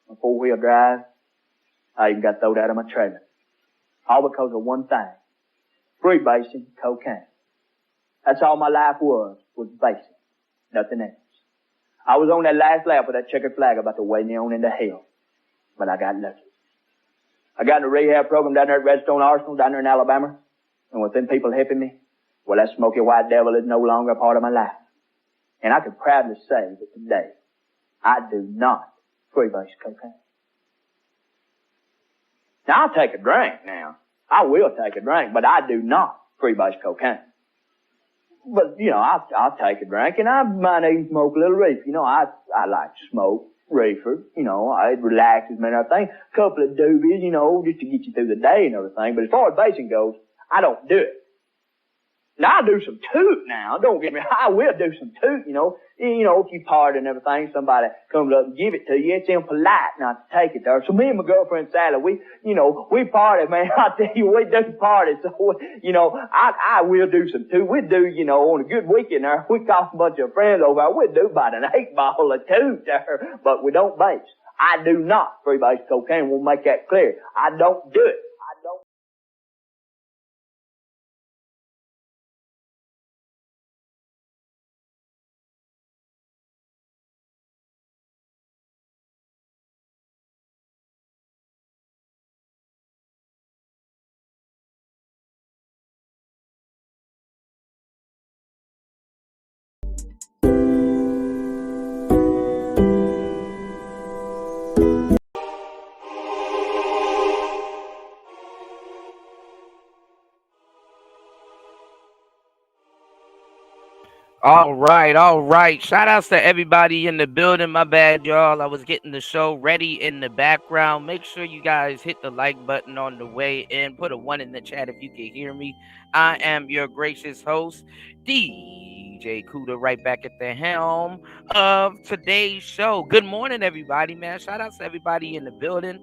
my four-wheel drive. I even got thrown out of my trailer. All because of one thing. Freebasing cocaine. That's all my life was basing. Nothing else. I was on that last lap with that checkered flag about to weigh me on into hell. But I got lucky. I got in a rehab program down there at Redstone Arsenal, down there in Alabama. And with them people helping me, well, that smoky white devil is no longer a part of my life. And I can proudly say that today, I do not freebase cocaine. Now, I'll take a drink now. I will take a drink, but I do not freebase cocaine. But, you know, I'll take a drink, and I might even smoke a little reefer. You know, I like to smoke reefer. You know, it relaxes me and everything. A couple of doobies, you know, just to get you through the day and everything. But as far as basing goes, I don't do it. Now, I'll do some toot now. Don't get me, I will do some toot, you know. You know, if you party and everything, somebody comes up and give it to you, it's impolite not to take it there. So me and my girlfriend Sally, we party, man. I tell you, we do party. So, you know, I will do some toot. We do, you know, on a good weekend there, we call a bunch of friends over there. We do about an 8-ball of toot there, but we don't base. I do not freebase cocaine. We'll make that clear. I don't do it. I don't. All right, all right. Shout outs to everybody in the building. My bad, y'all. I was getting the show ready in the background. Make sure you guys hit the like button on the way in. Put a 1 in the chat if you can hear me. I am your gracious host, DJ Kuda, right back at the helm of today's show. Good morning, everybody, man. Shout outs to everybody in the building.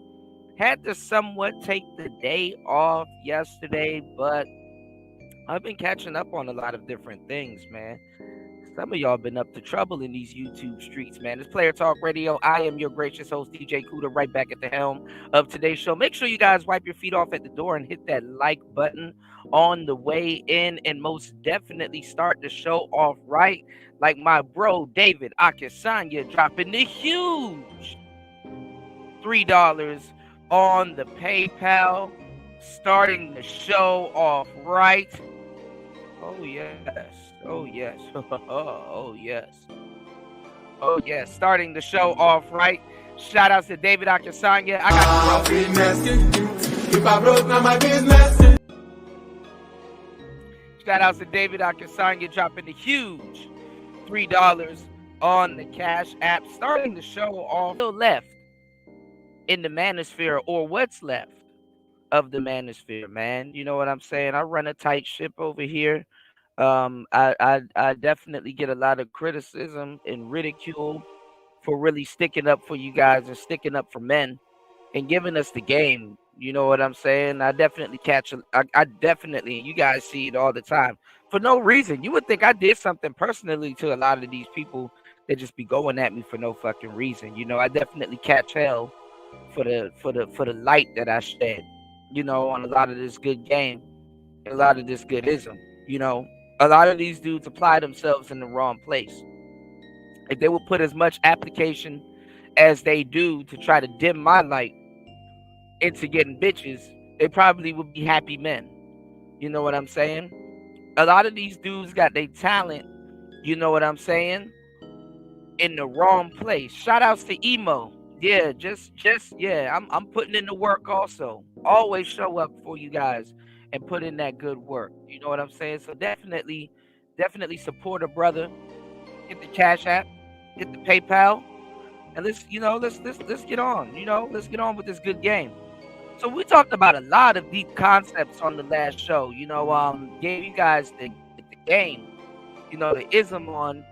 Had to somewhat take the day off yesterday, but I've been catching up on a lot of different things, man. Some of y'all been up to trouble in these YouTube streets, man. It's Player Talk Radio. I am your gracious host, DJ Kuda, right back at the helm of today's show. Make sure you guys wipe your feet off at the door and hit that like button on the way in, and most definitely start the show off right, like my bro David Akisanya dropping the huge $3 on the PayPal, starting the show off right. Oh yes. Oh yes. Oh yes. Oh yes. Starting the show off right. Shout outs to David Akisanya. I got if I broke now my business. Shout outs to David Akisanya dropping the huge $3 on the Cash App. Starting the show off. Still left in the manosphere, or what's left of the manosphere, man. You know what I'm saying? I run a tight ship over here. I definitely get a lot of criticism and ridicule for really sticking up for you guys and sticking up for men and giving us the game. You know what I'm saying? I definitely I definitely, you guys see it all the time for no reason. You would think I did something personally to a lot of these people that just be going at me for no fucking reason. You know, I definitely catch hell for the light that I shed, you know, on a lot of this good game, a lot of this goodism, you know. A lot of these dudes apply themselves in the wrong place. If they would put as much application as they do to try to dim my light into getting bitches, they probably would be happy men. You know what I'm saying? A lot of these dudes got their talent, you know what I'm saying, in the wrong place. Shout outs to Emo. Yeah, yeah, I'm putting in the work also. Always show up for you guys and put in that good work. You know what I'm saying? So definitely support a brother. Hit the Cash App, hit the PayPal, and let's get on. You know, let's get on with this good game. So we talked about a lot of deep concepts on the last show. You know, gave you guys the game. You know, the ism on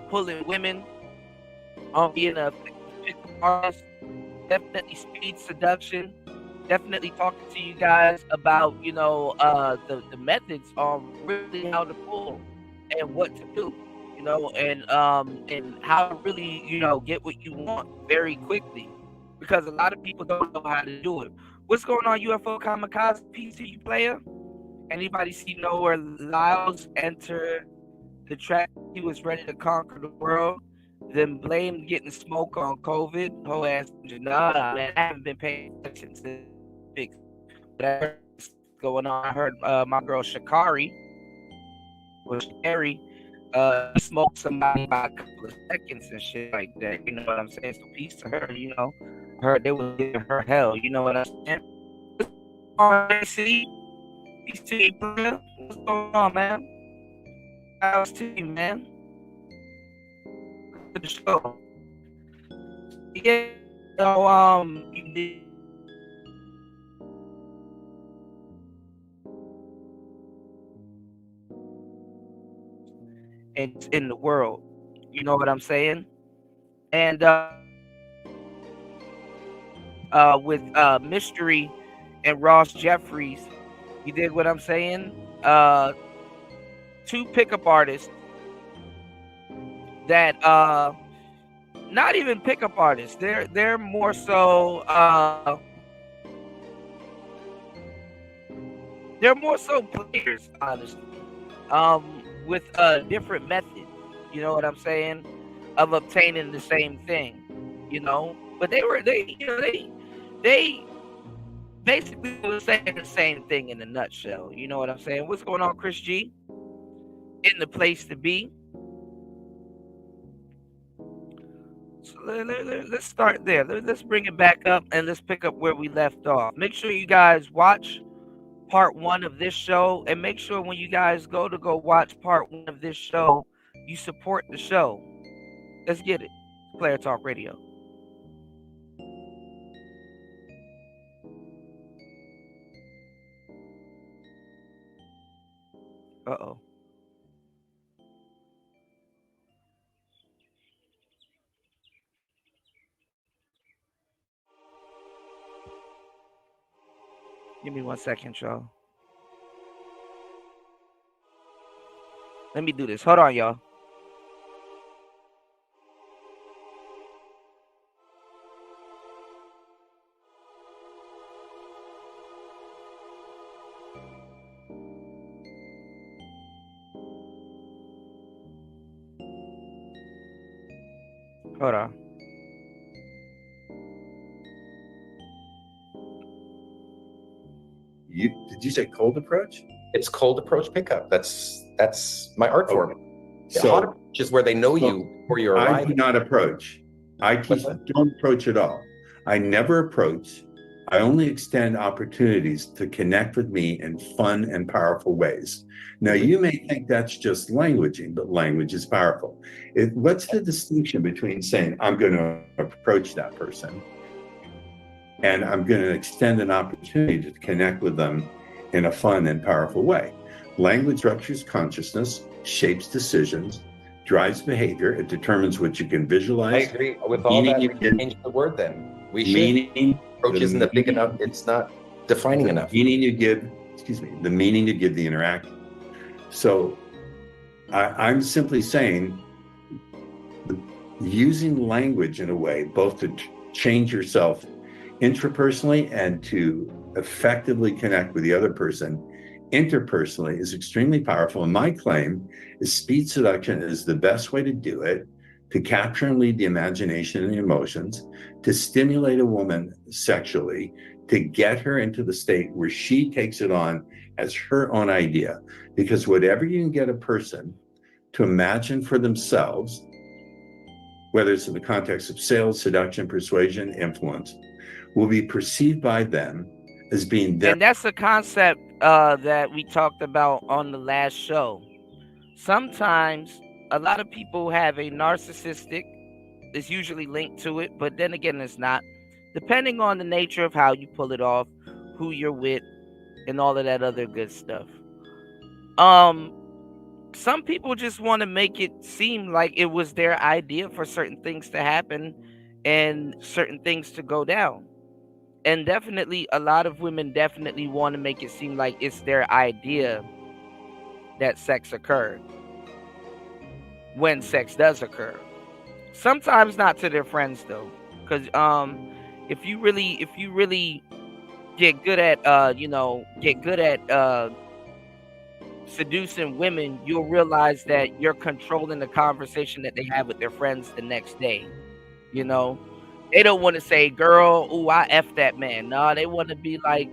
pulling women, on being a artist, definitely speed seduction. Definitely talking to you guys about, you know, the methods on really how to pull and what to do, and how to really, get what you want very quickly. because a lot of people don't know how to do it. What's going on, UFO Kamikaze? Peace to you, player. Anybody see Noah Lyles enter the track? He was ready to conquer the world. Then blamed getting smoke on COVID. Whole ass, nah, man, I haven't been paying attention to fix. But I heard going on. I heard my girl Shakari was scary. Smoked somebody by a couple of seconds and shit like that. You know what I'm saying? So peace to her. You know, heard they was giving her hell. You know what I'm saying? See, peace to you, player. What's going on, man? How's to you, man? To the show. Yeah. So you did. And in the world, you know what I'm saying? And with Mystery and Ross Jeffries, you did what I'm saying? Two pickup artists that not even pickup artists. They're more so players, honestly. With a different method, you know what I'm saying, of obtaining the same thing, you know. But they basically were saying the same thing in a nutshell. You know what I'm saying? What's going on, Chris G? In the place to be. So let's start there. Let's bring it back up and let's pick up where we left off. Make sure you guys watch part 1 of this show, and make sure when you guys go watch part 1 of this show, you support the show. Let's get it. Player Talk Radio. Uh-oh. Give me 1 second, y'all. Let me do this. Hold on, y'all. Hold on. Did you say cold approach? It's cold approach pickup. That's my art form. So hot approach is where they know you before you're I arriving. do not approach. I teach don't approach at all. I never approach. I only extend opportunities to connect with me in fun and powerful ways. Now, you may think that's just languaging, but language is powerful. What's the distinction between saying, I'm going to approach that person and I'm going to extend an opportunity to connect with them in a fun and powerful way? Language structures consciousness, shapes decisions, drives behavior. It determines what you can visualize. I agree with all that. We can change the word then. We should. Meaning, approach isn't the big enough. It's not defining enough. Meaning you give, the meaning you give the interaction. So I'm simply saying, using language in a way, both to change yourself intrapersonally and to effectively connect with the other person interpersonally, is extremely powerful. And my claim is speed seduction is the best way to do it, to capture and lead the imagination and the emotions, to stimulate a woman sexually, to get her into the state where she takes it on as her own idea. Because whatever you can get a person to imagine for themselves, whether it's in the context of sales, seduction, persuasion, influence, will be perceived by them as being their. And that's a concept that we talked about on the last show. Sometimes a lot of people have a narcissistic, it's usually linked to it, but then again, it's not. Depending on the nature of how you pull it off, who you're with, and all of that other good stuff. Some people just want to make it seem like it was their idea for certain things to happen and certain things to go down. And definitely a lot of women definitely want to make it seem like it's their idea that sex occurred when sex does occur. Sometimes not to their friends though, because if you really get good at seducing women, you'll realize that you're controlling the conversation that they have with their friends the next day. You know, they don't want to say, girl, ooh, I F that man. No, they want to be like,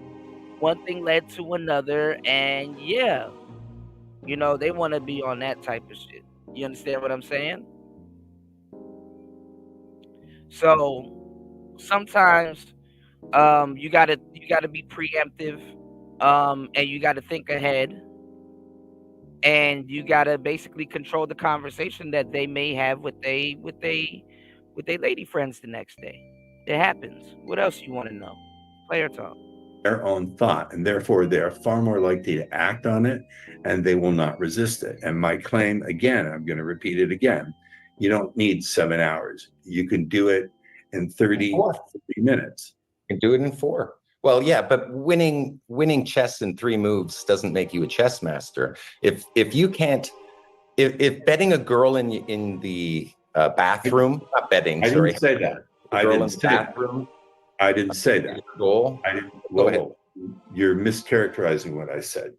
one thing led to another, and yeah, you know, they want to be on that type of shit. You understand what I'm saying? So sometimes you gotta be preemptive, and you gotta think ahead, and you gotta basically control the conversation that they may have with they lady friends the next day. It happens. What else you want to know? Player talk. Their own thought, and therefore they are far more likely to act on it, and they will not resist it. And my claim, again, I'm going to repeat it again, you don't need 7 hours. You can do it in 30 minutes. You can do it in 4. Well, yeah, but winning chess in 3 moves doesn't make you a chess master. If you can't, if betting a girl in the bathroom, not betting, I sorry. didn't say that. I didn't say that. I didn't say that. Goal. Go ahead. You're mischaracterizing what I said.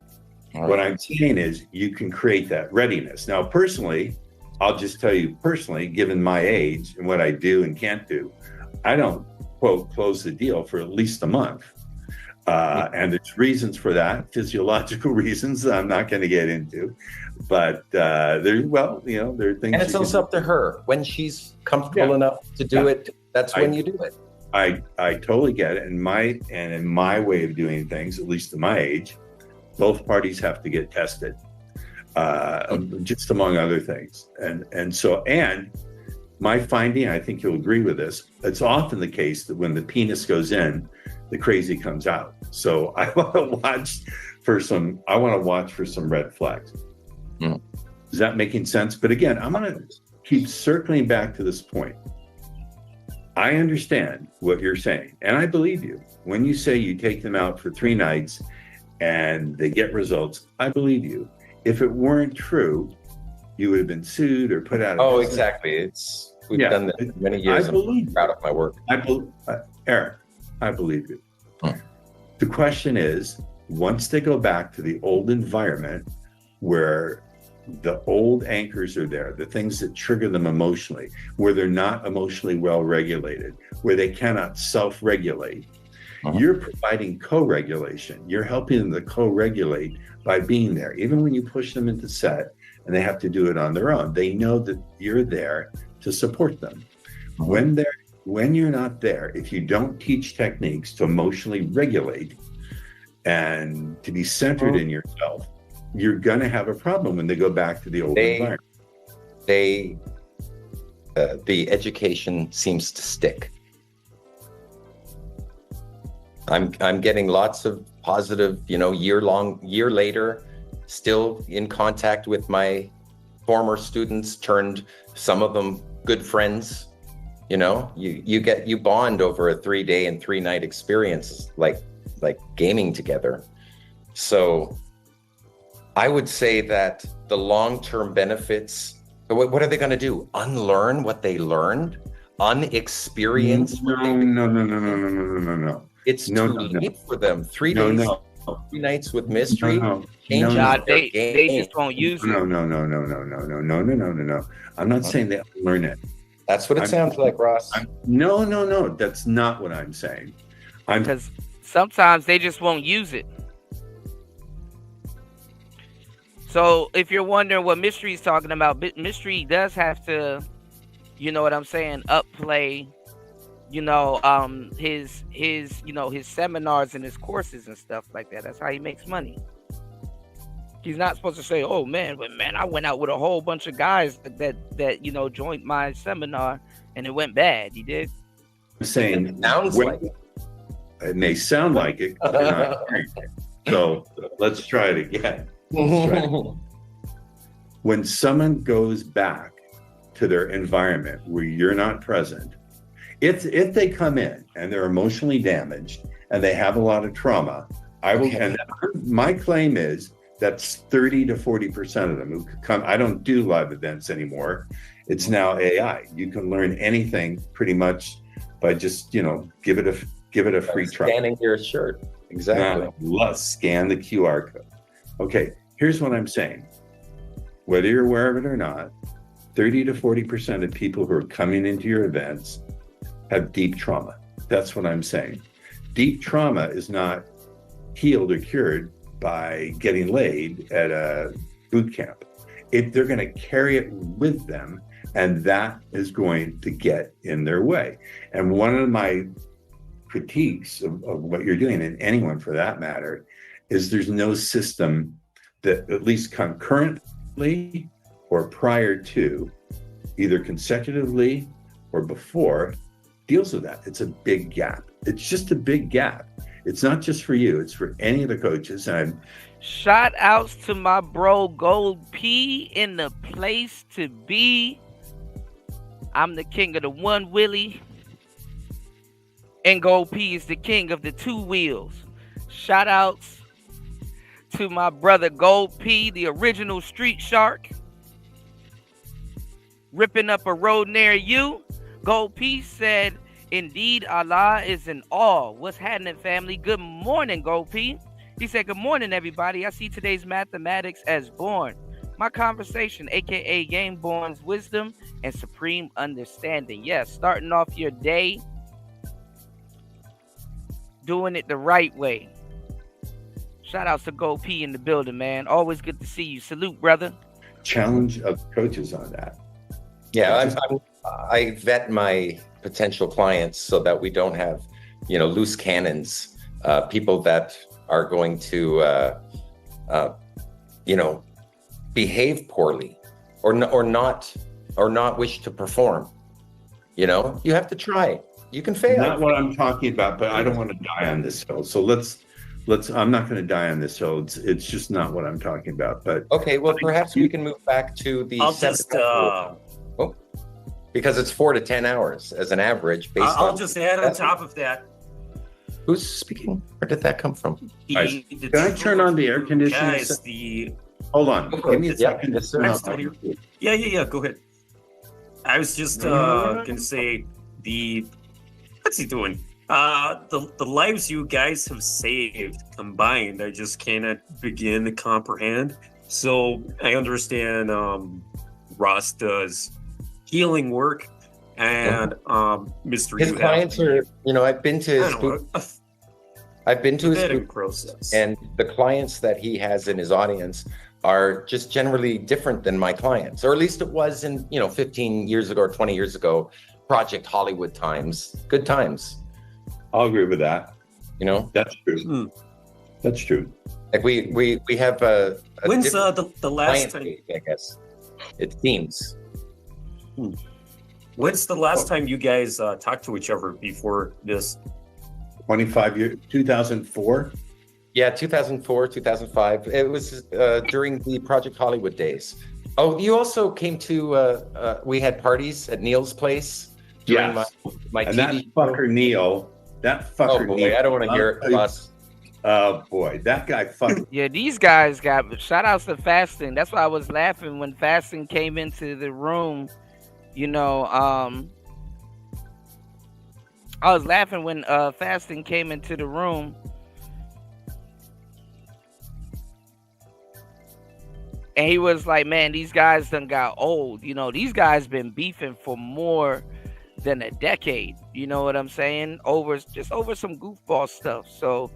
Right. What I'm saying is you can create that readiness. Now, personally, I'll just tell you personally, given my age and what I do and can't do, I don't, quote, close the deal for at least a month. And there's reasons for that, physiological reasons that I'm not going to get into. But there are things. And it's also up to her. When she's comfortable enough to do it, that's when you do it. I totally get it. In my way of doing things, at least at my age, both parties have to get tested, just among other things. And my finding, I think you'll agree with this, it's often the case that when the penis goes in, the crazy comes out. So I want to watch for some red flags. Mm. Is that making sense? But again, I'm going to keep circling back to this point. I understand what you're saying, and I believe you. When you say you take them out for 3 nights and they get results, I believe you. If it weren't true, you would have been sued or put out. Oh, exactly. We've done this many years. I'm proud of my work. Eric, I believe you. The question is, once they go back to the old environment where the old anchors are there, the things that trigger them emotionally, where they're not emotionally well regulated, where they cannot self-regulate, you're providing co-regulation. You're helping them to co-regulate by being there. Even when you push them into set and they have to do it on their own, they know that you're there to support them. When you're not there, if you don't teach techniques to emotionally regulate and to be centered in yourself, you're going to have a problem when they go back to the old environment. The education seems to stick. I'm getting lots of positive, year later, still in contact with my former students, turned some of them good friends. You bond over a 3-day and 3-night experience, like gaming together. So I would say that the long-term benefits, what are they going to do? Unlearn what they learned? Unexperience? No. It's too late for them. 3 days, 3 nights with mystery. They just won't use it. No. I'm not saying they unlearn it. That's what it sounds like, Ross. No. That's not what I'm saying. Because sometimes they just won't use it. So if you're wondering what Mystery's talking about, Mystery does have to, upplay, his seminars and his courses and stuff like that. That's how he makes money. He's not supposed to say, "Oh man, I went out with a whole bunch of guys that joined my seminar and it went bad." He did. I'm saying it may sound like it. But they're not hearing it. So let's try it again. When someone goes back to their environment where you're not present, if they come in and they're emotionally damaged and they have a lot of trauma, and my claim is that's 30 to 40% of them who come. I don't do live events anymore, It's now AI. You can learn anything pretty much by just, give it a free trial. Scanning your shirt. Exactly. Let's scan the QR code. Okay, here's what I'm saying. Whether you're aware of it or not, 30 to 40% of people who are coming into your events have deep trauma. That's what I'm saying. Deep trauma is not healed or cured by getting laid at a boot camp. They're going to carry it with them, and that is going to get in their way. And one of my critiques of what you're doing, and anyone for that matter, is there's no system that, at least concurrently or prior to, either consecutively or before, deals with that. It's a big gap. It's just a big gap. It's not just for you, it's for any of the coaches. And shout outs to my bro Gold P in the place to be. I'm the king of the one Willie, and Gold P is the king of the two wheels. Shout outs to my brother Gold P, the original street shark, ripping up a road near you. Gold P said, indeed, Allah is in awe. What's happening, family? Good morning, Gold P. He said, good morning, everybody. I see today's mathematics as born. My conversation, aka Game Born's wisdom and supreme understanding. Yes, starting off your day, doing it the right way. Shout outs to Gold P in the building, man. Always good to see you. Salute, brother. Challenge of coaches on that. Yeah, I vet my potential clients so that we don't have, loose cannons, people that are going to, behave poorly or not wish to perform. You have to try. You can fail. Not what I'm talking about, but I don't want to die on this hill. So let's. I'm not going to die on this hill. It's just not what I'm talking about. But okay, well, perhaps we can move back to the. Because it's 4 to 10 hours as an average. I'll just add on top of that. Who's speaking? Where did that come from? Can I turn on the air conditioning? Guys, Hold on. Give me a second. Yeah. Go ahead. I was just going to say what's he doing? The lives you guys have saved combined, I just cannot begin to comprehend. So I understand Ross does healing work, and Mr. His clients are, I've been to his group process, and the clients that he has in his audience are just generally different than my clients, or at least it was in 15 years ago or 20 years ago, Project Hollywood times. Good times. I'll agree with that. That's true. Hmm. That's true. Like we have a when's the last time? I guess it seems. When's the last time you guys talked to each other before this? 25 years, 2004. Yeah, 2004, 2005. It was during the Project Hollywood days. Oh, you also came to. We had parties at Neil's place. During my and TV that fucker Neil. That fucker. Oh boy, Neil, I don't want to hear it. Plus. Oh boy, that guy fucking. Yeah, these guys got shout outs to Fasting. That's why I was laughing when Fasting came into the room. I was laughing when Fasting came into the room. And he was like, man, these guys done got old. These guys been beefing for more than a decade. You know what I'm saying? Over some goofball stuff. So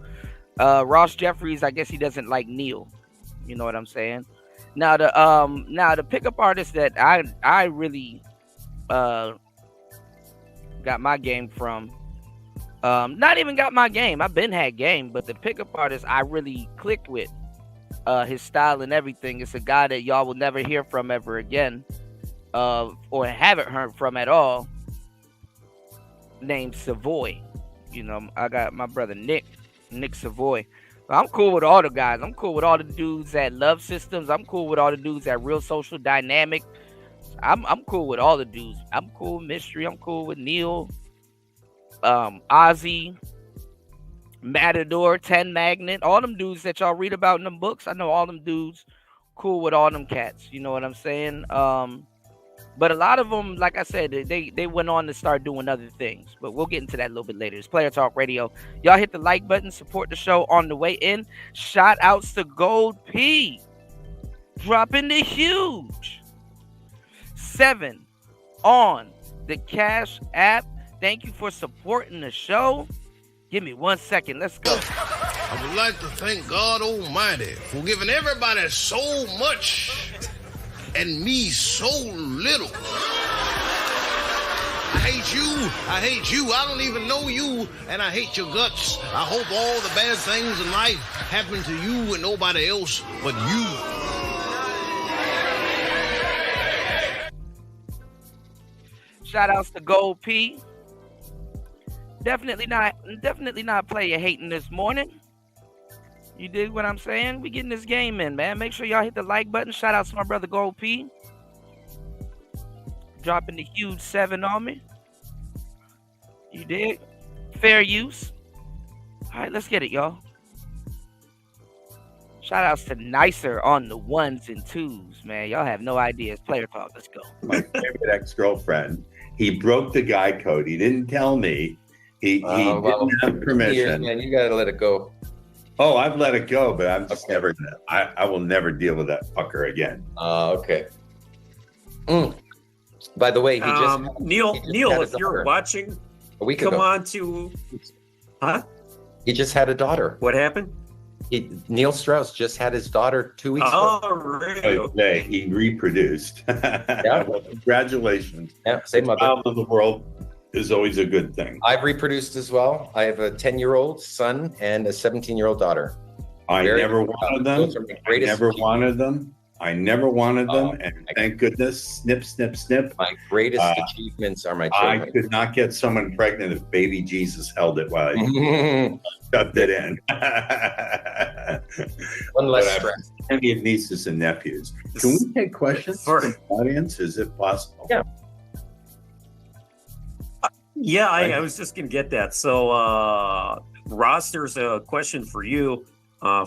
Ross Jeffries, I guess he doesn't like Neil. You know what I'm saying? Now the pickup artist that I really got my game from. Not even got my game. I've been had game, but the pickup artist I really clicked with. His style and everything. It's a guy that y'all will never hear from ever again, or haven't heard from at all. Named Savoy. I got my brother Nick Savoy. I'm cool with all the guys. I'm cool with all the dudes at Love Systems. I'm cool with all the dudes at Real Social Dynamic. I'm cool with all the dudes. I'm cool with Mystery. I'm cool with Neil, Ozzy, Matador, 10 Magnet, all them dudes that y'all read about in them books. I know all them dudes. Cool with all them cats. You know what I'm saying? But a lot of them, like I said, they went on to start doing other things. But we'll get into that a little bit later. It's Player Talk Radio. Y'all hit the like button, support the show on the way in. Shout outs to Gold P, dropping the huge 7 on the Cash App. Thank you for supporting the show. Give me 1 second. Let's go. I would like to thank God Almighty for giving everybody so much and me so little. I hate you. I hate you. I don't even know you, and I hate your guts. I hope all the bad things in life happen to you and nobody else but you. Shout outs to Gold P. Definitely not player hating this morning. You dig what I'm saying? We getting this game in, man. Make sure y'all hit the like button. Shout out to my brother Gold P, dropping the huge 7 on me. You dig? Fair use. All right, let's get it, y'all. Shout outs to Nicer on the 1s and 2s, man. Y'all have no idea. It's Player Talk. Let's go. My favorite ex-girlfriend. He broke the guy code. He didn't tell me. He didn't have permission. Man, you gotta let it go. Oh, I've let it go, but I'm just never gonna. I will never deal with that fucker again. Okay. By the way, he just Neil, if you're watching, a week come ago. on to. Huh? He just had a daughter. What happened? Neil Strauss just had his daughter 2 weeks ago. Oh, really? Okay, he reproduced. Yeah. Well, congratulations. Yeah, same mother. Child of the world is always a good thing. I've reproduced as well. I have a 10-year-old son and a 17-year-old daughter. I never wanted them. Those are my I greatest never achievements. wanted them. I never wanted them, Oh, and thank goodness, snip, snip, snip. My greatest achievements are my I children. could not get someone pregnant if baby Jesus held it while I shoved it in. One less But I have stress. plenty of nieces and nephews. Can we take questions from the audience? Is it possible? Yeah. Yeah, I was just gonna get that. So, Ross, there's a question for you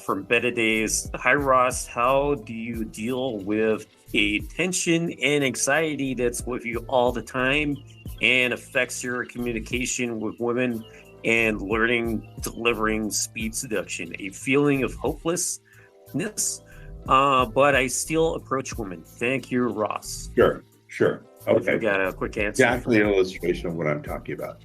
from Better Days. Hi, Ross. How do you deal with a tension and anxiety that's with you all the time and affects your communication with women and delivering speed seduction? A feeling of hopelessness, but I still approach women. Thank you, Ross. Sure. If you Okay. got a quick answer. Exactly an illustration of what I'm talking about.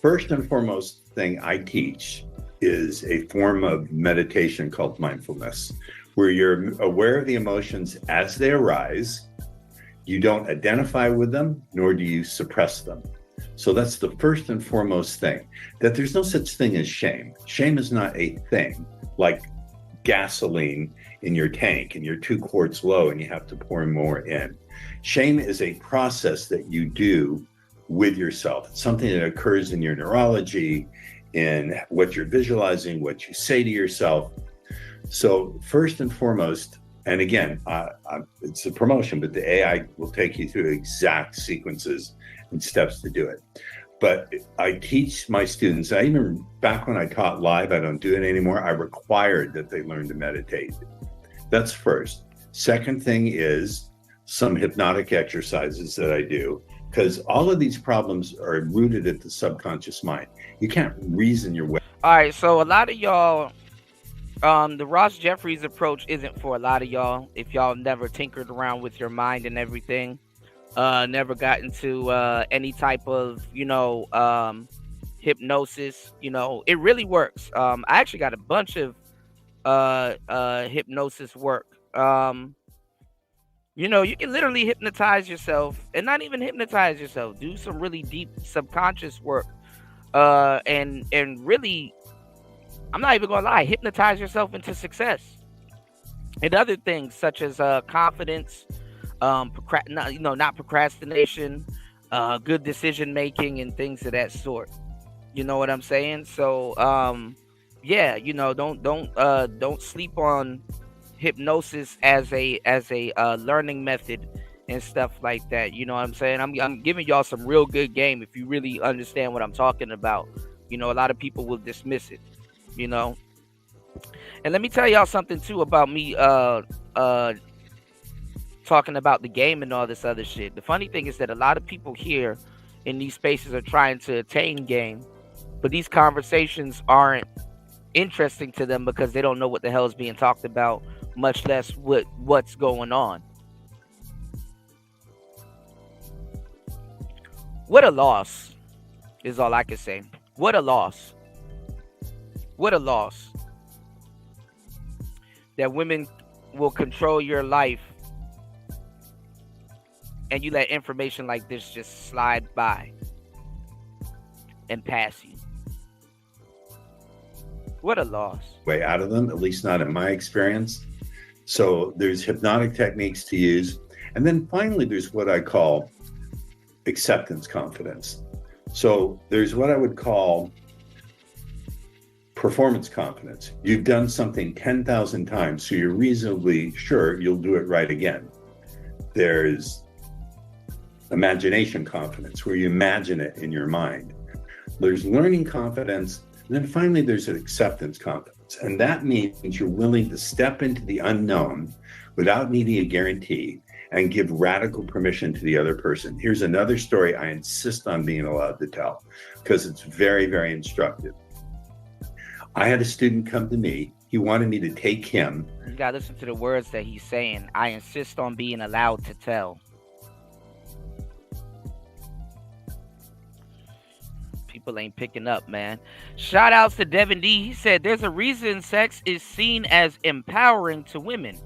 First and foremost thing I teach is a form of meditation called mindfulness, where you're aware of the emotions as they arise. You don't identify with them, nor do you suppress them. So that's the first and foremost thing, that there's no such thing as shame. Shame is not a thing like gasoline in your tank and you're 2 quarts low and you have to pour more in. Shame is a process that you do with yourself. It's something that occurs in your neurology, in what you're visualizing, what you say to yourself. So first and foremost, and again, it's a promotion, but the AI will take you through exact sequences and steps to do it. But I teach my students, even back when I taught live, I don't do it anymore, I required that they learn to meditate. That's first. Second thing is some hypnotic exercises that I do, because all of these problems are rooted at the subconscious mind. You can't reason your way. All right, so a lot of y'all, the Ross Jeffries approach isn't for a lot of y'all. If y'all never tinkered around with your mind and everything, never got into any type of, hypnosis, it really works. I actually got a bunch of hypnosis work. You can literally hypnotize yourself, and not even hypnotize yourself. Do some really deep subconscious work, and really, I'm not even gonna lie, hypnotize yourself into success and other things such as confidence, not procrastination, good decision making, and things of that sort. You know what I'm saying? So, don't sleep on hypnosis as a learning method and stuff like that. You know what I'm saying? I'm giving y'all some real good game if you really understand what I'm talking about. A lot of people will dismiss it, And let me tell y'all something too about me talking about the game and all this other shit. The funny thing is that a lot of people here in these spaces are trying to attain game, but these conversations aren't interesting to them because they don't know what the hell is being talked about, much less what's going on. What a loss is all I can say. What a loss. What a loss. That women will control your life and you let information like this just slide by and pass you. What a loss. Way out of them, at least not in my experience. So there's hypnotic techniques to use. And then finally, there's what I call acceptance confidence. So there's what I would call performance confidence. You've done something 10,000 times, so you're reasonably sure you'll do it right again. There's imagination confidence, where you imagine it in your mind. There's learning confidence. And then finally, there's an acceptance confidence. And that means you're willing to step into the unknown without needing a guarantee and give radical permission to the other person. Here's another story I insist on being allowed to tell because it's very, very instructive. I had a student come to me. He wanted me to take him. You gotta listen to the words that he's saying. I insist on being allowed to tell. People ain't picking up, man. Shout outs to Devin D. He said there's a reason sex is seen as empowering to women.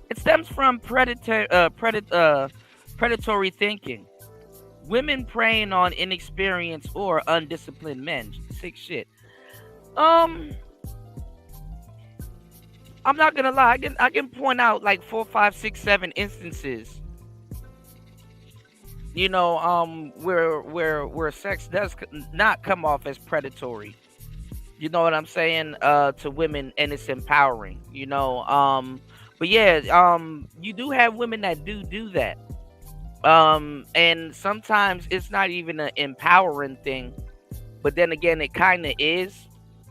It stems from predatory thinking. Women preying on inexperienced or undisciplined men. Sick shit. I'm not gonna lie. I can point out like 4, 5, 6, 7 instances. You know, where sex does not come off as predatory. You know what I'm saying? To women, and it's empowering. You know, but yeah, you do have women that do that. And sometimes it's not even an empowering thing, but then again, it kind of is.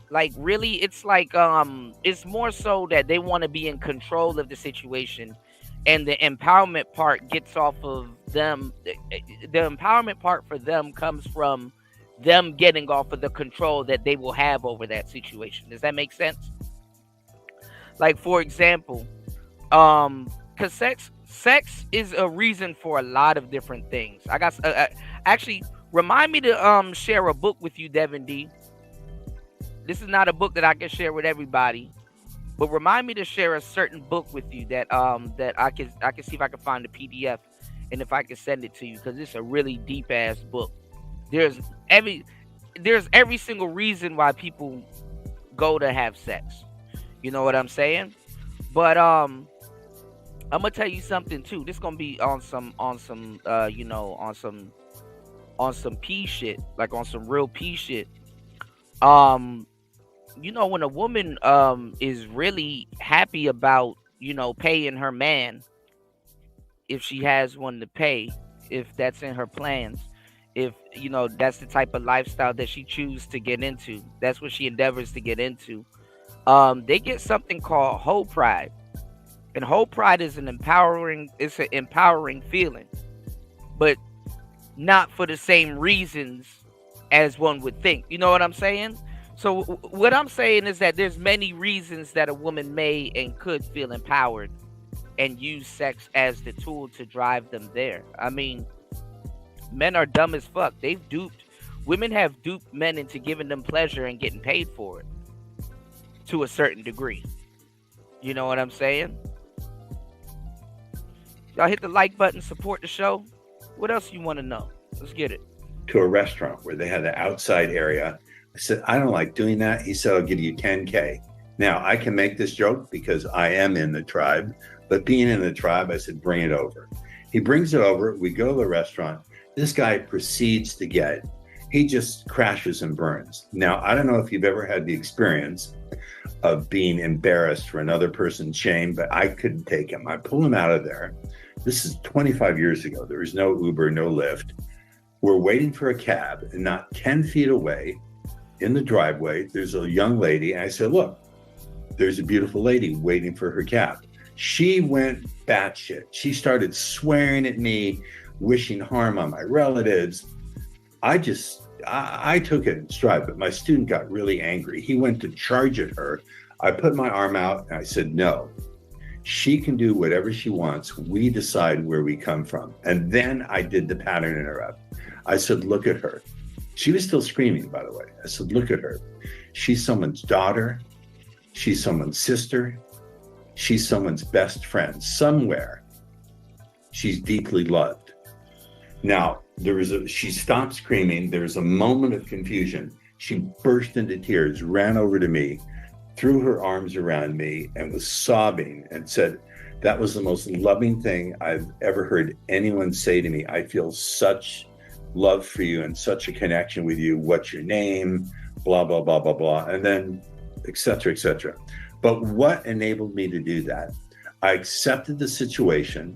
Like, really, it's like, it's more so that they want to be in control of the situation, and the empowerment part gets off of them. The empowerment part for them comes from them getting off of the control that they will have over that situation. Does that make sense? Like, for example, because sex is a reason for a lot of different things. I got actually remind me to share a book with you, Devin D. This is not a book that I can share with everybody, but remind me to share a certain book with you that that I can see if I can find a PDF and if I can send it to you, because it's a really deep ass book. There's every single reason why people go to have sex. You know what I'm saying? But I'm gonna tell you something too. This gonna be on some you know, on some P shit, like on some real P shit. You know, when a woman is really happy about, you know, paying her man, if she has one to pay, if that's in her plans, if, you know, that's the type of lifestyle that she chooses to get into, that's what she endeavors to get into, they get something called hoe pride. And hoe pride is an empowering feeling, but not for the same reasons as one would think. You know what I'm saying? So what I'm saying is that there's many reasons that a woman may and could feel empowered and use sex as the tool to drive them there. I mean, men are dumb as fuck. Women have duped men into giving them pleasure and getting paid for it to a certain degree. You know what I'm saying? Y'all hit the like button, support the show. What else you want to know? Let's get it. To a restaurant where they had an outside area. I said, I don't like doing that. He said, I'll give you 10K. Now, I can make this joke because I am in the tribe, but being in the tribe, I said, bring it over. He brings it over. We go to the restaurant. This guy proceeds to get it. He just crashes and burns. Now, I don't know if you've ever had the experience of being embarrassed for another person's shame, but I couldn't take him. I pull him out of there. This is 25 years ago. There was no Uber, no Lyft. We're waiting for a cab, and not 10 feet away in the driveway, there's a young lady. And I said, look, there's a beautiful lady waiting for her cab. She went batshit. She started swearing at me, wishing harm on my relatives. I took it in stride, but my student got really angry. He went to charge at her. I put my arm out and I said, no, she can do whatever she wants. We decide where we come from. And then I did the pattern interrupt. I said, look at her. She was still screaming, by the way. I said, look at her. She's someone's daughter. She's someone's sister. She's someone's best friend. Somewhere, she's deeply loved. Now, she stopped screaming. There was a moment of confusion. She burst into tears, ran over to me, threw her arms around me, and was sobbing and said, that was the most loving thing I've ever heard anyone say to me. I feel such love for you and such a connection with you. What's your name? Blah, blah, blah, blah, blah. And then et cetera, et cetera. But what enabled me to do that? I accepted the situation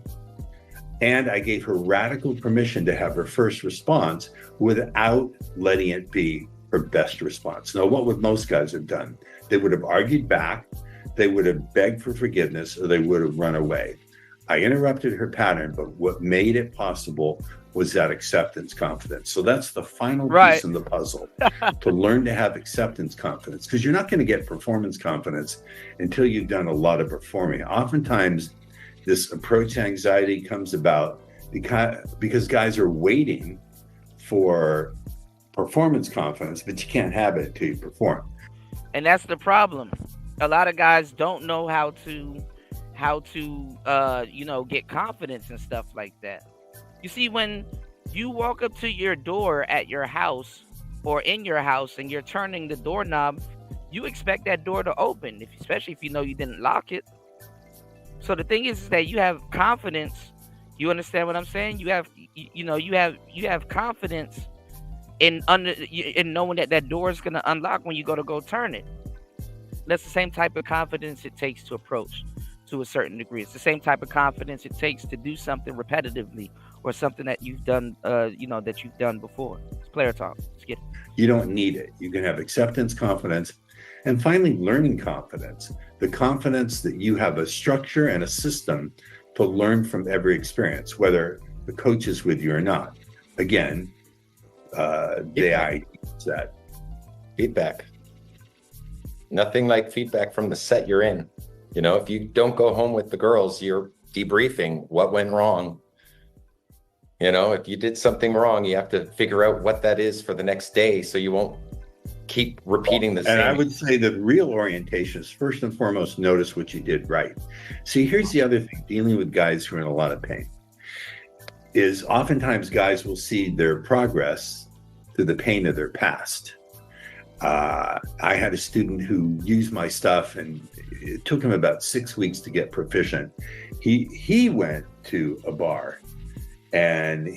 and I gave her radical permission to have her first response without letting it be her best response. Now, what would most guys have done? They would have argued back, they would have begged for forgiveness, or they would have run away. I interrupted her pattern, but what made it possible was that acceptance confidence. So that's the final piece in the puzzle, to learn to have acceptance confidence, because you're not going to get performance confidence until you've done a lot of performing. Oftentimes, this approach anxiety comes about because guys are waiting for performance confidence, but you can't have it until you perform. And that's the problem. A lot of guys don't know how to get confidence and stuff like that. You see, when you walk up to your door at your house or in your house and you're turning the doorknob, you expect that door to open, especially if you know you didn't lock it. So the thing is that you have confidence. You understand what I'm saying? You have confidence in knowing that door is going to unlock when you go turn it. That's the same type of confidence it takes to approach to a certain degree. It's the same type of confidence it takes to do something repetitively or something that you've done, that you've done before. It's player talk. Let's get it. You don't need it. You can have acceptance, confidence, and finally learning confidence. The confidence that you have a structure and a system to learn from every experience, whether the coach is with you or not. Again, that feedback. Nothing like feedback from the set you're in. You know, if you don't go home with the girls, you're debriefing what went wrong. You know, if you did something wrong, you have to figure out what that is for the next day so you won't keep repeating the same. And I would say the real orientation is first and foremost, notice what you did right. See, here's the other thing, dealing with guys who are in a lot of pain, is oftentimes guys will see their progress through the pain of their past. I had a student who used my stuff and it took him about 6 weeks to get proficient. He went to a bar and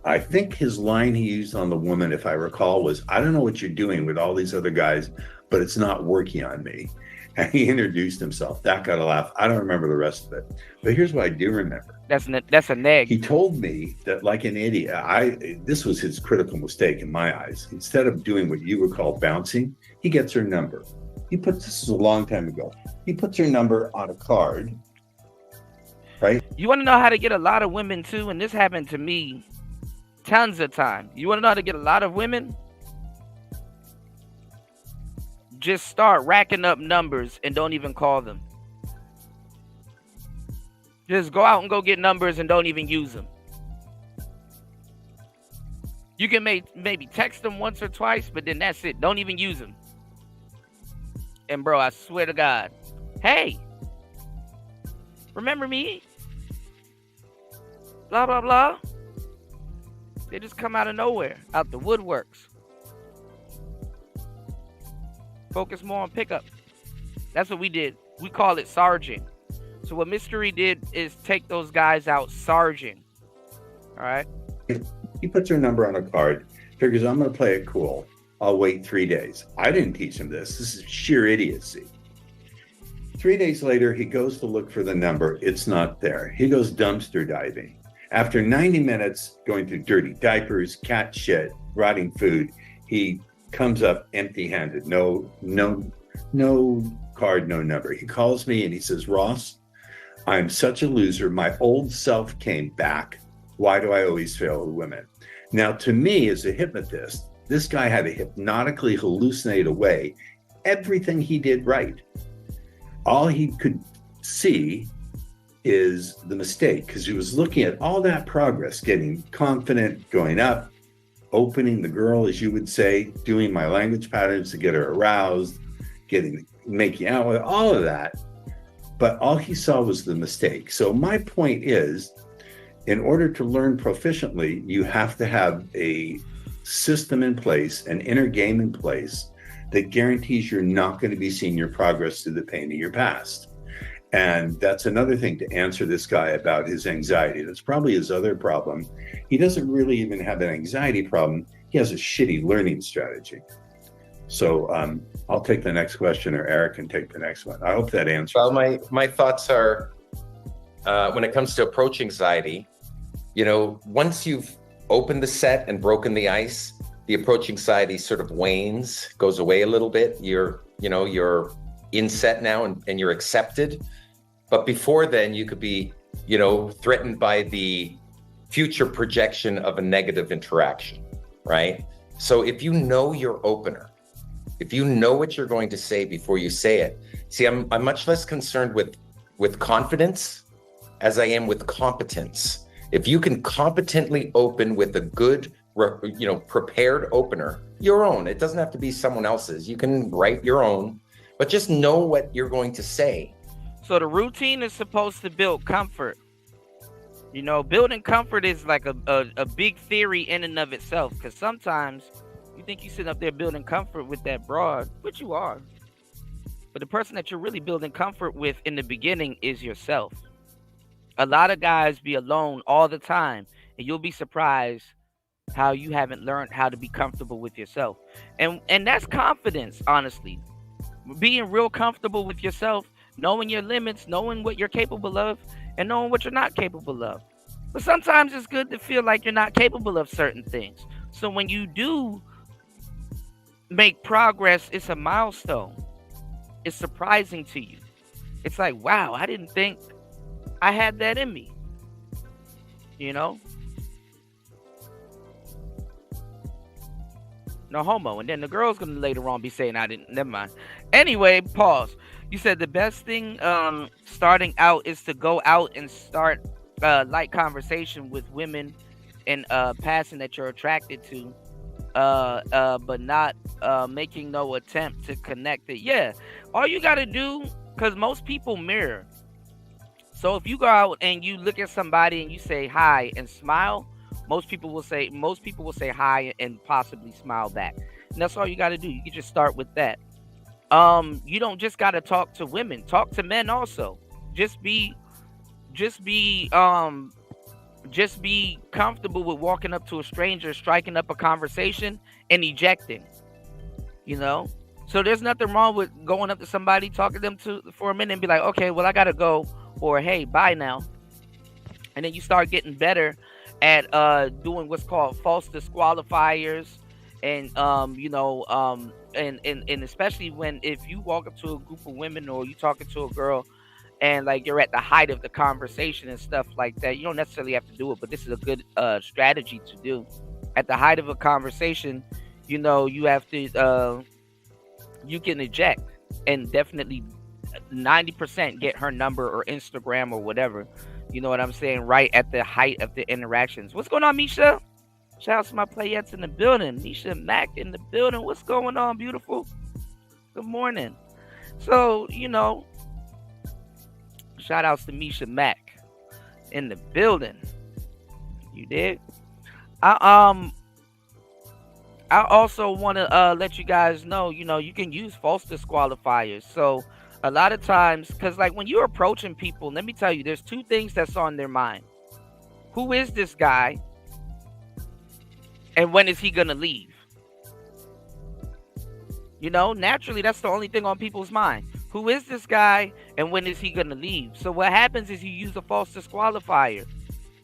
I think his line he used on the woman, if I recall, was, I don't know what you're doing with all these other guys, but it's not working on me. And he introduced himself. That got a laugh. I don't remember the rest of it. But here's what I do remember. That's a neg. He told me that, like an idiot, this was his critical mistake in my eyes. Instead of doing what you would call bouncing, he gets her number. This is a long time ago. He puts her number on a card, right? You want to know how to get a lot of women too? And this happened to me tons of time. You want to know how to get a lot of women? Just start racking up numbers and don't even call them. Just go out and go get numbers and don't even use them. You can maybe text them once or twice, but then that's it. Don't even use them. And bro, I swear to God, hey, remember me? Blah, blah, blah. They just come out of nowhere, out the woodworks. Focus more on pickup. That's what we did. We call it sarging. So what Mystery did is take those guys out sarging. All right. He puts her number on a card, figures I'm going to play it cool. I'll wait 3 days. I didn't teach him this. This is sheer idiocy. 3 days later, he goes to look for the number. It's not there. He goes dumpster diving. After 90 minutes going through dirty diapers, cat shit, rotting food, he comes up empty-handed. No card, no number. He calls me and he says, Ross, I'm such a loser. My old self came back. Why do I always fail with women? Now, to me, as a hypnotist, this guy had to hypnotically hallucinate away everything he did right. All he could see is the mistake, because he was looking at all that progress, getting confident, going up, opening the girl, as you would say, doing my language patterns to get her aroused, making out with all of that. But all he saw was the mistake. So my point is, in order to learn proficiently, you have to have a system in place, an inner game in place that guarantees you're not going to be seeing your progress through the pain of your past. And that's another thing to answer this guy about his anxiety. That's probably his other problem. He doesn't really even have an anxiety problem. He has a shitty learning strategy. So I'll take the next question, or Eric can take the next one. I hope that answers. Well, my thoughts are, when it comes to approach anxiety, once you've opened the set and broken the ice, the approach anxiety sort of wanes, goes away a little bit. You're in set now and you're accepted. But before then, you could be, threatened by the future projection of a negative interaction, right? So if you know your opener, if you know what you're going to say before you say it, see, I'm much less concerned with confidence as I am with competence. If you can competently open with a good, prepared opener, your own, it doesn't have to be someone else's. You can write your own, but just know what you're going to say. So the routine is supposed to build comfort. Building comfort is like a big theory in and of itself, because sometimes you think you sit up there building comfort with that broad, which you are. But the person that you're really building comfort with in the beginning is yourself. A lot of guys be alone all the time, and you'll be surprised how you haven't learned how to be comfortable with yourself. And that's confidence, honestly. Being real comfortable with yourself, knowing your limits, knowing what you're capable of, and knowing what you're not capable of. But sometimes it's good to feel like you're not capable of certain things. So when you do make progress, it's a milestone. It's surprising to you. It's like, wow, I didn't think I had that in me. No homo. And then the girl's gonna later on be saying I didn't. Never mind. Anyway, pause. You said the best thing starting out is to go out and start light conversation with women and passing that you're attracted to, but not making no attempt to connect it. Yeah, all you gotta do, because most people mirror. So if you go out and you look at somebody and you say hi and smile, most people will say hi and possibly smile back. And that's all you got to do. You can just start with that. You don't just got to talk to women. Talk to men also. Just be comfortable with walking up to a stranger, striking up a conversation, and ejecting. So there's nothing wrong with going up to somebody, talking to them for a minute, and be like, okay, well, I gotta go, or hey, bye now. And then you start getting better at doing what's called false disqualifiers, and and especially if you walk up to a group of women or you talking to a girl and like you're at the height of the conversation and stuff like that, you don't necessarily have to do it, but this is a good strategy to do. At the height of a conversation, you have to you can eject and definitely 90% get her number or Instagram or whatever. You know what I'm saying? Right at the height of the interactions. What's going on, Misha? Shout out to my playettes in the building. Misha Mac in the building. What's going on, beautiful? Good morning. So, shout outs to Misha Mac in the building. You did? I also want to let you guys know, you can use false disqualifiers. So a lot of times, because like when you're approaching people, let me tell you, there's two things that's on their mind. Who is this guy? And when is he going to leave? Naturally, that's the only thing on people's mind. Who is this guy? And when is he going to leave? So what happens is you use a false disqualifier.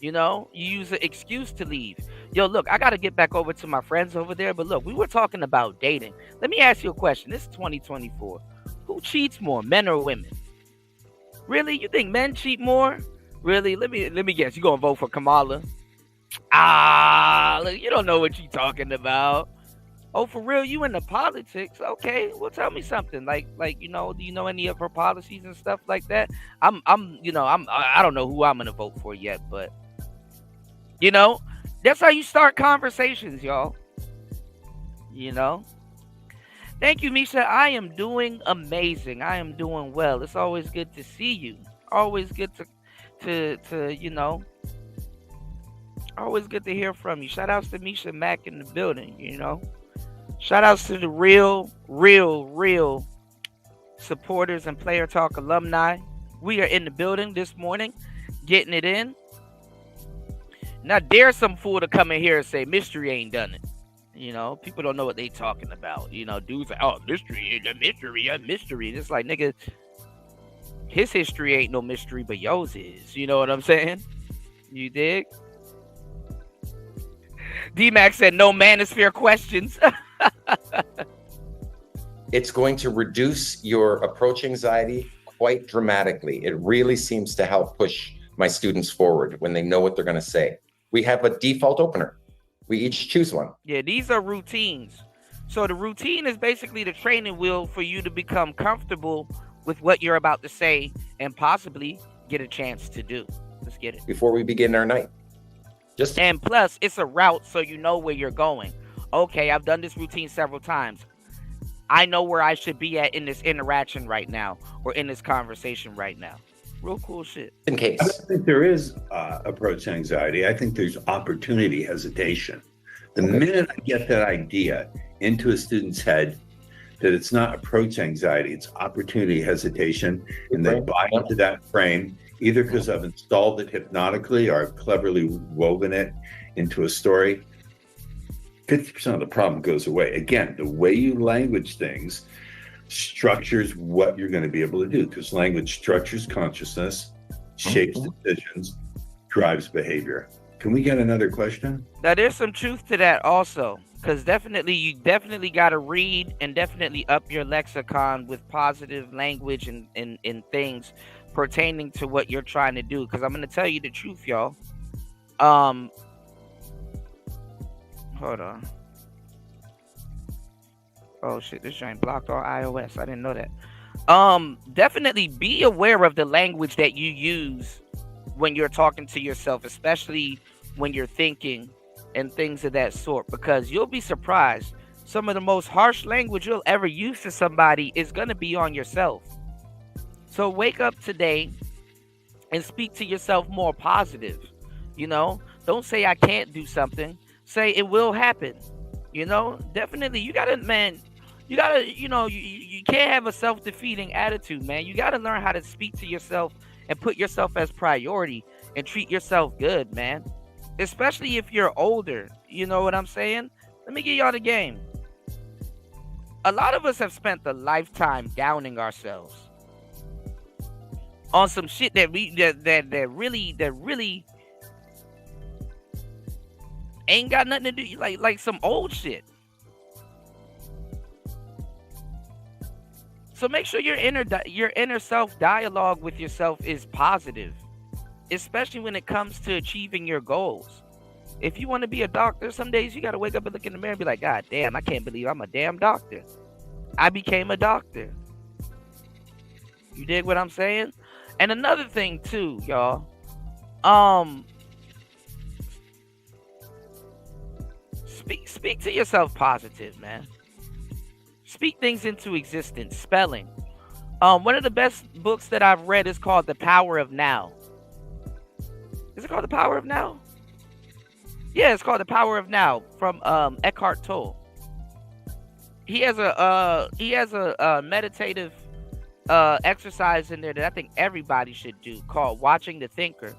You use an excuse to leave. Yo, look, I got to get back over to my friends over there. But look, we were talking about dating. Let me ask you a question. This is 2024. Who cheats more, men or women? Really? You think men cheat more? Really? Let me guess. You gonna vote for Kamala? Ah, look, you don't know what you talking about. Oh, for real? You into politics? Okay. Well, tell me something. Like, do you know any of her policies and stuff like that? I don't know who I'm gonna vote for yet, but that's how you start conversations, y'all. Thank you, Misha. I am doing amazing. I am doing well. It's always good to see you. Always good to always good to hear from you. Shout outs to Misha Mack in the building, Shout outs to the real supporters and Player Talk alumni. We are in the building this morning, getting it in. Now, there's some fool to come in here and say Mystery ain't done it. People don't know what they talking about. Dudes like, oh, mystery. It's like, nigga, his history ain't no mystery, but yours is. You know what I'm saying? You dig? D-Max said no manosphere questions. It's going to reduce your approach anxiety quite dramatically. It really seems to help push my students forward when they know what they're going to say. We have a default opener. We each choose one. Yeah, these are routines. So the routine is basically the training wheel for you to become comfortable with what you're about to say and possibly get a chance to do. Let's get it. Before we begin our night. And plus, it's a route so you know where you're going. Okay, I've done this routine several times. I know where I should be at in this interaction right now or in this conversation right now. Real cool shit. In case. I don't think there is approach anxiety. I think there's opportunity hesitation. The minute I get that idea into a student's head that it's not approach anxiety, it's opportunity hesitation, and they buy into that frame, either because I've installed it hypnotically or I've cleverly woven it into a story, 50% of the problem goes away. Again, the way you language things structures what you're going to be able to do, because language structures consciousness, shapes decisions, drives behavior. Can we get another question? Now, there's some truth to that also, because you definitely got to read and definitely up your lexicon with positive language and things pertaining to what you're trying to do. Because I'm going to tell you the truth, y'all. Hold on. Oh shit, this joint blocked on iOS. I didn't know that. Definitely be aware of the language that you use when you're talking to yourself, especially when you're thinking and things of that sort, because you'll be surprised. Some of the most harsh language you'll ever use to somebody is going to be on yourself. So wake up today and speak to yourself more positive. Don't say I can't do something. Say it will happen. Definitely you gotta you can't have a self-defeating attitude, man. You gotta learn how to speak to yourself and put yourself as priority and treat yourself good, man. Especially if you're older. You know what I'm saying? Let me give y'all the game. A lot of us have spent a lifetime downing ourselves on some shit that really ain't got nothing to do, like some old shit. So make sure your inner self dialogue with yourself is positive, especially when it comes to achieving your goals. If you want to be a doctor, some days you got to wake up and look in the mirror and be like, God damn, I can't believe I'm a damn doctor. I became a doctor. You dig what I'm saying? And another thing too, y'all. Speak to yourself positive, man. Speak things into existence. Spelling. One of the best books that I've read is called The Power of Now. Is it called The Power of Now? Yeah, it's called The Power of Now from Eckhart Tolle. He has a meditative exercise in there that I think everybody should do called Watching the Thinker.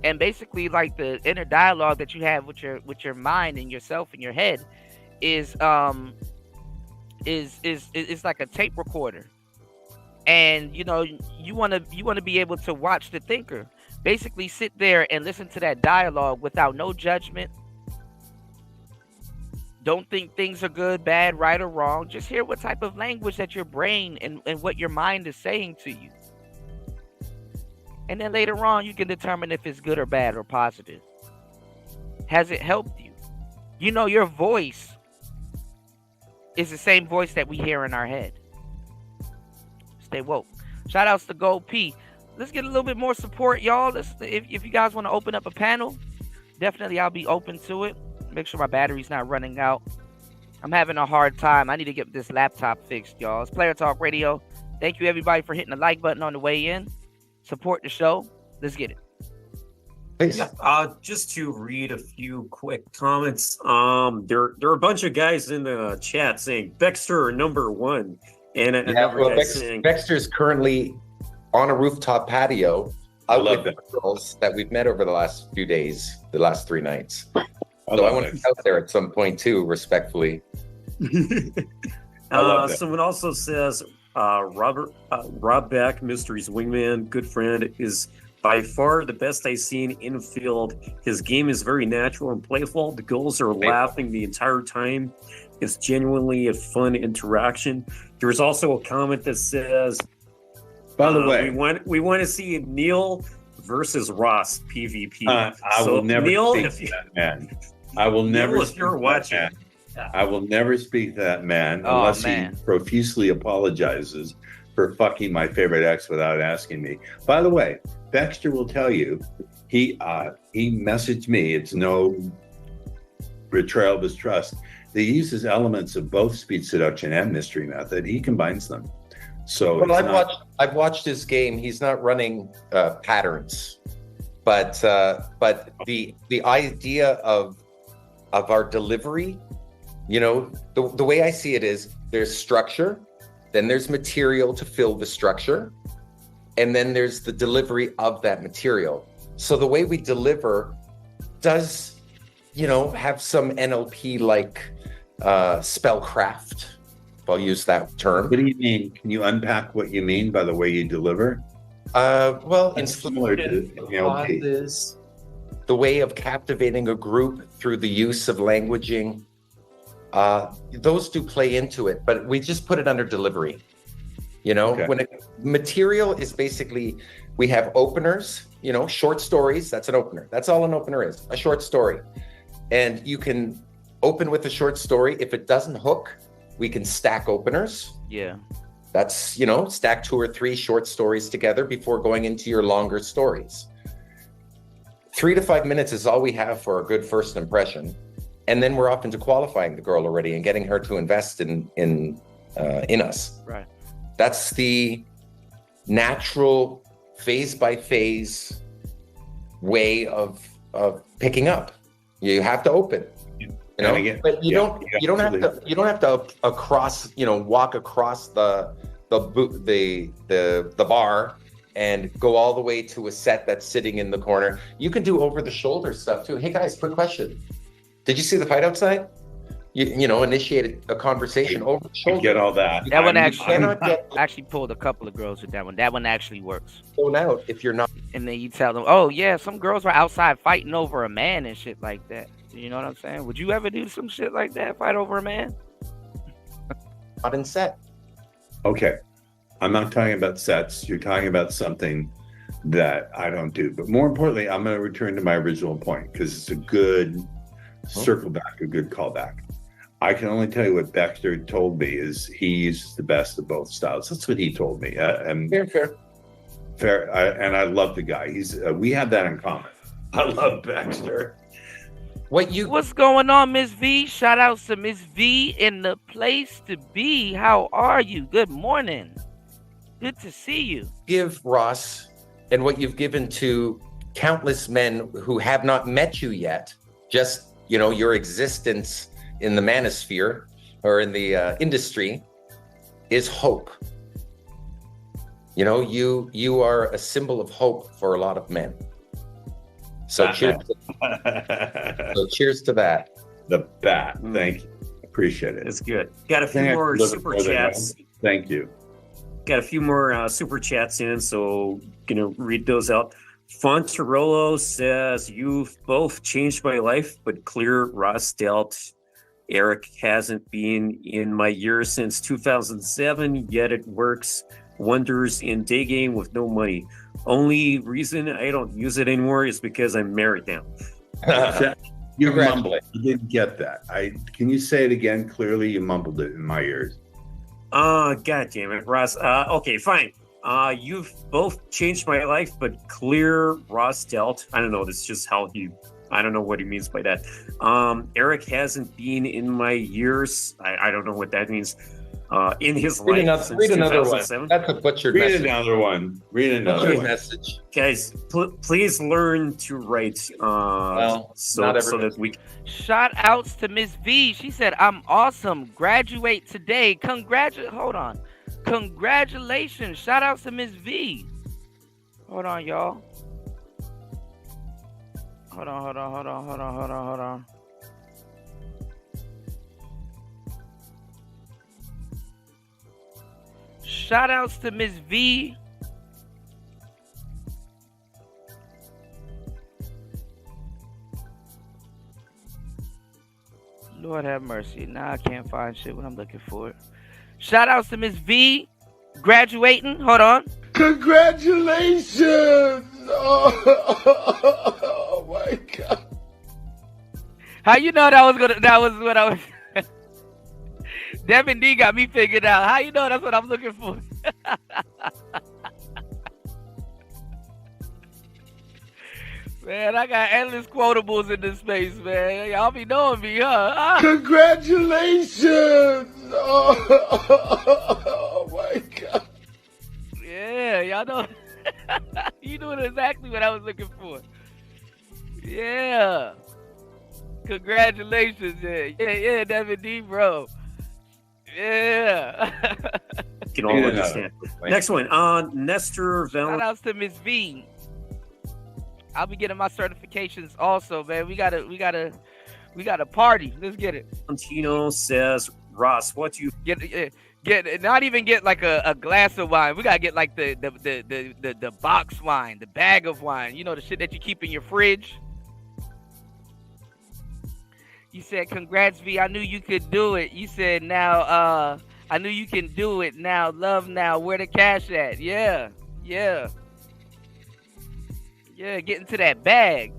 And basically, like, the inner dialogue that you have with your mind and yourself in your head is like a tape recorder. And you want to be able to watch the thinker. Basically sit there and listen to that dialogue without no judgment. Don't think things are good, bad, right, or wrong. Just hear what type of language that your brain and what your mind is saying to you. And then later on, you can determine if it's good or bad or positive. Has it helped you? You know, your voice is the same voice that we hear in our head. Stay woke. Shout outs to Gold P. Let's get a little bit more support, y'all. If you guys want to open up a panel, definitely I'll be open to it. Make sure my battery's not running out. I'm having a hard time. I need to get this laptop fixed, y'all. It's Player Talk Radio. Thank you, everybody, for hitting the like button on the way in. Support the show. Let's get it. Please. Yeah, just to read a few quick comments. There are a bunch of guys in the chat saying Baxter #1, and another guy saying Baxter's currently on a rooftop patio. I love with girls that we've met over the last few days, the last 3 nights. I want to be out there at some point too, respectfully. Someone also says Rob Beck, Mystery's wingman, good friend, is by far the best I've seen infield. His game is very natural and playful. The goals are laughing the entire time. It's genuinely a fun interaction. There's also a comment that says, by the way, we want to see Neil versus Ross PvP. I will never speak to that man. I will never. Neil, if you're watching, I will never speak to that man unless he profusely apologizes for fucking my favorite ex without asking me. By the way, Baxter will tell you, he messaged me. It's no betrayal of his trust. He uses elements of both speech seduction and mystery method. He combines them. So I've watched his game. He's not running patterns, but the idea of our delivery, you know, the way I see it is there's structure, then there's material to fill the structure, and then there's the delivery of that material. So the way we deliver does, you know, have some NLP like spellcraft. I'll use that term. What do you mean? Can you unpack what you mean by the way you deliver? Well, it's similar to NLP. The way of captivating a group through the use of languaging, those do play into it, but we just put it under delivery. You know, material is basically, we have openers, you know, short stories. That's an opener. That's all an opener is, a short story. And you can open with a short story. If it doesn't hook, we can stack openers. Yeah. That's, you know, stack 2 or 3 short stories together before going into your longer stories. 3 to 5 minutes is all we have for a good first impression. And then we're off into qualifying the girl already and getting her to invest in us. Right. That's the natural phase by phase way of picking up. You have to open. You know, but you don't have to walk across the bar and go all the way to a set that's sitting in the corner. You can do over the shoulder stuff too. Hey guys, quick question. Did you see the fight outside? You know, initiated a conversation over the shoulder. Get all that. That one actually pulled a couple of girls with that one. That one actually works. Going out if you're not. And then you tell them, oh yeah, some girls were outside fighting over a man and shit like that. You know what I'm saying? Would you ever do some shit like that? Fight over a man? Not in set. Okay. I'm not talking about sets. You're talking about something that I don't do. But more importantly, I'm going to return to my original point because it's a good circle back, a good callback. I can only tell you what Baxter told me is he uses the best of both styles. That's what he told me. Fair. And I love the guy. We have that in common. I love Baxter. What's going on, Miss V? Shout outs to Miss V in the place to be. How are you? Good morning. Good to see you. Give Ross and what you've given to countless men who have not met you yet, just, you know, your existence in the manosphere or in the industry is hope. You know, you are a symbol of hope for a lot of men. So cheers to that. The bat. Thank you. Appreciate it. It's good. Got a few more super chats. Thank you. Got a few more super chats in, so gonna read those out. Fontarolo says, you've both changed my life, but clear Ross dealt. Eric hasn't been in my year since 2007, yet it works wonders in day game with no money. Only reason I don't use it anymore is because I'm married now. You mumbled. You didn't get that. Can you say it again clearly? You mumbled it in my ears. God damn it, Ross. Okay, fine. You've both changed my life, but clear Ross dealt. I don't know. This is just how I don't know what he means by that. Eric hasn't been in my years. I don't know what that means. In his life since read another 2007. one. That's a butchered Read message. another one. Read another one. Message. Guys, please learn to write. Well, so that we. Shout outs to Miss V. She said, "I'm awesome. Graduate today. Hold on. Congratulations. Shout outs to Miss V. Hold on, y'all. Hold on. Shout outs to Miss V. Lord have mercy. Now I can't find shit when I'm looking for it. Shout outs to Miss V. Graduating. Hold on. Congratulations! Oh my God. How you know that was what I was Devin D got me figured out. How you know that's what I'm looking for? Man, I got endless quotables in this space, man. Y'all be knowing me, huh? Congratulations! Oh my God. Yeah, y'all know. You doing exactly what I was looking for. Yeah. Congratulations, yeah, Devin D, bro. Yeah. Can all understand. Next one, Nestor Valentine. Shout outs to Miss V. I'll be getting my certifications also, man. We gotta party. Let's get it. Valentino says, Ross, what you get? Not even get like a glass of wine. We gotta get like the box wine, the bag of wine. You know, the shit that you keep in your fridge. You said, congrats, V. I knew you could do it. You said, now, I knew you can do it. Now, love now. Where the cash at? Yeah. Get into that bag.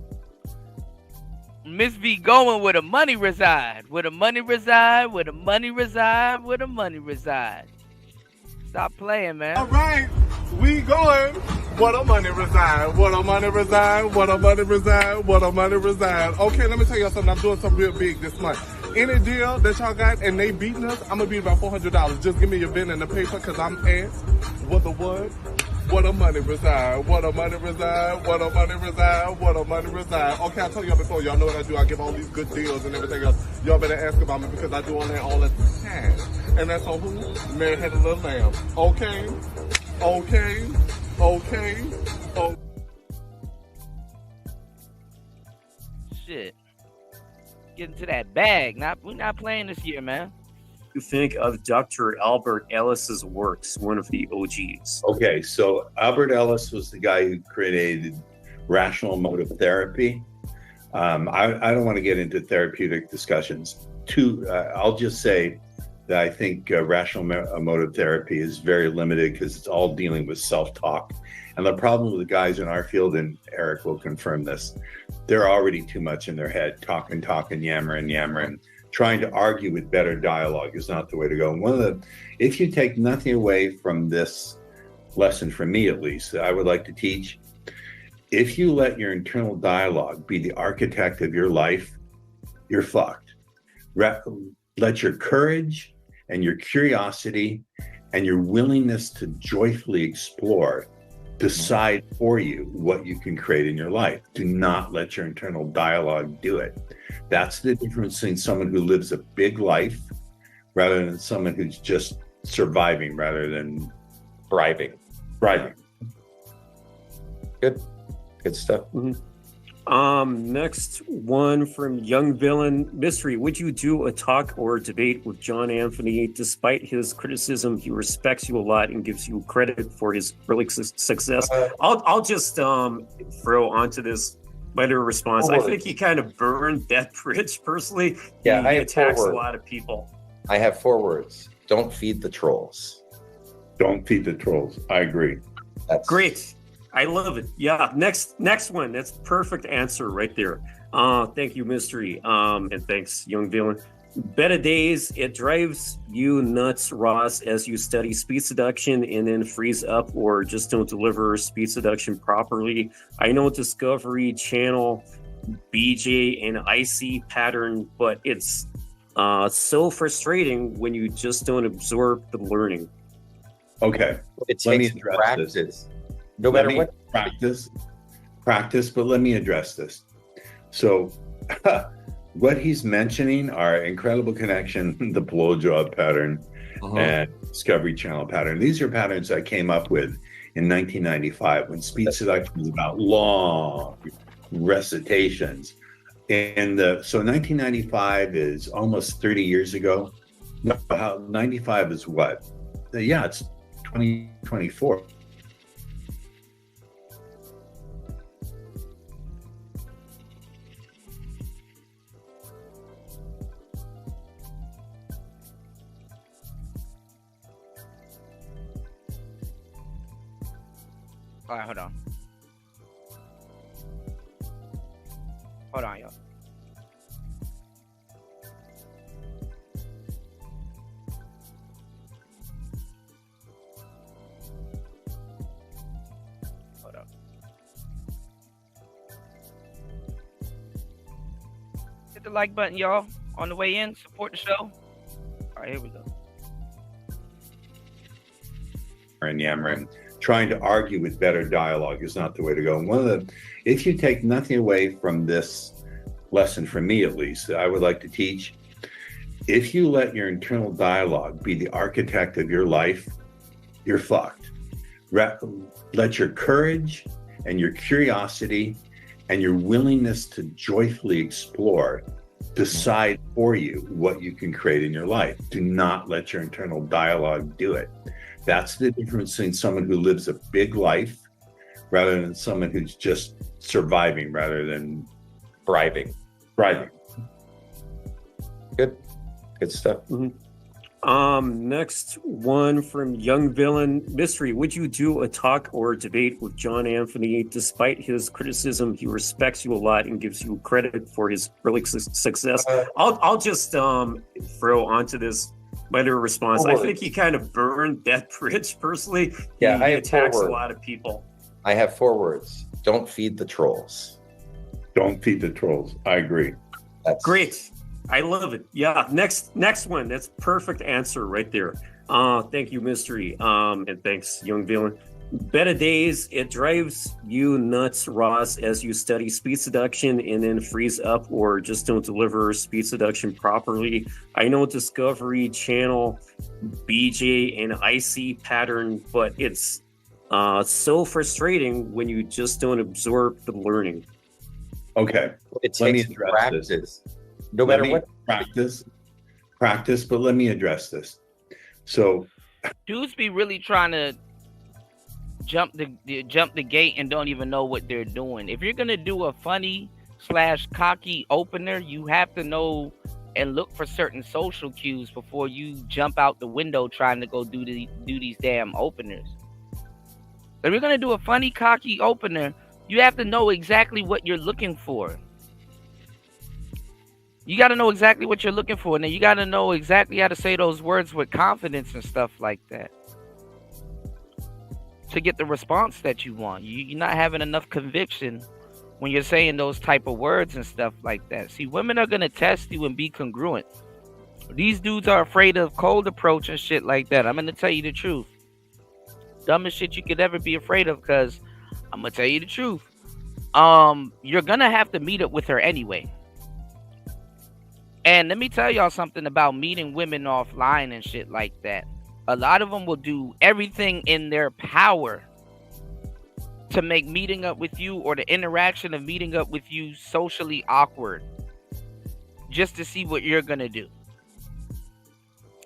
Miss V going where the money reside. Where the money reside. Stop playing, man. All right, we going. What a money reside. Okay, let me tell y'all something. I'm doing something real big this month. Any deal that y'all got and they beating us, I'm gonna be about $400. Just give me your pen and the paper, cause I'm asked what the what? What a money reside. Okay, I told y'all before, y'all know what I do. I give all these good deals and everything else. Y'all better ask about me because I do all that all the time. And that's on who? Mary Had a Little Lamb. Okay. Shit. Get into that bag. We're not playing this year, man. You think of Dr. Albert Ellis's works, one of the OGs? Okay, so Albert Ellis was the guy who created rational emotive therapy. I don't want to get into therapeutic discussions. I'll just say that I think rational emotive therapy is very limited because it's all dealing with self-talk. And the problem with the guys in our field, and Eric will confirm this, they're already too much in their head, talking, yammering. Trying to argue with better dialogue is not the way to go. And if you take nothing away from this lesson, from me at least, that I would like to teach, if you let your internal dialogue be the architect of your life, you're fucked. Let your courage and your curiosity and your willingness to joyfully explore decide for you what you can create in your life. Do not let your internal dialogue do it. That's the difference between someone who lives a big life rather than someone who's just surviving rather than Thriving. Good stuff. Mm-hmm. Next one from Young Villain Mystery. Would you do a talk or a debate with John Anthony? Despite his criticism, he respects you a lot and gives you credit for his early success. I'll just throw onto this minor response. I think he kind of burned that bridge personally. Yeah, he attacks a lot of people. I have 4 words. Don't feed the trolls. Don't feed the trolls. I agree. That's Great. I love it. Yeah. Next one. That's perfect answer right there. Thank you, Mystery. And thanks, Young Villain. Better days, it drives you nuts, Ross, as you study speed seduction and then freeze up or just don't deliver speed seduction properly. I know Discovery Channel, BJ, and IC pattern, but it's so frustrating when you just don't absorb the learning. Okay. it Let me takes address practice. this. No Let matter me what. practice, but let me address this. So what he's mentioning are incredible connection, the blowjob pattern, and Discovery Channel pattern. These are patterns I came up with in 1995 when speed seduction was about long recitations. And so 1995 is almost 30 years ago. No, 95 is what? Yeah, it's 2024. All right, hold on. Hold on, y'all. Hold up. Hit the like button, y'all. On the way in, support the show. All right, here we go. And yammering, trying to argue with better dialogue is not the way to go. And if you take nothing away from this lesson, from me at least, I would like to teach, if you let your internal dialogue be the architect of your life, you're fucked. Let your courage and your curiosity and your willingness to joyfully explore decide for you what you can create in your life. Do not let your internal dialogue do it. That's the difference between someone who lives a big life rather than someone who's just surviving rather than Thriving. Good stuff. Next one from Young Villain Mystery. Would you do a talk or a debate with John Anthony? Despite his criticism, he respects you a lot and gives you credit for his early success. I'll just throw onto this my little response. I think he kind of burned that bridge personally. Yeah, he I have attacks a 4 words. lot of people. I have 4 words. Don't feed the trolls. Don't feed the trolls. I agree. That's Great. I love it. Yeah. Next one. That's perfect answer right there. Thank you, Mystery. And thanks, Young Villain. Better days, it drives you nuts, Ross, as you study speed seduction and then freeze up or just don't deliver speed seduction properly. I know Discovery Channel, BJ, and IC pattern, but it's so frustrating when you just don't absorb the learning. Okay. It Let me takes address practice. this. No matter what. Practice, but let me address this. So Dudes be really trying to jump the gate and don't even know what they're doing. If you're gonna do a funny / cocky opener, you have to know and look for certain social cues before you jump out the window trying to go do these damn openers. If you're gonna do a funny cocky opener, you have to know exactly what you're looking for. You got to know exactly what you're looking for, and then you got to know exactly how to say those words with confidence and stuff like that to get the response that you want. You're not having enough conviction when you're saying those type of words and stuff like that. See, women are going to test you and be congruent. These dudes are afraid of cold approach and shit like that. I'm going to tell you the truth. Dumbest shit you could ever be afraid of, because I'm going to tell you the truth. You're going to have to meet up with her anyway. And let me tell y'all something about meeting women offline and shit like that. A lot of them will do everything in their power to make meeting up with you or the interaction of meeting up with you socially awkward, just to see what you're going to do.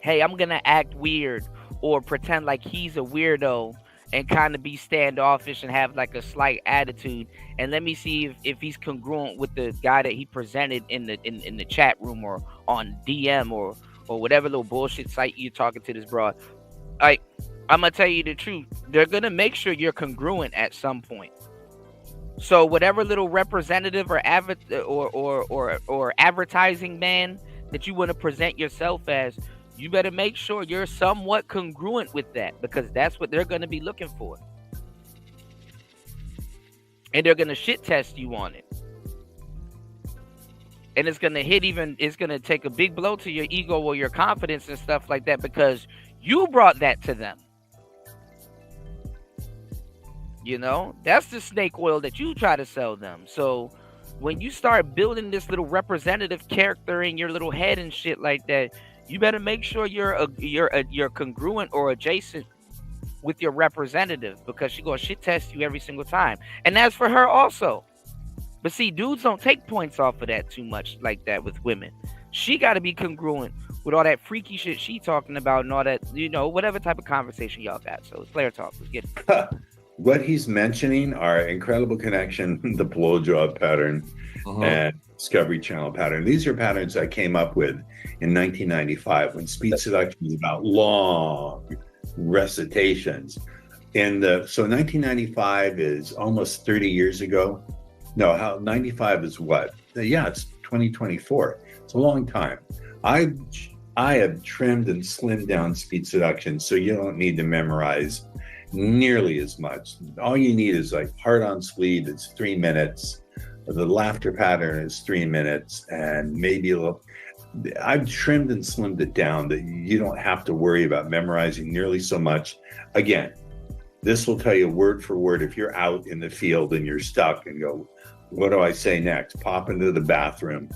Hey, I'm going to act weird or pretend like he's a weirdo and kind of be standoffish and have like a slight attitude, and let me see if he's congruent with the guy that he presented in the chat room or on DM or whatever little bullshit site you're talking to this broad. Like, I'm gonna tell you the truth. They're gonna make sure you're congruent at some point. So whatever little representative or advertising man that you want to present yourself as, you better make sure you're somewhat congruent with that, because that's what they're going to be looking for. And they're going to shit test you on it. And it's going to it's going to take a big blow to your ego or your confidence and stuff like that, because you brought that to them. You know, that's the snake oil that you try to sell them. So when you start building this little representative character in your little head and shit like that, you better make sure you're congruent or adjacent with your representative, because she's gonna shit test you every single time. And that's for her also. But see, dudes don't take points off of that too much like that with women. She got to be congruent with all that freaky shit she talking about and all that, you know, whatever type of conversation y'all got. So it's player talk. Let's get it. What he's mentioning are incredible connection, the blowjob pattern, and Discovery Channel pattern. These are patterns I came up with in 1995 when speed seduction was about long recitations. So 1995 is almost 30 years ago. No, 95 is what? Yeah, it's 2024. It's a long time. I have trimmed and slimmed down speed seduction, so you don't need to memorize nearly as much. All you need is like heart on sleeve. It's 3 minutes. The laughter pattern is 3 minutes, and maybe a little. I've trimmed and slimmed it down that you don't have to worry about memorizing nearly so much. Again, this will tell you word for word if you're out in the field and you're stuck and go, what do I say next? Pop into the bathroom,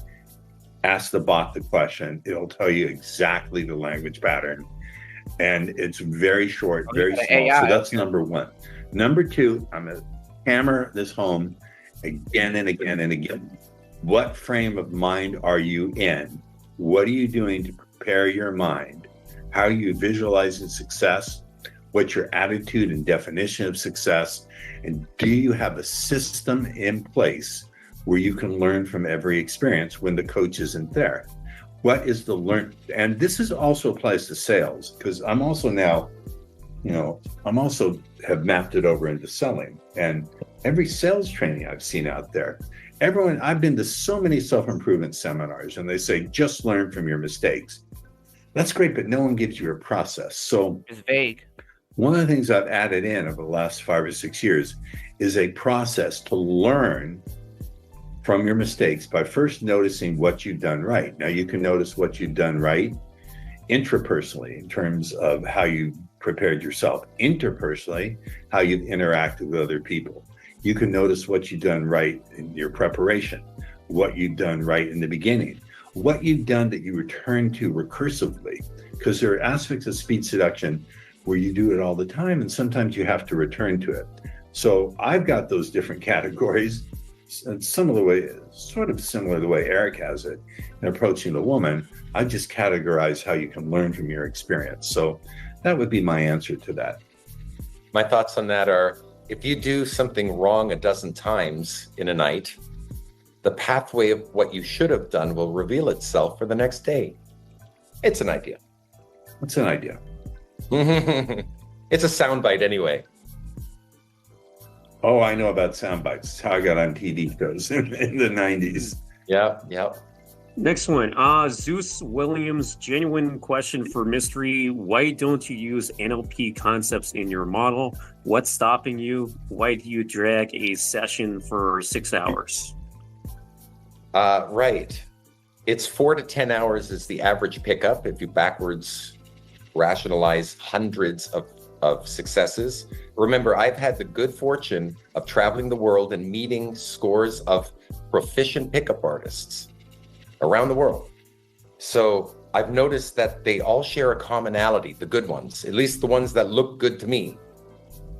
ask the bot the question. It'll tell you exactly the language pattern. And it's very short, very small. AI. So that's number one. Number two, I'm going to hammer this home again and again and again. What frame of mind are you in? What are you doing to prepare your mind? How are you visualizing success? What's your attitude and definition of success? And do you have a system in place where you can learn from every experience when the coach isn't there? What is the learn? And this is also applies to sales, because I'm also now, have mapped it over into selling. And every sales training I've seen out there, I've been to so many self-improvement seminars, and they say, just learn from your mistakes. That's great, but no one gives you a process. So it's vague. One of the things I've added in over the last 5 or 6 years is a process to learn from your mistakes by first noticing what you've done right. Now, you can notice what you've done right intrapersonally in terms of how you prepared yourself, interpersonally, how you've interacted with other people. You can notice what you've done right in your preparation, what you've done right in the beginning, what you've done that you return to recursively, because there are aspects of speed seduction where you do it all the time, and sometimes you have to return to it. So I've got those different categories, and some of the way, sort of similar to the way Eric has it in approaching the woman. I just categorize how you can learn from your experience. So that would be my answer to that. My thoughts on that are, if you do something wrong a dozen times in a night, the pathway of what you should have done will reveal itself for the next day. It's an idea. It's an idea. It's a soundbite anyway. Oh, I know about sound bites. It's how I got on TV shows in the 90s. Yeah. Next one. Zeus Williams, genuine question for Mystery. Why don't you use NLP concepts in your model? What's stopping you? Why do you drag a session for 6 hours? Right. It's 4 to 10 hours is the average pickup if you backwards rationalize hundreds of successes. Remember, I've had the good fortune of traveling the world and meeting scores of proficient pickup artists around the world. So I've noticed that they all share a commonality, the good ones, at least the ones that look good to me.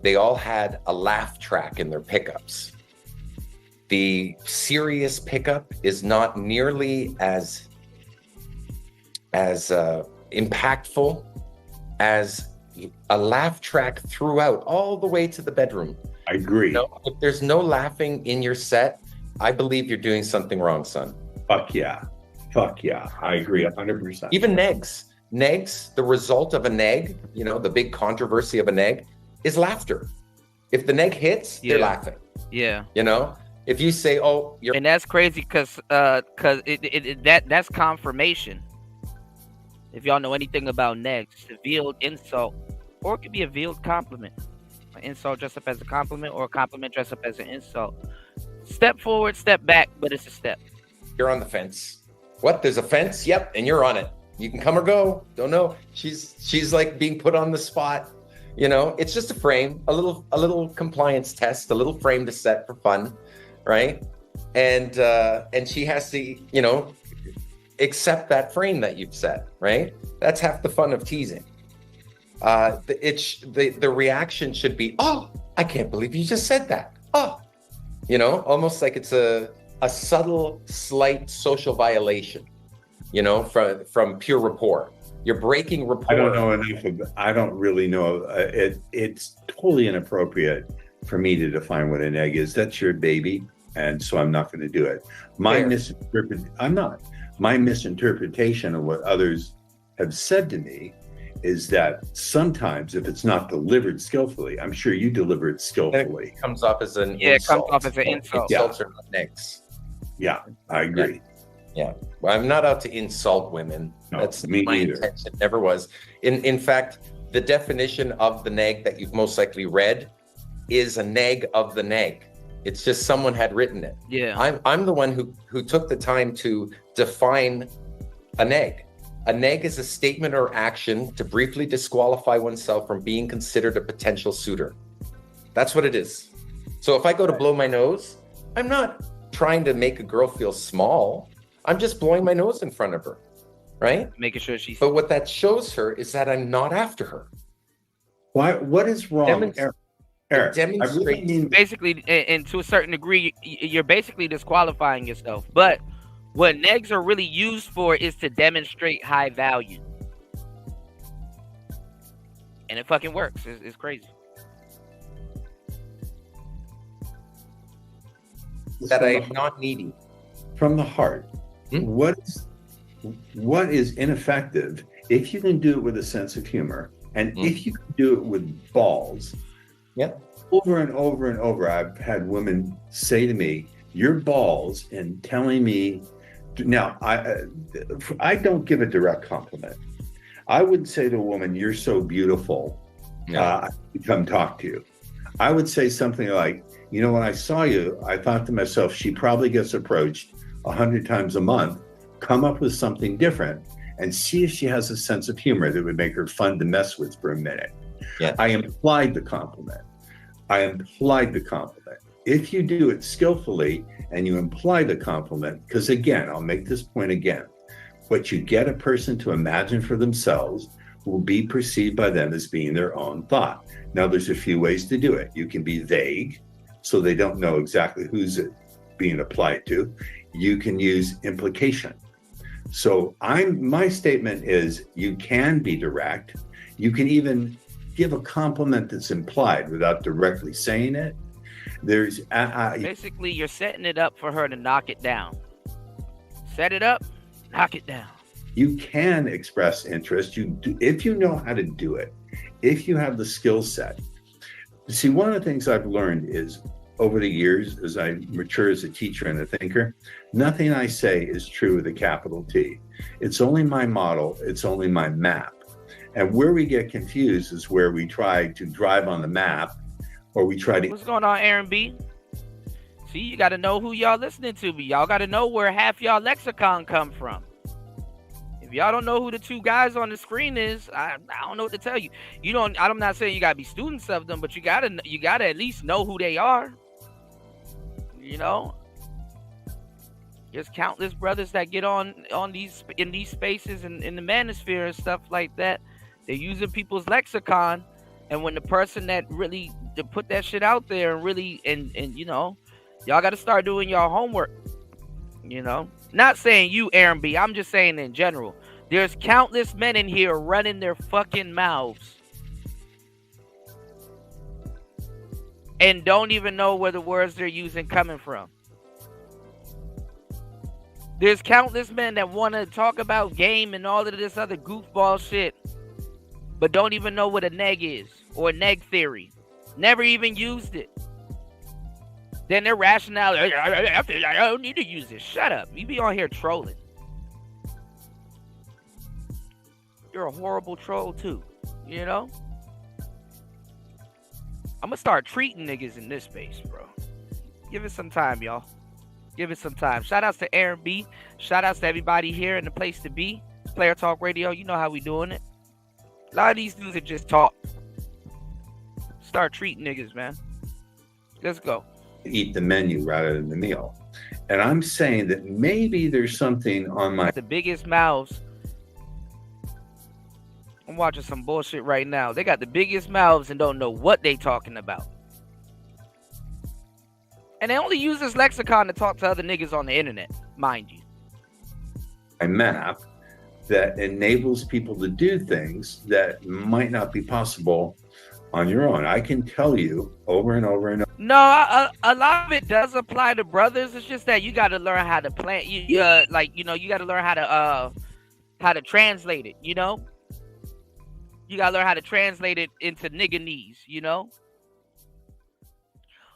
They all had a laugh track in their pickups. The serious pickup is not nearly as impactful as a laugh track throughout all the way to the bedroom. I agree. If there's no laughing in your set, I believe you're doing something wrong, son. Fuck yeah. I agree 100%. Even negs. negs, the result of a neg, you know, the big controversy of a neg is laughter. If the neg hits, they're laughing. Yeah. You know, if you say, "Oh, you're," and that's crazy because that's confirmation. If y'all know anything about negs, a veiled insult, or it could be a veiled compliment. An insult dressed up as a compliment, or a compliment dressed up as an insult. Step forward, step back, but it's a step. You're on the fence. What? There's a fence? Yep, and you're on it. You can come or go. Don't know. She's like being put on the spot. You know, it's just a frame, a little compliance test, a little frame to set for fun, right? And she has to, you know, accept that frame that you've set, right? That's half the fun of teasing. The reaction should be, "Oh, I can't believe you just said that." Oh, you know, almost like it's a subtle, slight social violation, you know, from pure rapport. You're breaking rapport. I don't know enough of. I don't really know. It's totally inappropriate for me to define what an egg is. That's your baby, and so I'm not going to do it. My misinterpretation of what others have said to me is that sometimes if it's not delivered skillfully, I'm sure you deliver it skillfully. It comes off as an insult. It comes off as an insult. Insults are not negs. Yeah, I agree. Yeah. Well, I'm not out to insult women. No, that's me my neither. intention. Never was. In fact, the definition of the neg that you've most likely read is a neg of the neg. It's just someone had written it. Yeah. I'm the one who took the time to define a neg. A neg is a statement or action to briefly disqualify oneself from being considered a potential suitor. That's what it is. So if I go to blow my nose, I'm not trying to make a girl feel small. I'm just blowing my nose in front of her, right? Making sure she's. But what that shows her is that I'm not after her. Why? What is wrong, Eric? Basically, and to a certain degree, you're basically disqualifying yourself. But what negs are really used for is to demonstrate high value, and it fucking works. It's crazy. That I'm not needy. From the heart. What is ineffective if you can do it with a sense of humor, and if you can do it with balls? Over and over and over, I've had women say to me, "Your balls," and telling me. Now, I don't give a direct compliment. I wouldn't say to a woman, "You're so beautiful. Come talk to you." I would say something like, "You know, when I saw you, I thought to myself, she probably gets approached 100 times a month. Come up with something different and see if she has a sense of humor that would make her fun to mess with for a minute." I implied the compliment. If you do it skillfully and you imply the compliment, because again, I'll make this point again, what you get a person to imagine for themselves will be perceived by them as being their own thought. Now, there's a few ways to do it. You can be vague, so they don't know exactly who's it being applied to. You can use implication. So my statement is you can be direct. You can even give a compliment that's implied without directly saying it. There's basically you're setting it up for her to knock it down. Set it up, knock it down. You can express interest. If you know how to do it, if you have the skill set. See, one of the things I've learned is over the years, as I mature as a teacher and a thinker, nothing I say is true with a capital T. It's only my model. It's only my map. And where we get confused is where we try to drive on the map, or we try to. What's going on, Aaron B? See, you got to know who y'all listening to. Y'all got to know where half y'all lexicon come from. If y'all don't know who the two guys on the screen is, I don't know what to tell you. You don't. I'm not saying you gotta be students of them, but you gotta at least know who they are. You know, there's countless brothers that get on in these spaces and in the manosphere and stuff like that. They're using people's lexicon, and when the person that really to put that shit out there and really and you know, y'all got to start doing y'all homework. You know, not saying you, Aaron B. I'm just saying in general. There's countless men in here running their fucking mouths and don't even know where the words they're using coming from. There's countless men that want to talk about game and all of this other goofball shit, but don't even know what a neg is or a neg theory. Never even used it. Then their rationale, I don't need to use this. Shut up. You be on here trolling. You're a horrible troll too, you know? I'm gonna start treating niggas in this space, bro. Give it some time, y'all. Give it some time. Shout outs to Aaron B. Shout outs to everybody here in the place to be. Player Talk Radio, you know how we doing it. A lot of these dudes are just talk. Start treating niggas, man. Let's go. Eat the menu rather than the meal. And I'm saying that maybe there's something on my... The biggest mouths. I'm watching some bullshit right now. They got the biggest mouths and don't know what they talking about. And they only use this lexicon to talk to other niggas on the internet, mind you. A map that enables people to do things that might not be possible on your own. I can tell you over and over and over. No, a lot of it does apply to brothers. It's just that you got to learn how to plan. You got to learn how to translate it. You know, you got to learn how to translate it into nigganese. You know,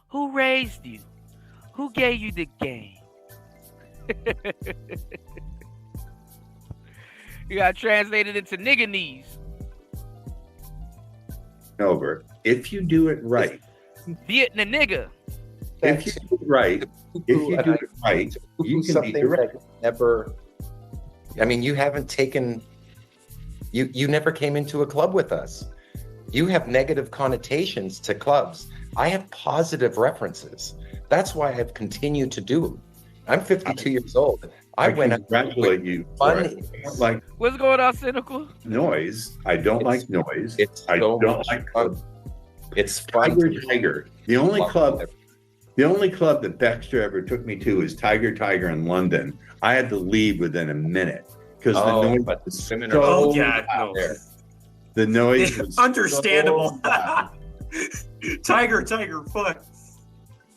who raised you? Who gave you the game? You got to translate it into nigganese. Over. If you do it right. Vietnam nigga. If you do it right, you can be direct. Never. I mean, you haven't taken. You never came into a club with us. You have negative connotations to clubs. I have positive references. That's why I've continued to do them. I'm 52 years old. I congratulate you. Like, what's going on, Cynical? Noise. I don't like noise. I don't like club. It's Tiger. The only club that Baxter ever took me to is Tiger in London. I had to leave within a minute because the noise was so loud. The noise was understandable. So Tiger, fuck.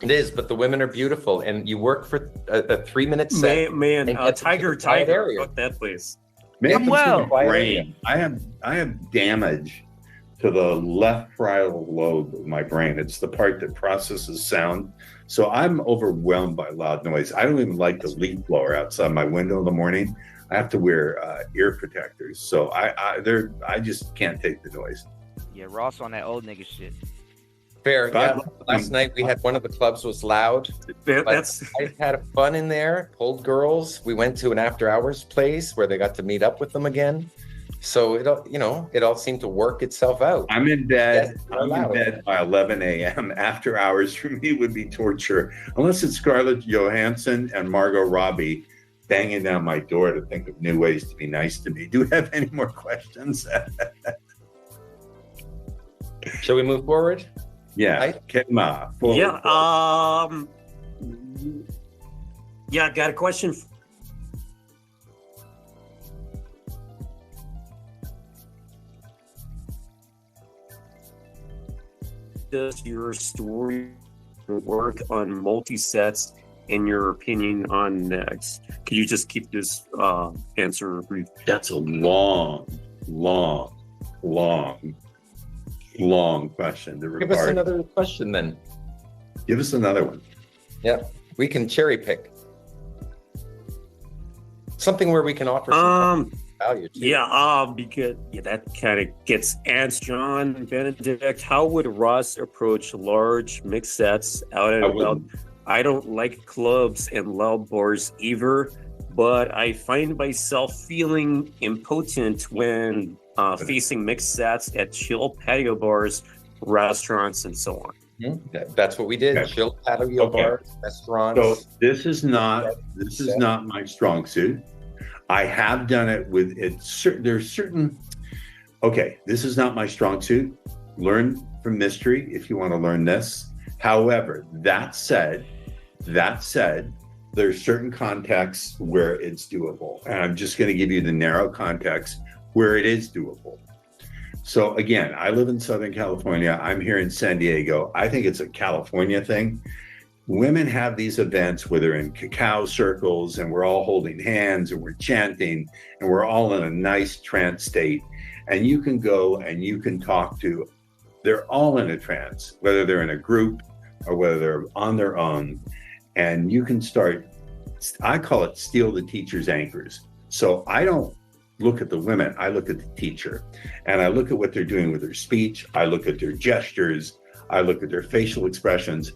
It is, but the women are beautiful, and you work for a 3-minute set. Man, Tiger, fuck that place. Man, brain. I have damage to the left parietal lobe of my brain. It's the part that processes sound. So I'm overwhelmed by loud noise. I don't even like the leaf blower outside my window in the morning. I have to wear ear protectors. So I just can't take the noise. Yeah, Ross on that old nigga shit. Fair. Yeah. Last night we had one of the clubs was loud. I had fun in there. Pulled girls. We went to an after hours place where they got to meet up with them again. So it all seemed to work itself out. I'm in bed. I'm in bed by 11 a.m. After hours for me would be torture, unless it's Scarlett Johansson and Margot Robbie banging down my door to think of new ways to be nice to me. Do we have any more questions? Shall we move forward? Yeah. Yeah. I got a question. Does your story work on multi-sets, in your opinion, on next? Could you just keep this answer brief? That's a long question. Give us another question then. Give us another one. Yeah, we can cherry pick. Something where we can offer some value to. Because that kind of gets asked. John Benedict, how would Ross approach large mixed sets out and about? I don't like clubs and loud bars either, but I find myself feeling impotent when facing mixed sets at chill patio bars, restaurants, and so on. That's what we did. Okay. Chill patio bars, restaurants. So this is not my strong suit. I have done it with it. There's certain. Okay, this is not my strong suit. Learn from mystery if you want to learn this. However, that said, there's certain contexts where it's doable, and I'm just going to give you the narrow context where it is doable. So again, I live in Southern California. I'm here in San Diego. I think it's a California thing. Women have these events where they're in cacao circles and we're all holding hands and we're chanting and we're all in a nice trance state. And you can go and you can talk to, they're all in a trance, whether they're in a group or whether they're on their own. And you can start, I call it steal the teacher's anchors. So I don't look at the women, I look at the teacher. And I look at what they're doing with their speech. I look at their gestures. I look at their facial expressions.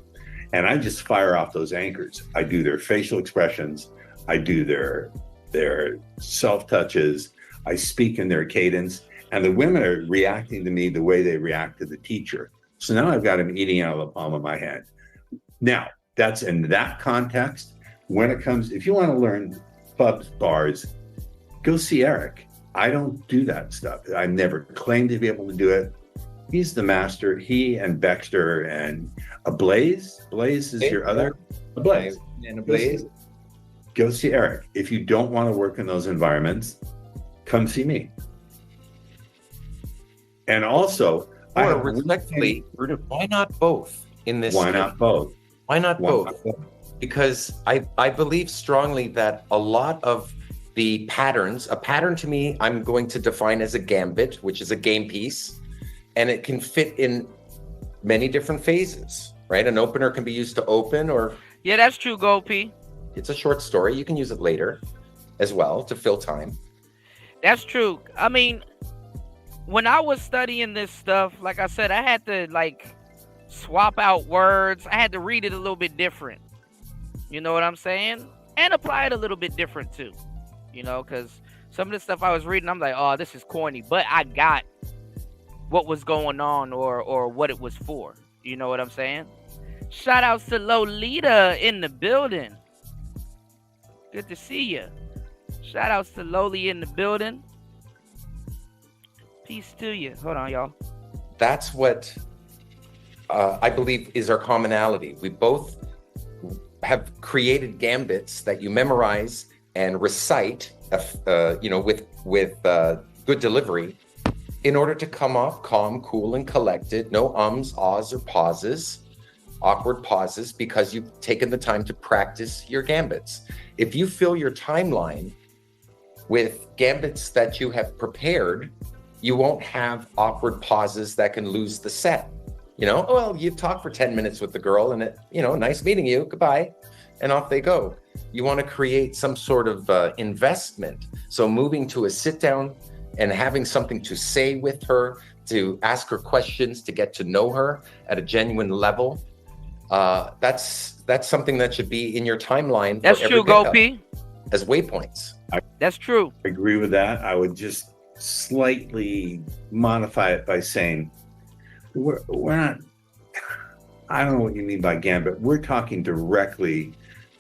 And I just fire off those anchors. I do their facial expressions. I do their self-touches. I speak in their cadence. And the women are reacting to me the way they react to the teacher. So now I've got them eating out of the palm of my hand. Now, that's in that context. When it comes, if you want to learn pubs, bars, go see Eric. I don't do that stuff. I never claimed to be able to do it. He's the master. He and Baxter and Blaze. Blaze is your other. Blaze. And Blaze. Go see Eric. If you don't want to work in those environments, come see me. And also, respectfully, why not both in this? Why not both? Why not both? Because I believe strongly that a lot of the patterns, a pattern to me, I'm going to define as a gambit, which is a game piece. And it can fit in many different phases, right? An opener can be used to open or... Yeah, that's true, Gopi. It's a short story. You can use it later as well to fill time. That's true. I mean, when I was studying this stuff, like I said, I had to like swap out words. I had to read it a little bit different. You know what I'm saying? And apply it a little bit different too. You know, because some of the stuff I was reading, I'm like, oh, this is corny. But I got what was going on or what it was for. You know what I'm saying? Shout outs to Lolita in the building. Good to see you. Shout outs to Loli in the building. Peace to you. Hold on, y'all. That's what I believe is our commonality. We both have created gambits that you memorize and recite, with good delivery, in order to come off calm, cool, and collected. No ums, ahs, or pauses, awkward pauses, because you've taken the time to practice your gambits. If you fill your timeline with gambits that you have prepared, you won't have awkward pauses that can lose the set. You know, well, you've talked for 10 minutes with the girl and nice meeting you, goodbye, and off they go. You want to create some sort of investment. So moving to a sit down and having something to say with her, to ask her questions, to get to know her at a genuine level. That's something that should be in your timeline. That's true, Gopi. As waypoints. That's true. I agree with that. I would just slightly modify it by saying, we're not, I don't know what you mean by gambit. We're talking directly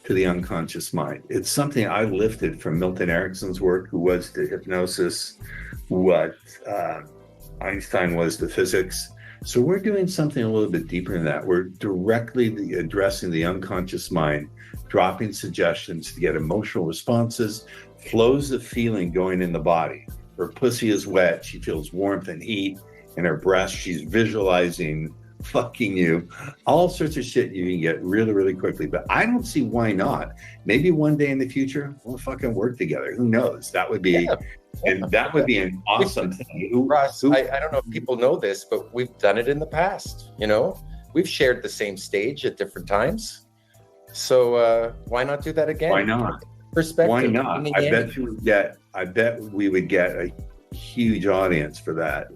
to the unconscious mind. It's something I lifted from Milton Erickson's work, who was to hypnosis what Einstein was to physics. So we're doing something a little bit deeper than that. We're directly addressing the unconscious mind, dropping suggestions to get emotional responses, flows of feeling going in the body. Her pussy is wet. She feels warmth and heat in her breast. She's visualizing fucking you. All sorts of shit you can get really, really quickly. But I don't see why not. Maybe one day in the future, we'll fucking work together. Who knows? That would be, and that would be an awesome thing. Ross, I don't know if people know this, but we've done it in the past. You know, we've shared the same stage at different times. So why not do that again? Why not? Perspective. Why not? I bet we would get a huge audience for that.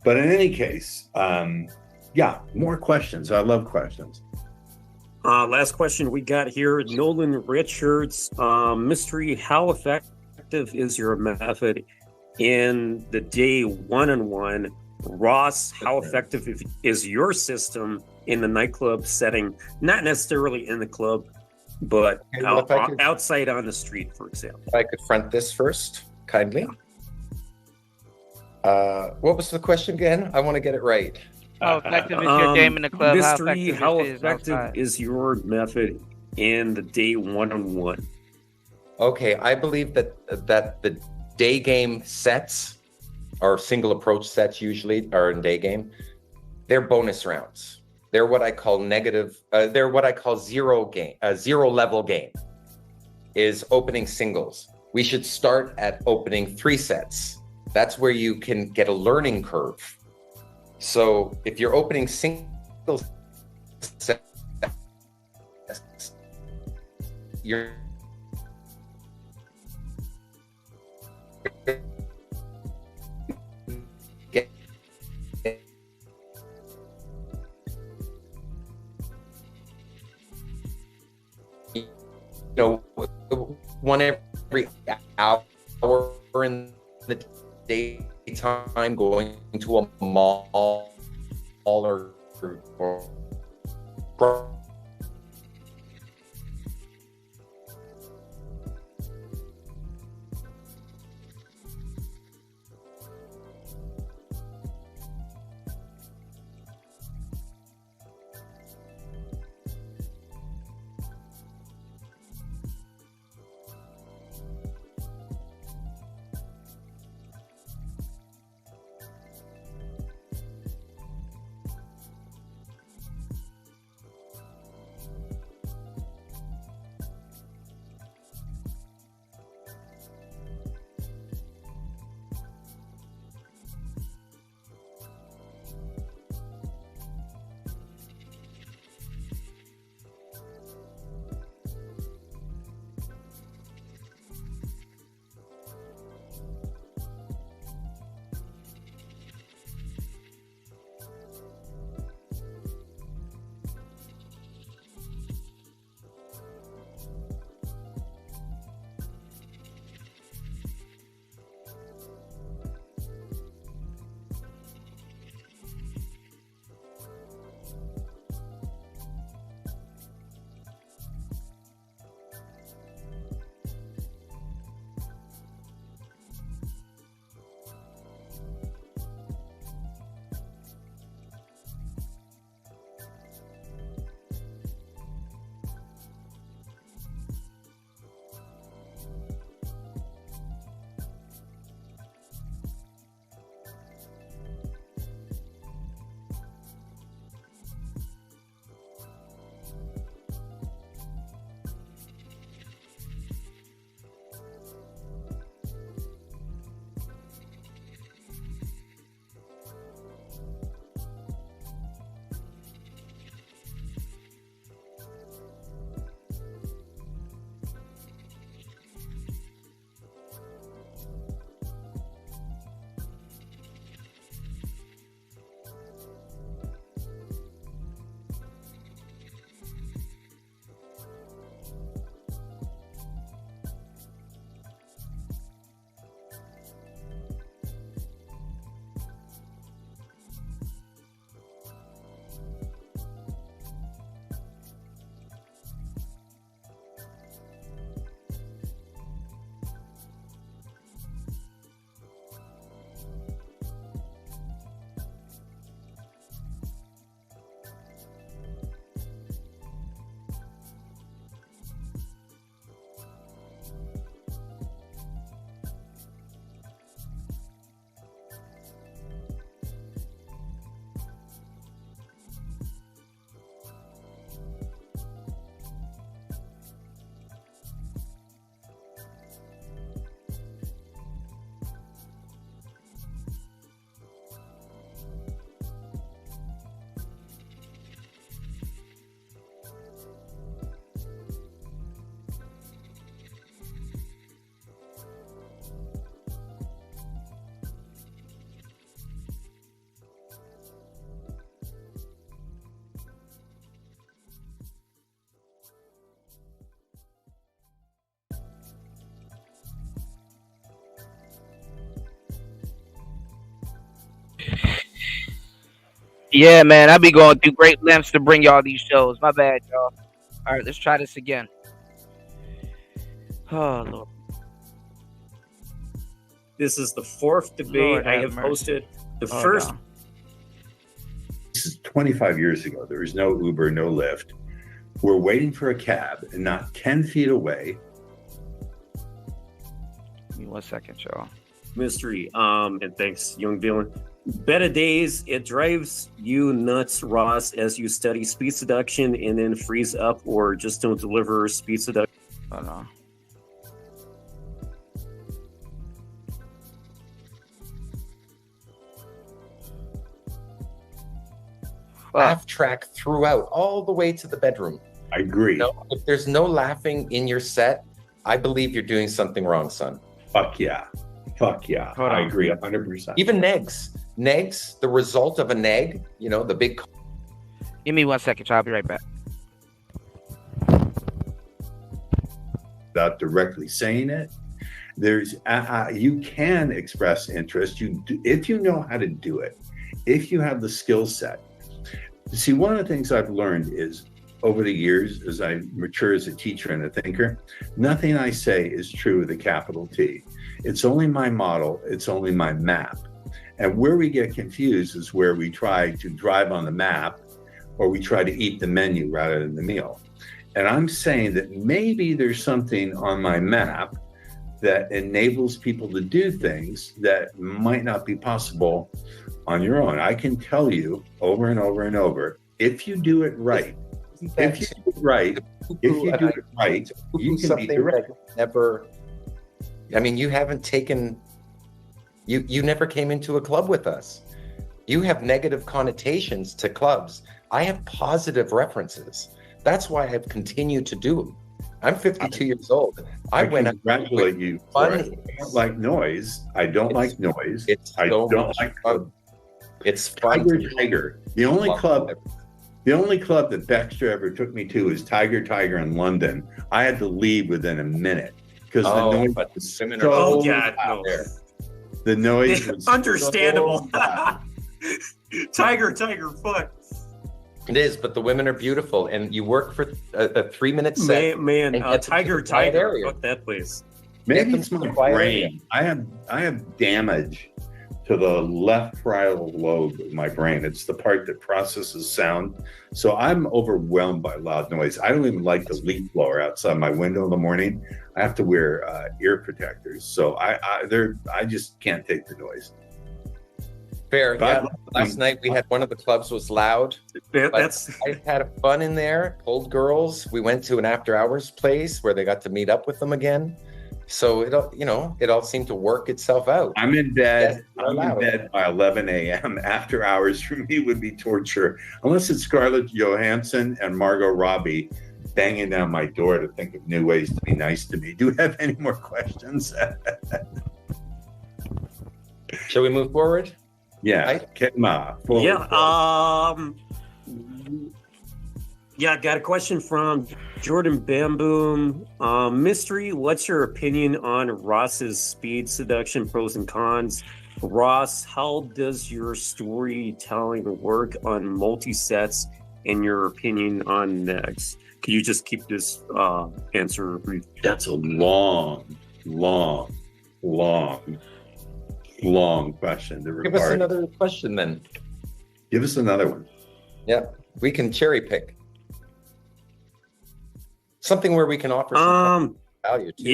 But in any case, more questions. I love questions. Last question we got here, Nolan Richards. Mystery, how effective is your method in the day one-on-one? Ross, how effective is your system in the nightclub setting? Not necessarily in the club, but outside on the street, for example. If I could front this first, kindly. What was the question again? I want to get it right. How effective is your game in the club? Mystery, how effective is your method in the day one-on-one? Okay, I believe that the day game sets, or single approach sets usually are in day game, they're bonus rounds. They're what I call negative. They're what I call zero level game. Is opening singles. We should start at opening 3 sets. That's where you can get a learning curve. So if you're opening singles sets, you're one every hour in the daytime, going to a mall or Yeah, man, I be going through great lengths to bring y'all these shows. My bad, y'all. All right, let's try this again. Oh, Lord. This is the 4th debate Lord I have have mercy. hosted. The first. No. This is 25 years ago. There was no Uber, no Lyft. We're waiting for a cab, and not 10 feet away. Give me 1 second, y'all. Mystery. And thanks, Young Dylan. Better days, it drives you nuts, Ross, as you study speed seduction and then freeze up or just don't deliver speed seduction. Oh no. Laugh track throughout, all the way to the bedroom. I agree. No, if there's no laughing in your set, I believe you're doing something wrong, son. Fuck yeah. Fuck yeah. Hold I on. agree 100%. Even negs. Negs, the result of a neg, you know, the big. Give me 1 second, y'all. I'll be right back. Without directly saying it, there's you can express interest. If you know how to do it, if you have the skill set. See, one of the things I've learned is over the years, as I mature as a teacher and a thinker, nothing I say is true with a capital T. It's only my model. It's only my map. And where we get confused is where we try to drive on the map or we try to eat the menu rather than the meal. And I'm saying that maybe there's something on my map that enables people to do things that might not be possible on your own. I can tell you over and over and over, if you do it right, you can be direct. Never. I mean, you haven't taken. You never came into a club with us. You have negative connotations to clubs. I have positive references. That's why I've continued to do them. I'm 52 years old. I went congratulate you. I don't like noise. I don't like noise. I so don't like fun. It's fun. Tiger. The only club that Baxter ever took me to is Tiger in London. I had to leave within a minute because the noise was so loud there. The noise was understandable. So loud. Tiger foot. It is, but the women are beautiful, and you work for a 3-minute set. Man, Tiger, fuck that place. Maybe it's my brain. I have damage to the left parietal lobe of my brain. It's the part that processes sound. So I'm overwhelmed by loud noise. I don't even like the leaf blower outside my window in the morning. I have to wear ear protectors. So I just can't take the noise. Fair. Yeah. Last night we had one of the clubs was loud. I had fun in there. Old girls. We went to an after hours place where they got to meet up with them again. So it all seemed to work itself out. I'm in bed. I'm in bed by 11 a.m. After hours for me would be torture, unless it's Scarlett Johansson and Margot Robbie banging down my door to think of new ways to be nice to me. Do we have any more questions? Shall we move forward? Yeah. Yeah, I got a question from Jordan Bamboom. Mystery, what's your opinion on Ross's speed seduction pros and cons? Ross, how does your storytelling work on multi-sets in your opinion on next? Can you just keep this answer brief? That's a long question. Give us another question then. Give us another one. Yeah, we can cherry pick. Something where we can offer some value too.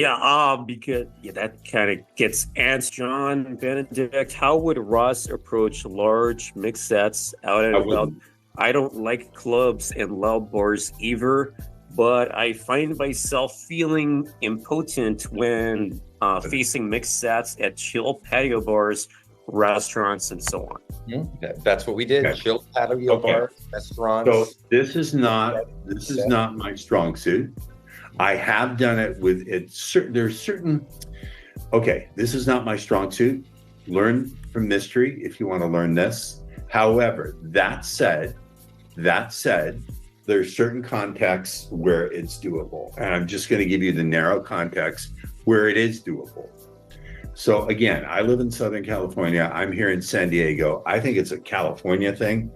Because that kind of gets asked. John Benedict, how would Ross approach large mixed sets out and about? I don't like clubs and loud bars either, but I find myself feeling impotent when facing mixed sets at chill patio bars, restaurants, and so on. That's what we did. Okay. Chill patio bars, restaurants. So this is not my strong suit. I have done it with it. There's certain. Okay, this is not my strong suit. Learn from mystery if you want to learn this. However, that said, there's certain contexts where it's doable, and I'm just going to give you the narrow context where it is doable. So again, I live in Southern California. I'm here in San Diego. I think it's a California thing.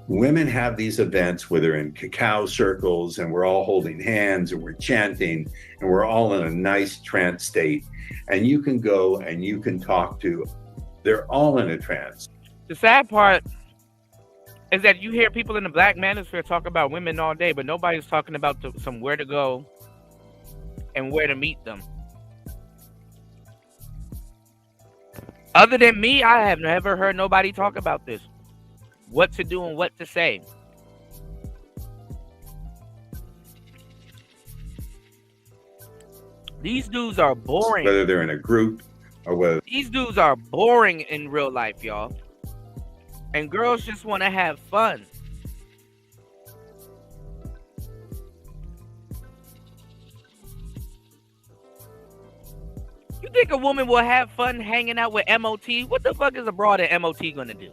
Women have these events where they're in cacao circles and we're all holding hands and we're chanting and we're all in a nice trance state. And you can go and you can talk to, they're all in a trance. The sad part is that you hear people in the Black manosphere talk about women all day, but nobody's talking about where to go and where to meet them. Other than me, I have never heard nobody talk about this. What to do and what to say. These dudes are boring. Whether they're in a group or whether These dudes are boring in real life, y'all. And girls just want to have fun. You think a woman will have fun hanging out with MOT? What the fuck is a broad at MOT gonna do?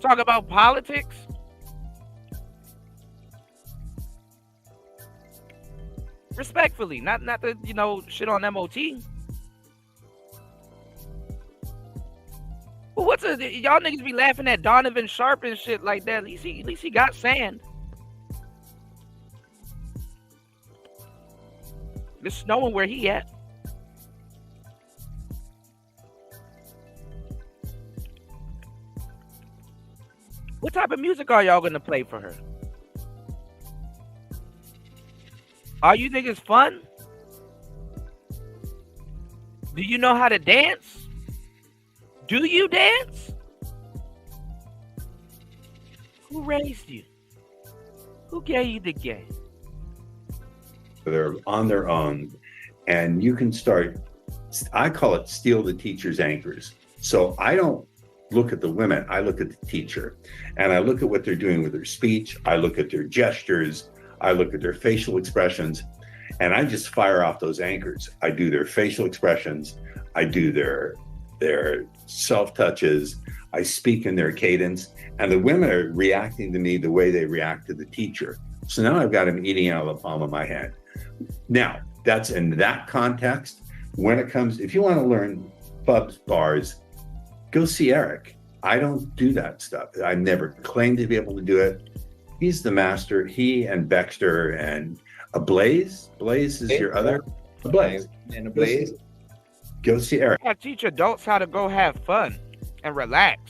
Talk about politics? Respectfully, not to, you know, shit on MOT. But what's y'all niggas be laughing at Donovan Sharp and shit like that? At least he got sand. It's snowing where he at. What type of music are y'all gonna play for her? Are you niggas fun? Do you know how to dance? Do you dance? Who raised you? Who gave you the game? they're on their own, and you can start, I call it steal the teacher's anchors. So I don't look at the women, I look at the teacher, and I look at what they're doing with their speech, I look at their gestures, I look at their facial expressions, and I just fire off those anchors. I do their facial expressions, I do their self-touches, I speak in their cadence, and the women are reacting to me the way they react to the teacher. So now I've got them eating out of the palm of my hand. Now, that's in that context. When it comes, if you want to learn pubs, bars, go see Eric. I don't do that stuff. I never claimed to be able to do it. He's the master. He and Baxter and Blaze. Blaze is your other. Blaze. And a Blaze. Go see Eric. I teach adults how to go have fun and relax.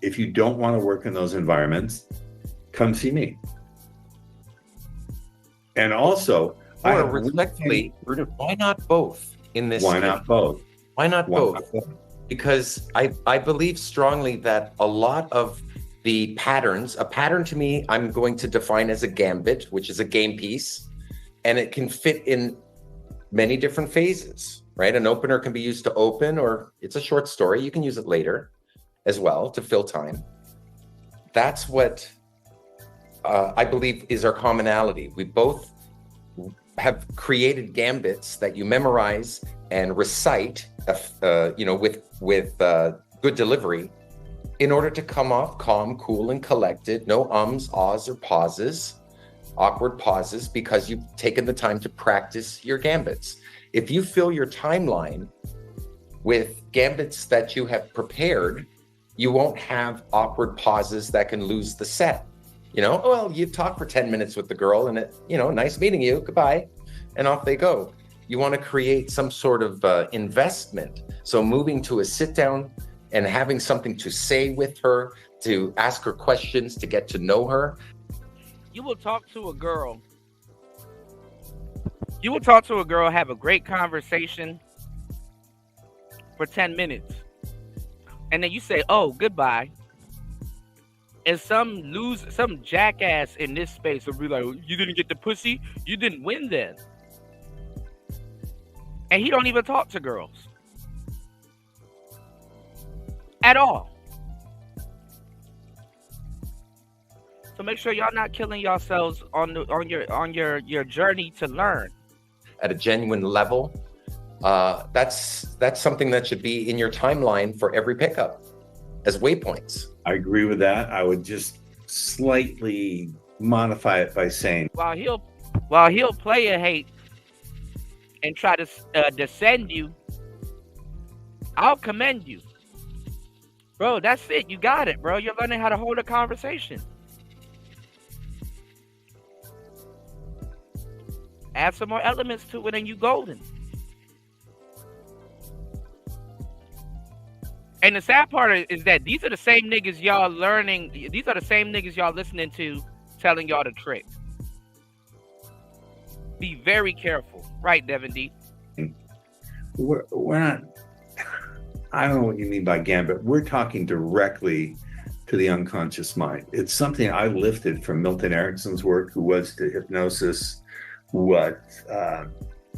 If you don't want to work in those environments, come see me. And also, or respectfully, why not both in this? Why not both? Why not both? Because I believe strongly that a lot of the patterns, a pattern to me, I'm going to define as a gambit, which is a game piece, and it can fit in many different phases, right? An opener can be used to open, or it's a short story. You can use it later as well to fill time. That's what I believe is our commonality. We both have created gambits that you memorize and recite, with good delivery, in order to come off calm, cool, and collected. No ums, ahs, or pauses, awkward pauses, because you've taken the time to practice your gambits. If you fill your timeline with gambits that you have prepared, you won't have awkward pauses that can lose the set. Well, you talk for 10 minutes with the girl and nice meeting you, goodbye, and off they go. You want to create some sort of investment. So moving to a sit down and having something to say with her, to ask her questions, to get to know her. You will talk to a girl, have a great conversation for 10 minutes. And then you say, oh, goodbye. And some jackass in this space will be like, you didn't get the pussy? You didn't win then. And he don't even talk to girls. At all. So make sure y'all not killing yourselves on your journey to learn. At a genuine level, that's something that should be in your timeline for every pickup as waypoints. I agree with that. I would just slightly modify it by saying, while he'll play a hate and try to descend you, I'll commend you. Bro, that's it. You got it, bro. You're learning how to hold a conversation. Add some more elements to it and you golden. And the sad part is that these are the same niggas y'all learning. These are the same niggas y'all listening to telling y'all the trick. Be very careful. Right, Devin D? We're not, I don't know what you mean by gambit. We're talking directly to the unconscious mind. It's something I lifted from Milton Erickson's work, who was to hypnosis what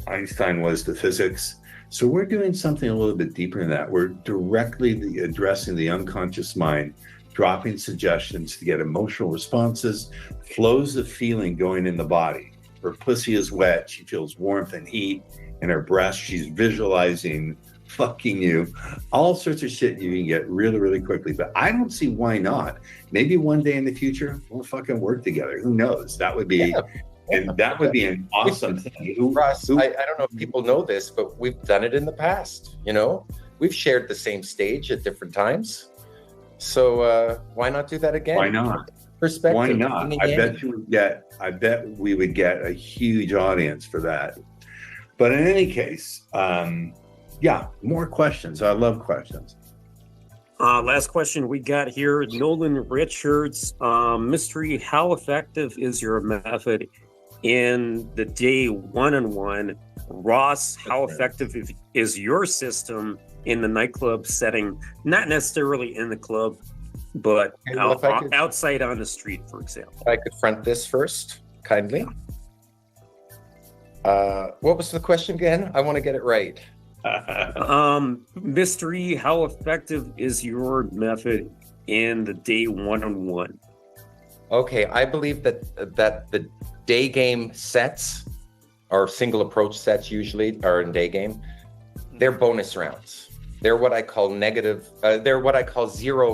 Einstein was to physics. So we're doing something a little bit deeper than that. We're directly addressing the unconscious mind, dropping suggestions to get emotional responses, flows of feeling going in the body. Her pussy is wet. She feels warmth and heat in her breast. She's visualizing fucking you. All sorts of shit you can get really, really quickly. But I don't see why not. Maybe one day in the future, we'll fucking work together. Who knows? That would be... And that would be an awesome thing. Russ, I don't know if people know this, but we've done it in the past. You know, we've shared the same stage at different times. So why not do that again? Why not? Perspective. Why not? I bet we would get a huge audience for that. But in any case, yeah, more questions. I love questions. Last question we got here, Nolan Richards. Mystery, how effective is your method in the day one-on-one? Ross, how effective is your system in the nightclub setting? Not necessarily in the club, but outside on the street, for example. If I could front this first, kindly. What was the question again? I want to get it right. Mystery, how effective is your method in the day one-on-one? Okay, I believe that the day game sets, or single approach sets usually are in day game. They're bonus rounds. They're what I call they're what I call zero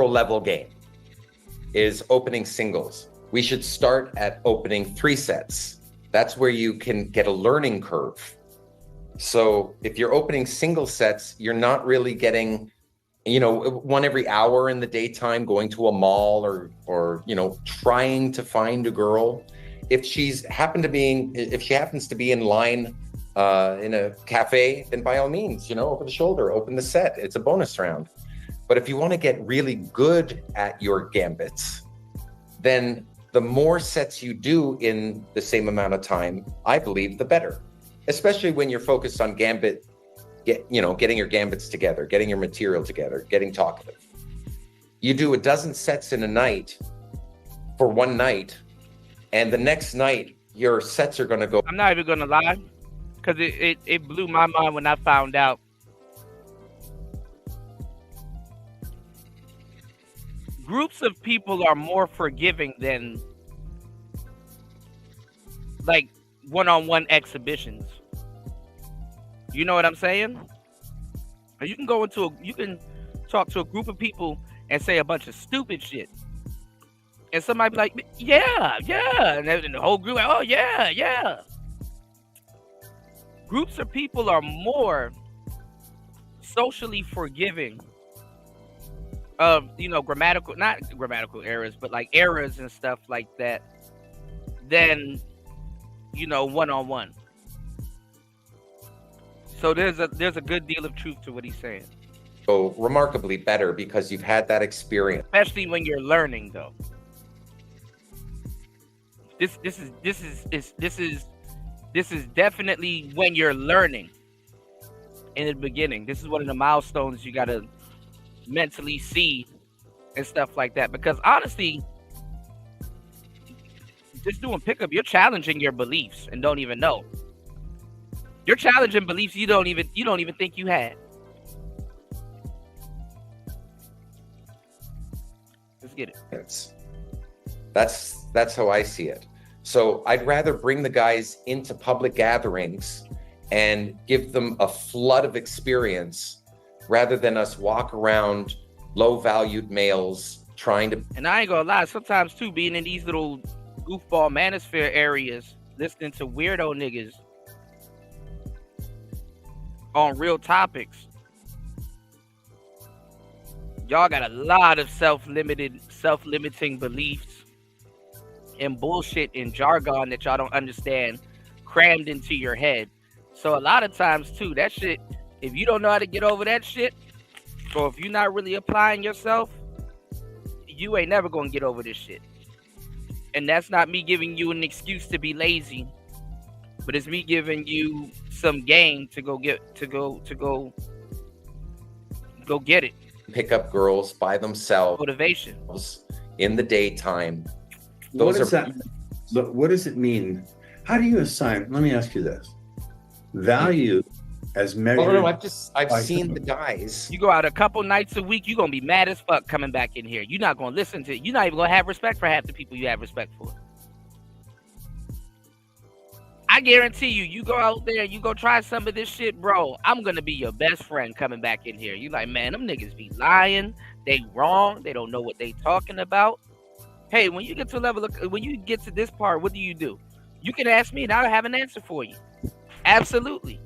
level game, is opening singles. We should start at opening 3 sets. That's where you can get a learning curve. So if you're opening single sets, you're not really getting, one every hour in the daytime, going to a mall or trying to find a girl. If she happens to be in line in a cafe, then by all means, over the shoulder, open the set. It's a bonus round. But if you want to get really good at your gambits, then the more sets you do in the same amount of time, I believe, the better. Especially when you're focused on getting your gambits together, getting your material together, getting talkative. You do a dozen sets in a night for one night, and the next night your sets are going to go. I'm not even going to lie, because it blew my mind when I found out. Groups of people are more forgiving than like one-on-one exhibitions. You know what I'm saying? You can talk to a group of people and say a bunch of stupid shit, and somebody be like, yeah, and then the whole group like, oh yeah. Groups of people are more socially forgiving of not grammatical errors, but like errors and stuff like that than one-on-one. So there's a good deal of truth to what he's saying. So remarkably better because you've had that experience. Especially when you're learning, though. This is definitely when you're learning. In the beginning, this is one of the milestones you gotta mentally see and stuff like that. Because honestly, just doing pickup, you're challenging your beliefs and don't even know. You're challenging beliefs you don't even think you had. Let's get it. That's how I see it. So I'd rather bring the guys into public gatherings and give them a flood of experience rather than us walk around low-valued males trying to. And I ain't gonna lie, sometimes too, being in these little goofball manosphere areas, listening to weirdo niggas on real topics, y'all got a lot of self-limiting beliefs and bullshit and jargon that y'all don't understand crammed into your head. So a lot of times too, that shit, if you don't know how to get over that shit, So if you're not really applying yourself, you ain't never gonna get over this shit. And that's not me giving you an excuse to be lazy, but it's me giving you some game to go get it. Pick up girls by themselves. Motivation In the daytime. What does it mean? How do you assign? Let me ask you this: value as measured. No, I've seen the guys. You go out a couple nights a week, you're gonna be mad as fuck coming back in here. You're not gonna listen to it. You're not even gonna have respect for half the people you have respect for. I guarantee you, you go out there, you go try some of this shit, bro. I'm gonna be your best friend coming back in here. You like, man, them niggas be lying. They wrong. They don't know what they talking about. Hey, when you get to a level of, when you get to this part, what do? You can ask me and I'll have an answer for you. Absolutely.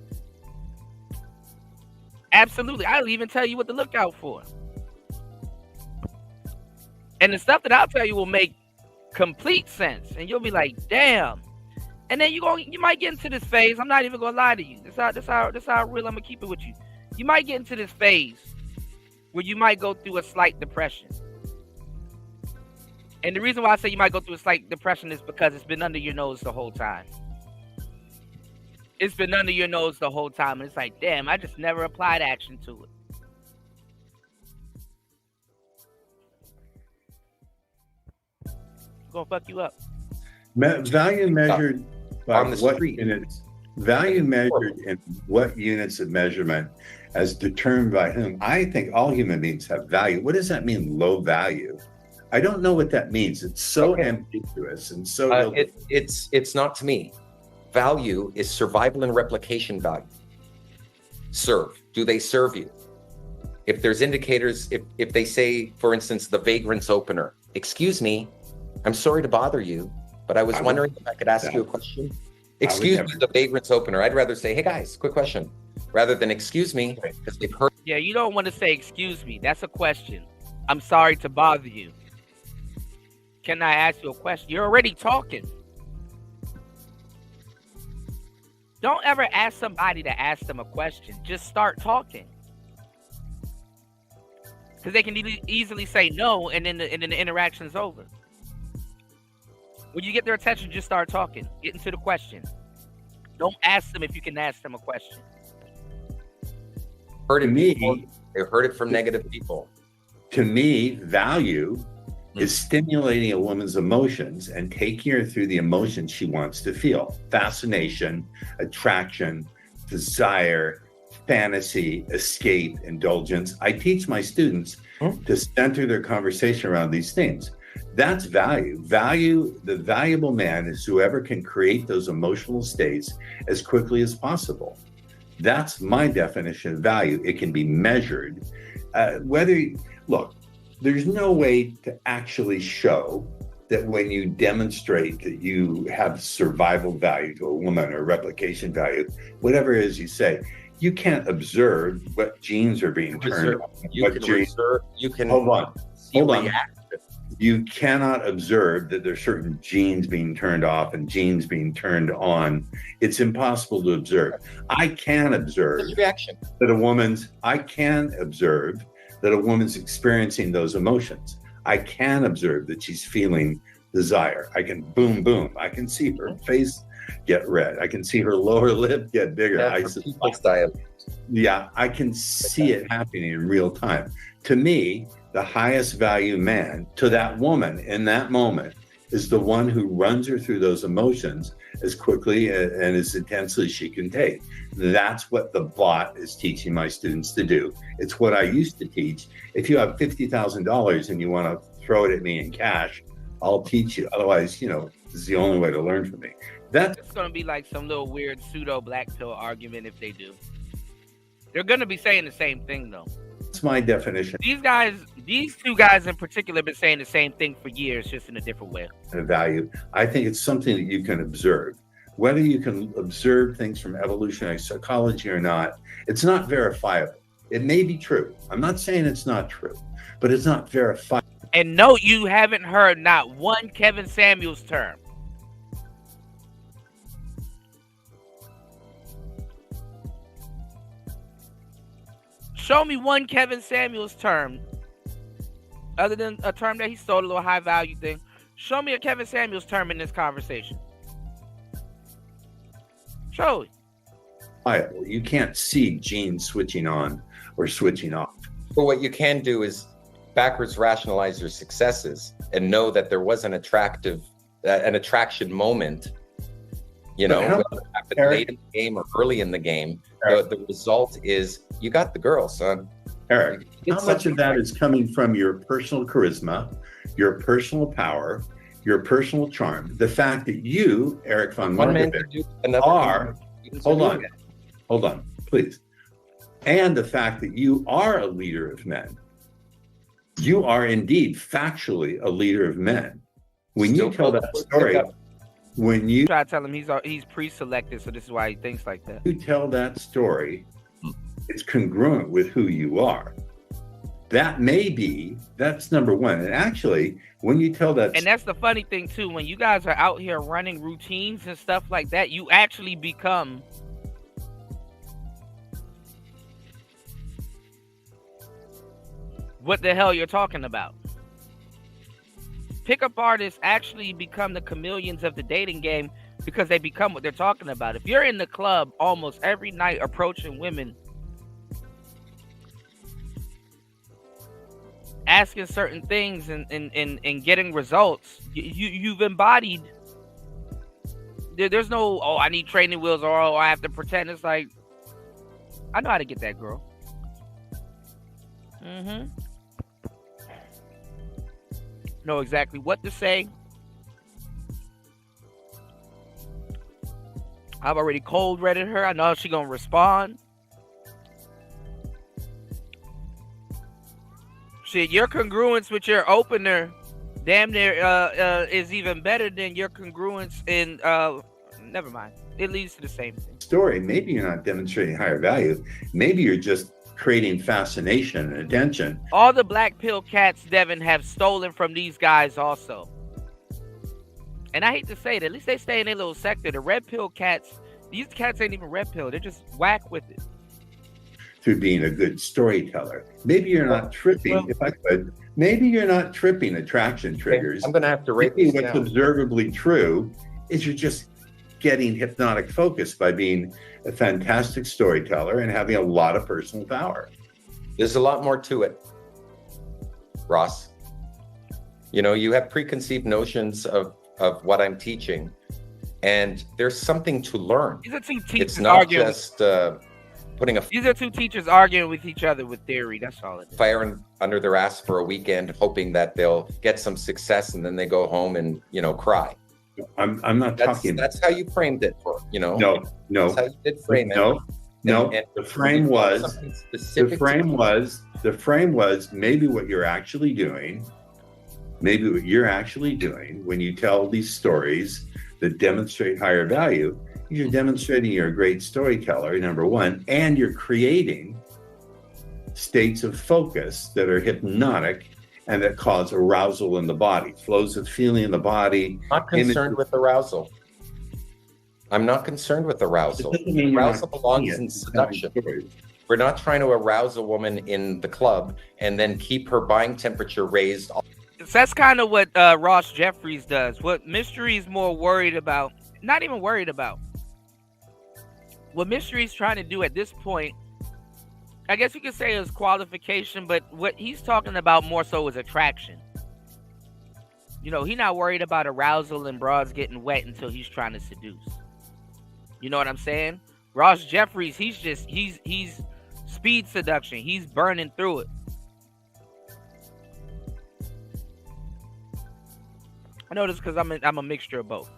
Absolutely. I'll even tell you what to look out for. And the stuff that I'll tell you will make complete sense. And you'll be like, damn. And then you might get into this phase. I'm not even gonna lie to you. That's how real I'm gonna keep it with you. You might get into this phase where you might go through a slight depression. And the reason why I say you might go through a slight depression is because it's been under your nose the whole time. It's been under your nose the whole time. And it's like, damn, I just never applied action to it. It's gonna fuck you up. Value measured by on the what street. units? Value measured in what units of measurement as determined by whom? I think all human beings have value. What does that mean, low value? I don't know what that means. It's so ambiguous and so... It's not to me. Value is survival and replication value. Serve. Do they serve you? If there's indicators, if they say, for instance, the vagrant's opener, excuse me, I'm sorry to bother you, but I was wondering if I could ask you a question. Excuse me, the vagrant's opener. I'd rather say, hey guys, quick question, rather than excuse me, because they've heard. Yeah, you don't want to say excuse me. That's a question. I'm sorry to bother you. Can I ask you a question? You're already talking. Don't ever ask somebody to ask them a question. Just start talking. Because they can easily say no, and then the interaction's over. When you get their attention, just start talking. Get into the question. Don't ask them if you can ask them a question. Heard it me. They heard it from negative people. To me, value is stimulating a woman's emotions and taking her through the emotions she wants to feel. Fascination, attraction, desire, fantasy, escape, indulgence. I teach my students to center their conversation around these things. That's value. The valuable man is whoever can create those emotional states as quickly as possible. That's my definition of value. It can be measured. Look, there's no way to actually show that when you demonstrate that you have survival value to a woman or replication value, whatever it is you say, you can't observe what genes are being turned on. Hold on. You cannot observe that there's certain genes being turned off and genes being turned on. It's impossible to observe. I can observe that a woman's experiencing those emotions. I can observe that she's feeling desire. I can boom. I can see her face get red. I can see her lower lip get bigger. I can see it happening in real time. To me, the highest value man to that woman in that moment is the one who runs her through those emotions as quickly and as intensely as she can take. That's what the bot is teaching my students to do. It's what I used to teach. If you have $50,000 and you want to throw it at me in cash, I'll teach you. Otherwise, this is the only way to learn from me. It's going to be like some little weird pseudo black pill argument if they do. They're going to be saying the same thing, though. That's my definition. These two guys in particular have been saying the same thing for years, just in a different way. Value. I think it's something that you can observe. Whether you can observe things from evolutionary psychology or not, it's not verifiable. It may be true. I'm not saying it's not true, but it's not verifiable. And no, you haven't heard not one Kevin Samuels term. Show me one Kevin Samuels term, other than a term that he stole, a little high value thing. Show me a Kevin Samuels term in this conversation. Show it. You can't see genes switching on or switching off. But what you can do is backwards rationalize your successes and know that there was an attraction moment. You know, whether it happened late in the game or early in the game, the result is you got the girl, son. Eric, how much of that is coming from your personal charisma, your personal power, your personal charm? The fact that you, Eric von Markovich, are, hold on, please. And the fact that you are a leader of men. You are indeed factually a leader of men. When you tell that story, when you try to tell him he's pre-selected, so this is why he thinks like that. You tell that story, it's congruent with who you are. That's number one. And actually, when you tell that, and that's the funny thing too, when you guys are out here running routines and stuff like that, you actually become what the hell you're talking about. Pickup artists actually become the chameleons of the dating game because they become what they're talking about. If you're in the club almost every night approaching women, asking certain things and getting results, you've embodied. There's no, I need training wheels, or I have to pretend. It's like, I know how to get that girl. Know exactly what to say. I've already cold readed her. I know how she's gonna respond. Shit, your congruence with your opener damn near is even better than your congruence in never mind. It leads to the same thing. Story. Maybe you're not demonstrating higher value. Maybe you're just creating fascination and attention. All the black pill cats, Devin, have stolen from these guys also. And I hate to say it, at least they stay in their little sector. The red pill cats, these cats ain't even red pill. They're just whack with it. Through being a good storyteller. Maybe you're not tripping, if I could, maybe you're not tripping attraction triggers. I'm going to have to rate this down. What's observably true is you're just getting hypnotic focus by being a fantastic storyteller and having a lot of personal power. There's a lot more to it, Ross. You know, you have preconceived notions of what I'm teaching, and there's something to learn. These are two teachers it's not arguing. Just putting a These are two teachers arguing with each other with theory. That's all it is. Fire under their ass for a weekend, hoping that they'll get some success, and then they go home and, you know, cry. I'm not talking. That's how you framed it, for you know. No. That's how you did frame it. No. The frame was maybe what you're actually doing. Maybe what you're actually doing when you tell these stories that demonstrate higher value, you're demonstrating you're a great storyteller, number one, and you're creating states of focus that are hypnotic and that cause arousal in the body, flows of feeling in the body. I'm not concerned with arousal. I'm not concerned with arousal. Arousal belongs in seduction. We're not trying to arouse a woman in the club and then keep her buying temperature raised. That's kind of what Ross Jeffries does. What Mystery's more worried about, not even worried about. What Mystery's trying to do at this point, I guess you could say is qualification, but what he's talking about more so is attraction. You know, he's not worried about arousal and broads getting wet until he's trying to seduce. You know what I'm saying? Ross Jeffries, he's speed seduction. He's burning through it. I know this because I'm a mixture of both.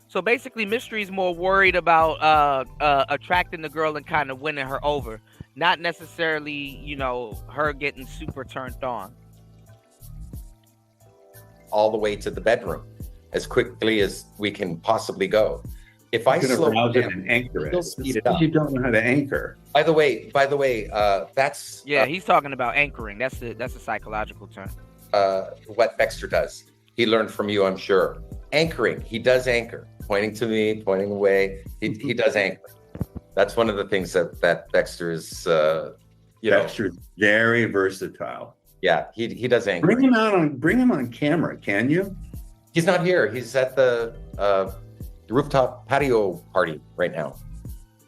So basically, Mystery's more worried about attracting the girl and kind of winning her over, not necessarily, you know, her getting super turned on. All the way to the bedroom as quickly as we can possibly go. If I slow down and anchor it, speed it up. You don't know how to anchor. By the way, that's he's talking about anchoring. That's a psychological term. What Dexter does. He learned from you, I'm sure. Anchoring. He does anchor. Pointing to me, pointing away. He does anchor. That's one of the things that Dexter is, Dexter's very versatile. Yeah, he does anger. Bring him on camera, can you? He's not here. He's at the rooftop patio party right now.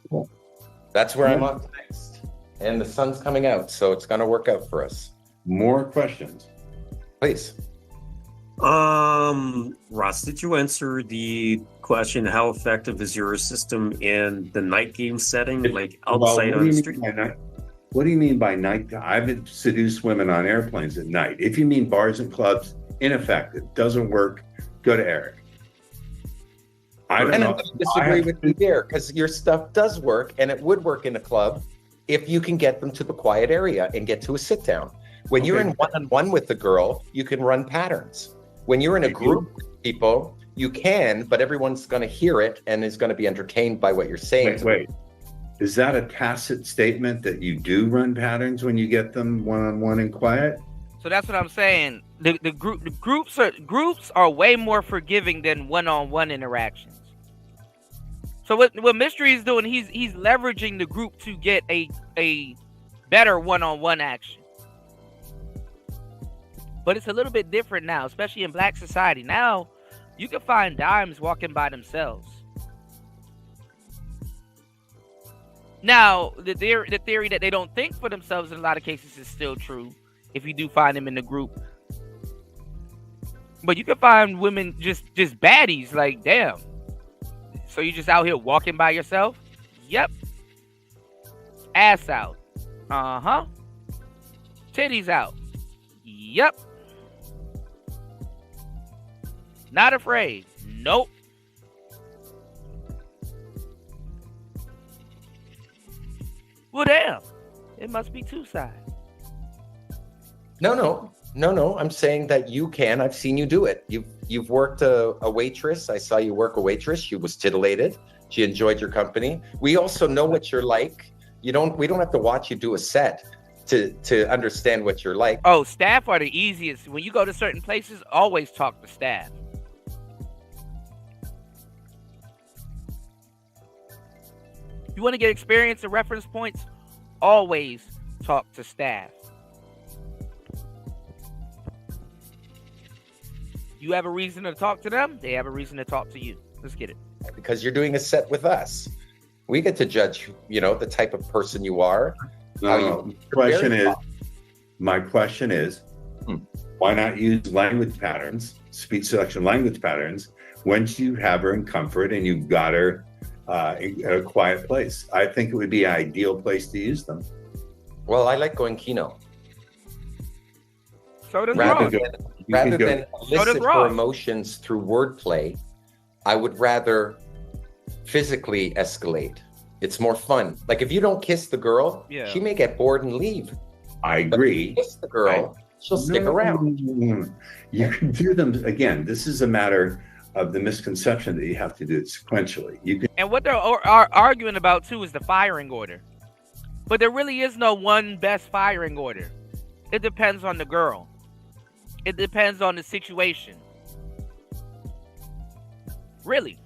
Cool. That's where I'm off next. And the sun's coming out, so it's going to work out for us. More questions, please. Ross, did you answer the question, how effective is your system in the night game setting, like outside on the street? What do you mean by night? I've seduced women on airplanes at night. If you mean bars and clubs, ineffective, doesn't work, go to Eric. I disagree with you there, because your stuff does work, and it would work in a club if you can get them to the quiet area and get to a sit down. When you're in one-on-one with the girl, you can run patterns. When you're in a group with people, you can, but everyone's going to hear it and is going to be entertained by what you're saying. Wait. Is that a tacit statement that you do run patterns when you get them one-on-one and quiet? So that's what I'm saying. The groups are way more forgiving than one-on-one interactions. So what Mystery is doing, he's leveraging the group to get a better one-on-one action. But it's a little bit different now, especially in Black society. Now, you can find dimes walking by themselves. Now, the theory that they don't think for themselves in a lot of cases is still true if you do find them in the group. But you can find women just baddies, like, damn. So you just out here walking by yourself? Yep. Ass out. Uh-huh. Titties out. Yep. Not afraid. Nope. Well, damn. It must be two sides. No. I'm saying that you can. I've seen you do it. You've worked a waitress. I saw you work a waitress. She was titillated. She enjoyed your company. We also know what you're like. We don't have to watch you do a set to understand what you're like. Oh, staff are the easiest. When you go to certain places, always talk to staff. You want to get experience and reference points? Always talk to staff. You have a reason to talk to them, they have a reason to talk to you. Let's get it. Because you're doing a set with us. We get to judge, the type of person you are. My question is, why not use language patterns, speech selection language patterns, once you have her in comfort and you've got her in a quiet place? I think it would be an ideal place to use them. Well, I like going Kino. So does rather Ross. than elicit her emotions through wordplay, I would rather physically escalate. It's more fun. Like if you don't kiss the girl, she may get bored and leave. I agree. But if you kiss the girl, she'll stick around. You can do them again. This is a matter of the misconception that you have to do it sequentially. And what they're arguing about too is the firing order. But there really is no one best firing order. It depends on the girl. It depends on the situation. Really.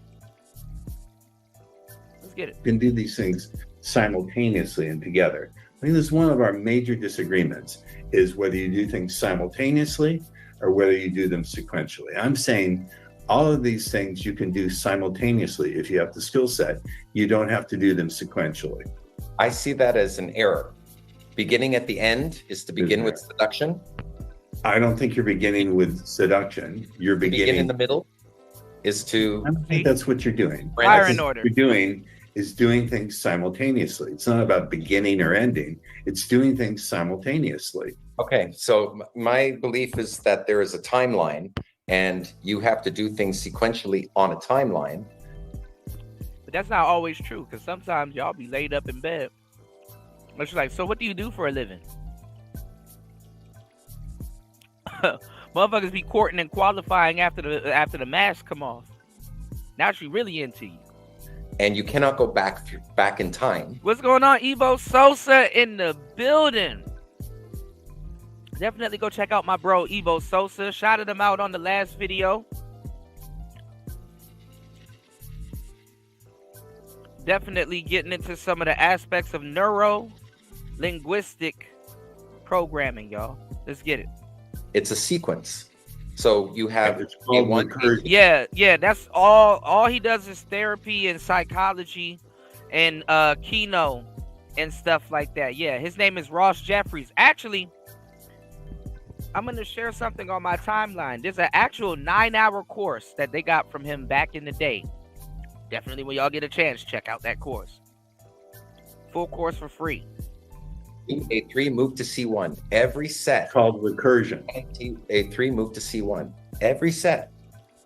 Let's get it. You can do these things simultaneously and together. I think this is one of our major disagreements, is whether you do things simultaneously or whether you do them sequentially. I'm saying all of these things you can do simultaneously if you have the skill set. You don't have to do them sequentially. I see that as an error. Beginning at the end is to begin with seduction. I don't think you're beginning with seduction. You're beginning in the middle is to... I don't think that's what you're doing. Fire in order. What you're doing is doing things simultaneously. It's not about beginning or ending. It's doing things simultaneously. Okay, so my belief is that there is a timeline and you have to do things sequentially on a timeline. But that's not always true, because sometimes y'all be laid up in bed. It's like, so what do you do for a living? Motherfuckers be courting and qualifying after the mask come off. Now she really into you. And you cannot go back in time. What's going on? Evo Sosa in the building. Definitely go check out my bro Evo Sosa. Shouted him out on the last video. definitely getting into some of the aspects of neuro-linguistic programming, y'all. Let's get it. It's a sequence. So you have It's called recursion. Yeah, that's all he does is therapy and psychology and Keno and stuff like that. Yeah, his name is Ross Jeffries. Actually, I'm going to share something on my timeline. There's an actual 9-hour course that they got from him back in the day. Definitely, when y'all get a chance, check out that course. Full course for free. A3, move to C1. Every set. It's called recursion. A3, move to C1. Every set.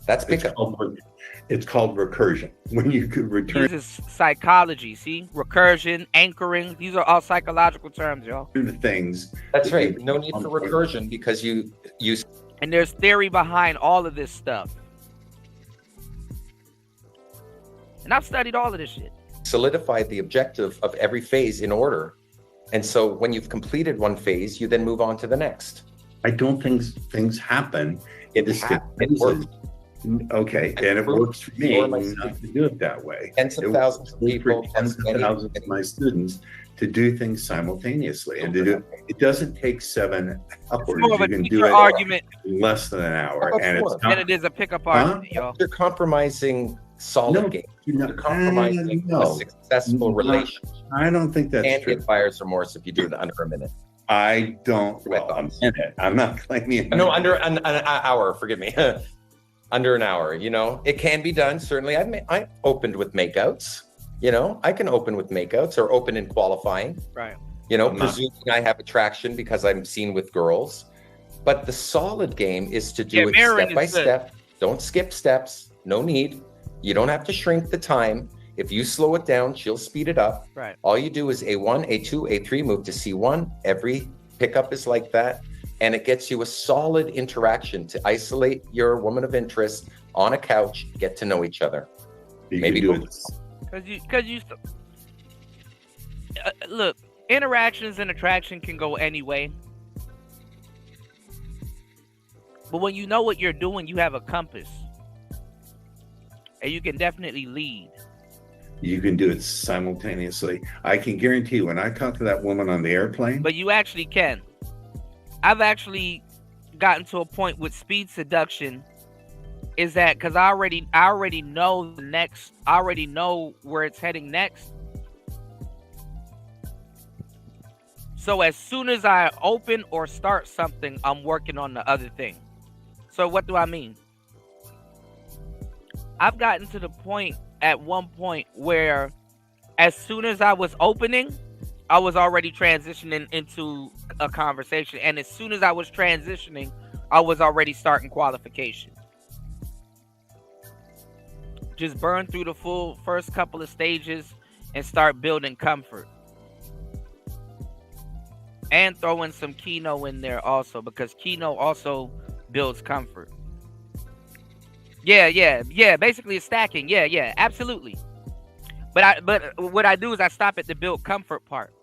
That's pickup. It's called recursion. When you could return This is psychology, see? Recursion, anchoring. These are all psychological terms, y'all. to the things. That's right. No need for recursion because you And there's theory behind all of this stuff. And I've studied all of this shit. solidify the objective of every phase in order. And so when you've completed one phase, you then move on to the next. I don't think things happen. It works. Okay, and it works for me not to do it that way. Tens of thousands of people, tens of thousands of my students to do things simultaneously, and to do it doesn't take 7 hours. More of a You can teacher do it argument in less than an hour, and it's than not. it is a pickup argument, y'all. You're compromising solid game. You're compromising a successful relationship. I don't think that's And true. get buyer's remorse if you do it under a minute. I don't. Well, I'm in it. I'm not claiming. No, under an hour. Forgive me. Under an hour. You know, it can be done. Certainly, I opened with makeouts. You know, I can open with makeouts or open in qualifying. Right. You know, presuming I have attraction because I'm seen with girls. But the solid game is to do it step by step. Don't skip steps. No need. You don't have to shrink the time. If you slow it down, she'll speed it up. Right. All you do is A1, A2, A3, move to C1. Every pickup is like that. And it gets you a solid interaction to isolate your woman of interest on a couch, get to know each other. Maybe do it. Because you look, interactions and attraction can go any way. But when you know what you're doing, you have a compass. And you can definitely lead. You can do it simultaneously. I can guarantee when I talk to that woman on the airplane. But you actually can. I've actually gotten to a point with speed seduction is that because I already know the next, I already know where it's heading next. So as soon as I open or start something, I'm working on the other thing. So what do I mean? I've gotten to the point at one point where as soon as I was opening, I was already transitioning into a conversation. And as soon as I was transitioning, I was already starting qualification. Just burn through the full first couple of stages and start building comfort. And throw in some Keno in there also, because Keno also builds comfort. Yeah. Basically, it's stacking. Yeah, absolutely. But what I do is I stop at the build comfort part.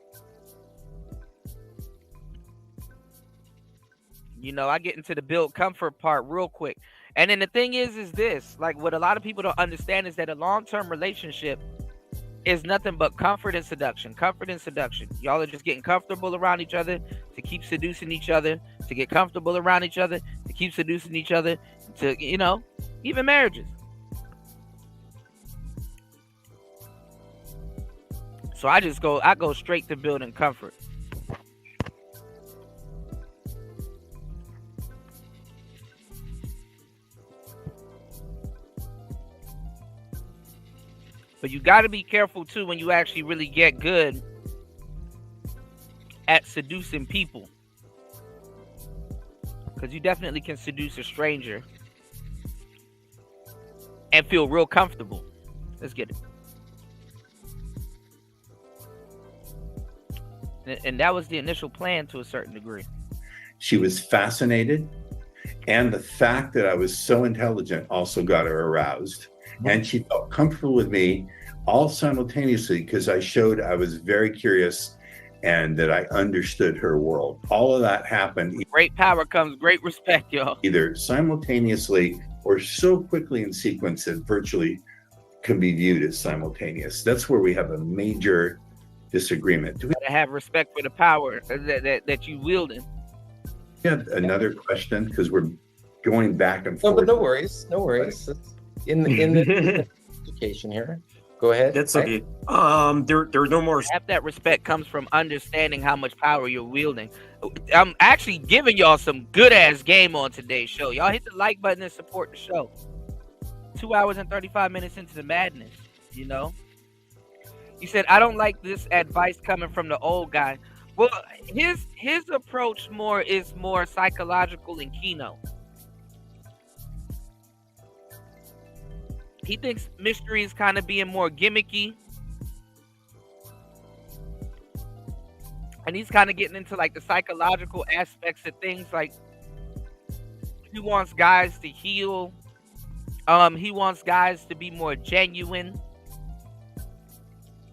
You know, I get into the build comfort part real quick. And then the thing is this, like what a lot of people don't understand is that a long-term relationship is nothing but comfort and seduction. Comfort and seduction. Y'all are just getting comfortable around each other to keep seducing each other, to get comfortable around each other, to keep seducing each other, to, you know, even marriages. So I go straight to building comfort. But you got to be careful too when you actually really get good at seducing people. Because you definitely can seduce a stranger and feel real comfortable. Let's get it. And that was the initial plan to a certain degree. She was fascinated. And the fact that I was so intelligent also got her aroused. And she felt comfortable with me all simultaneously because I showed I was very curious and that I understood her world. All of that happened. Great power comes great respect, y'all. Either simultaneously or so quickly in sequence that virtually can be viewed as simultaneous. That's where we have a major disagreement. Do we To have respect for the power that you wielding. have another question? Because we're going back and No, forth. but no worries. No worries. In the education here. Go ahead. That's okay. There are no more. Half that respect comes from understanding how much power you're wielding. I'm actually giving y'all some good ass game on today's show. Y'all hit the like button and support the show. 2 hours and 35 minutes into the madness, you know. He said, I don't like this advice coming from the old guy. Well, his approach is more psychological and keynote. He thinks mystery is kind of being more gimmicky. And he's kind of getting into like the psychological aspects of things. Like he wants guys to heal. He wants guys to be more genuine.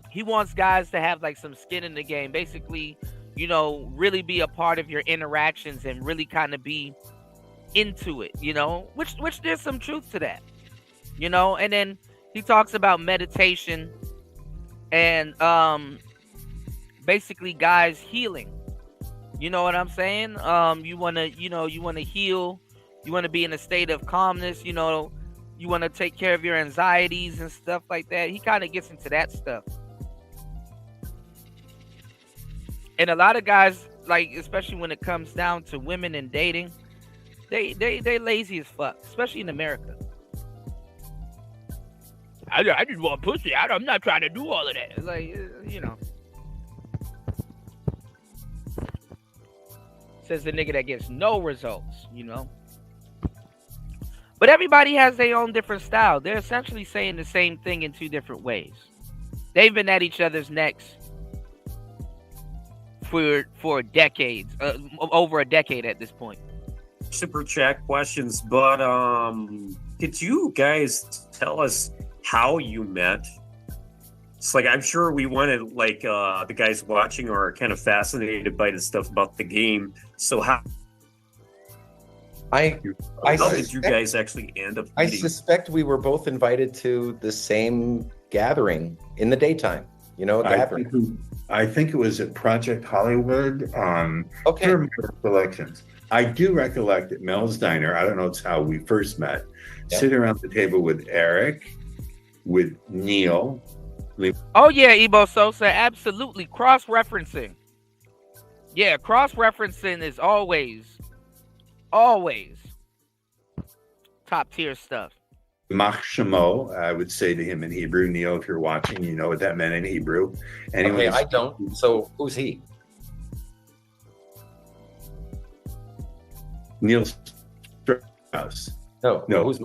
He wants guys to have like some skin in the game. Basically, you know, really be a part of your interactions and really kind of be into it, you know, which there's some truth to that. You know, and then he talks about meditation and basically guys healing. You know what I'm saying? You wanna heal, you wanna be in a state of calmness, you know, you wanna take care of your anxieties and stuff like that. He kind of gets into that stuff. And a lot of guys, like, especially when it comes down to women and dating, they lazy as fuck, especially in America. I just want pussy. I'm not trying to do all of that. It's like, you know. Says the nigga that gets no results, you know. But everybody has their own different style. They're essentially saying the same thing in two different ways. They've been at each other's necks for decades, over a decade at this point. Super chat questions, but could you guys tell us how you met? It's like, I'm sure we wanted, like, the guys watching are kind of fascinated by the stuff about the game. So how did you guys actually end up meeting? I suspect we were both invited to the same gathering in the daytime. You know, gathering. I think it was at Project Hollywood. Okay. Recollections. I do recollect at Mel's Diner. I don't know it's how we first met. Yeah. Sitting around the table with Eric, with Neil. Oh yeah, Ebo Sosa, absolutely. Cross-referencing. Yeah, cross-referencing is always top tier stuff. Mach Shemo, I would say to him in Hebrew. Neil, if you're watching, you know what that meant in Hebrew. Okay, I don't. So who's he? Neil Strauss. No. Who's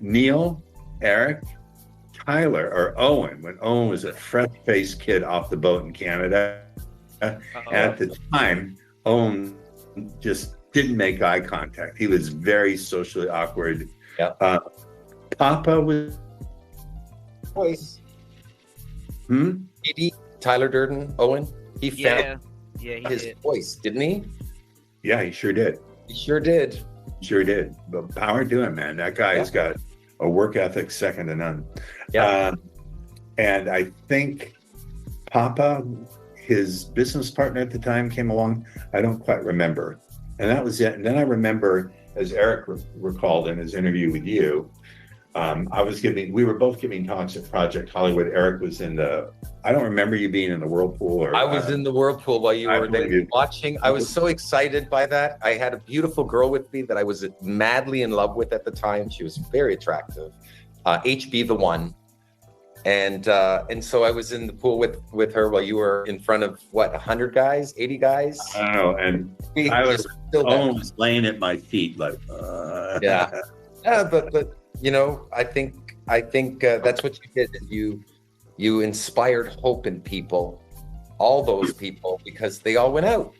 Neil, Eric, Tyler, or Owen, when Owen was a fresh-faced kid off the boat in Canada. And at the time, Owen just didn't make eye contact. He was very socially awkward. Yeah. Papa was... Voice. He Tyler Durden, Owen. He found his did. voice, didn't he? Yeah, he sure did. He sure did. Sure did. But power to him, man. That guy has got a work ethic second to none. Yeah. And I think Papa, his business partner at the time, came along. I don't quite remember. And that was it. And then I remember, as Eric recalled in his interview with you, we were both giving talks at Project Hollywood. Eric was in I don't remember you being in the whirlpool. Or I was in the whirlpool while you were there watching. I was so excited by that. I had a beautiful girl with me that I was madly in love with at the time. She was very attractive. HB the one. And so I was in the pool with her while you were in front of 100 guys, 80 guys. I don't know. And Owen was laying at my feet like, yeah, but you know, I think that's what you did. You inspired hope in people, all those people, because they all went out.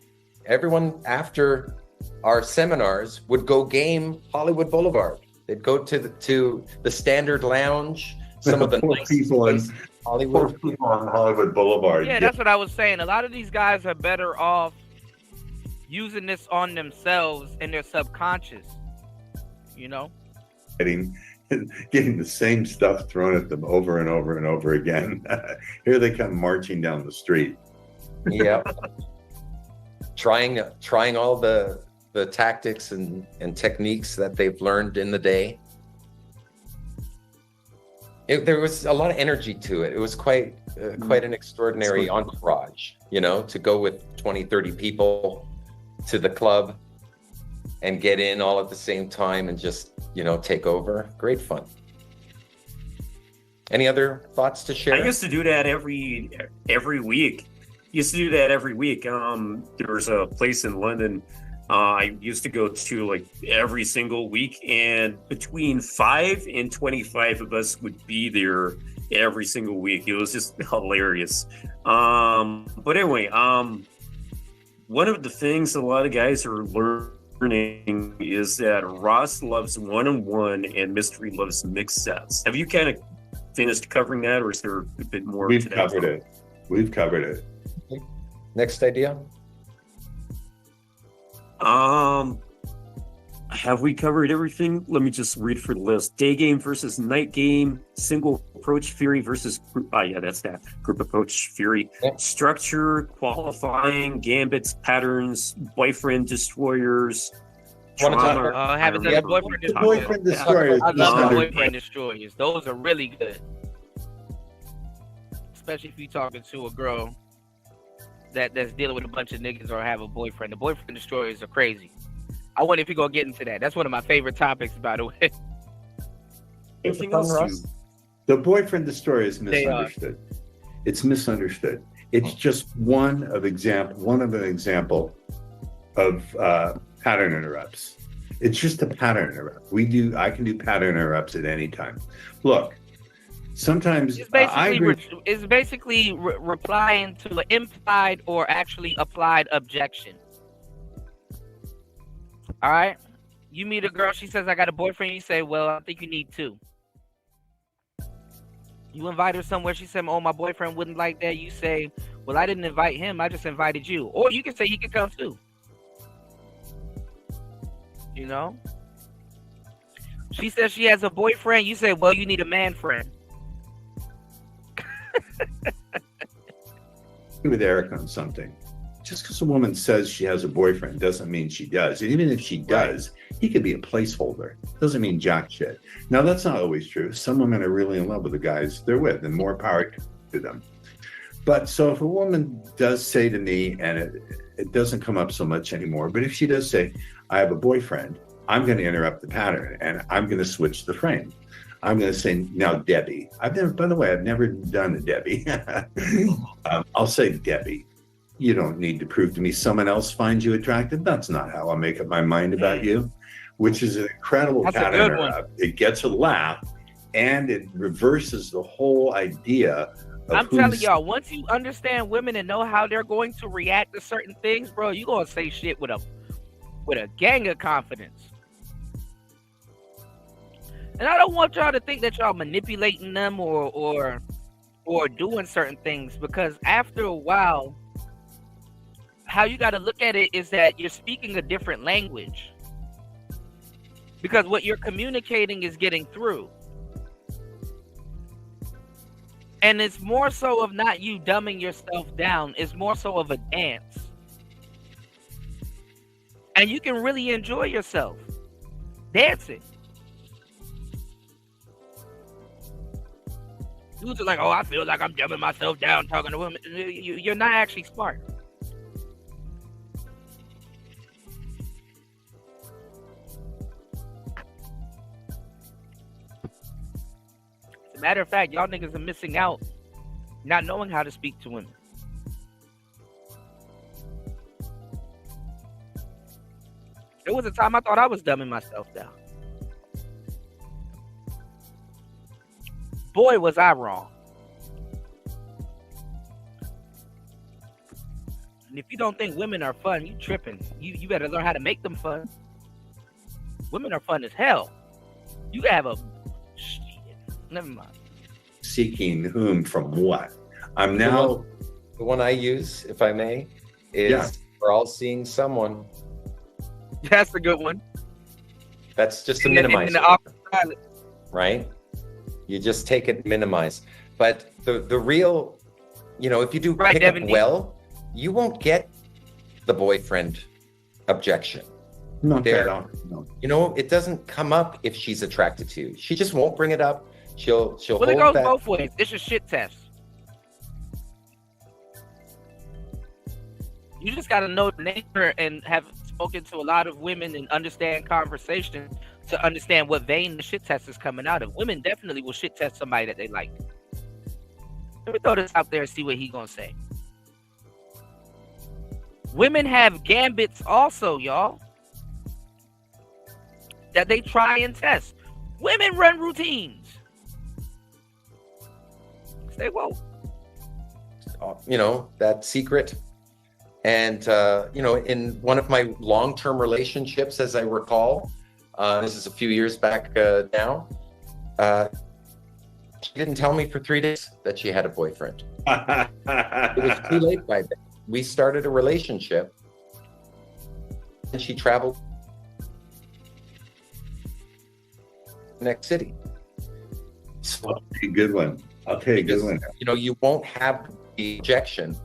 Everyone after our seminars would go game Hollywood Boulevard. They'd go to the Standard Lounge. Some of the nice people in Hollywood. People on Hollywood Boulevard. Yeah, that's what I was saying. A lot of these guys are better off using this on themselves and their subconscious, you know? getting the same stuff thrown at them over and over and over again. Here they come marching down the street. Yeah. Trying all the tactics and techniques that they've learned in the day. There was a lot of energy to it. It was quite an extraordinary entourage, to go with 20, 30 people to the club and get in all at the same time and just, take over. Great fun. Any other thoughts to share? I used to do that every week. There's a place in London I used to go to like every single week, and between 5 and 25 of us would be there every single week. It was just hilarious. But anyway, one of the things a lot of guys are learning is that Ross loves one-on-one and Mystery loves mixed sets. Have you kind of finished covering that, or is there a bit more? We've covered it. Okay. Next idea. Have we covered everything? Let me just read for the list. Day game versus night game, single approach fury versus group. That's that. Group approach fury. Yep. Structure, qualifying, gambits, patterns, boyfriend destroyers. Having the boyfriend destroyers. I love boyfriend destroyers. Those are really good. Especially if you're talking to a girl that's dealing with a bunch of niggas or have a boyfriend. The boyfriend destroyers are crazy. I wonder if you're gonna get into that. That's one of my favorite topics, by the way. Anything else? The boyfriend destroyer is misunderstood. It's misunderstood. It's just one of an example of pattern interrupts. It's just a pattern interrupt. I can do pattern interrupts at any time. Look, sometimes it's basically replying to an implied or actually applied objection. All right, you meet a girl, she says, I got a boyfriend. You say, well, I think you need two. You invite her somewhere. She said, oh, my boyfriend wouldn't like that. You say, well, I didn't invite him. I just invited you. Or you can say he can come too. She says she has a boyfriend. You say, well, you need a man friend. With Eric on something. Just because a woman says she has a boyfriend doesn't mean she does. And even if she does, he could be a placeholder. Doesn't mean jack shit. Now, that's not always true. Some women are really in love with the guys they're with, and more power to them. But so if a woman does say to me, and it doesn't come up so much anymore, but if she does say, I have a boyfriend, I'm going to interrupt the pattern, and I'm going to switch the frame. I'm going to say, now, Debbie. I've never done a Debbie. I'll say, Debbie, you don't need to prove to me someone else finds you attractive. That's not how I make up my mind about you, which is an incredible pattern interrupt. It gets a laugh, and it reverses the whole idea of I'm telling y'all, once you understand women and know how they're going to react to certain things, bro, you're going to say shit with a gang of confidence. And I don't want y'all to think that y'all manipulating them or doing certain things, because after a while, how you got to look at it is that you're speaking a different language, because what you're communicating is getting through. And it's more so of not you dumbing yourself down. It's more so of a dance. And you can really enjoy yourself dancing. Dudes are like, oh, I feel like I'm dumbing myself down talking to women. You're not actually smart. As a matter of fact, y'all niggas are missing out not knowing how to speak to women. There was a time I thought I was dumbing myself down. Boy, was I wrong. And if you don't think women are fun, you tripping. You better learn how to make them fun. Women are fun as hell. You gotta have a... Never mind. Seeking whom from what? I'm now... The one I use, if I may, is we're all seeing someone. That's a good one. That's just a minimizer. right? You just take it minimized. But the real, you know, if you do pick up well, you won't get the boyfriend objection. Not there. that often, no. You know, it doesn't come up if she's attracted to you. She just won't bring it up. She'll Well, hold it goes that. both ways. It's a shit test. You just got to know the nature and have spoken to a lot of women and understand conversation to understand what vein the shit test is coming out of. Women definitely will shit test somebody that they like. Let me throw this out there and see what he gonna say. Women have gambits also, y'all, that they try and test. Women run routines. Stay woke. You know, that secret. And, you know, in one of my long-term relationships, as I recall, this is a few years back now, she didn't tell me for 3 days that she had a boyfriend. It was too late by then. We started a relationship and she traveled to the next city. So, I'll tell you a good one. I'll tell you a good one. You know, you won't have the objection.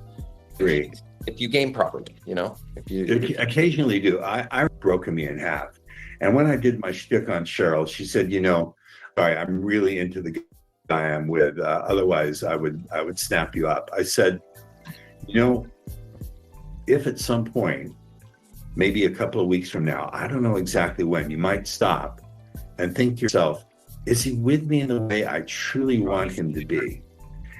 Great. If you game properly, you know, if you occasionally do. I broken me in half. And when I did my shtick on Cheryl, she said, you know, sorry, I'm really into the guy I'm with. Otherwise I would snap you up. I said, you know, if at some point, maybe a couple of weeks from now, I don't know exactly when, you might stop and think to yourself, is he with me in the way I truly want him to be?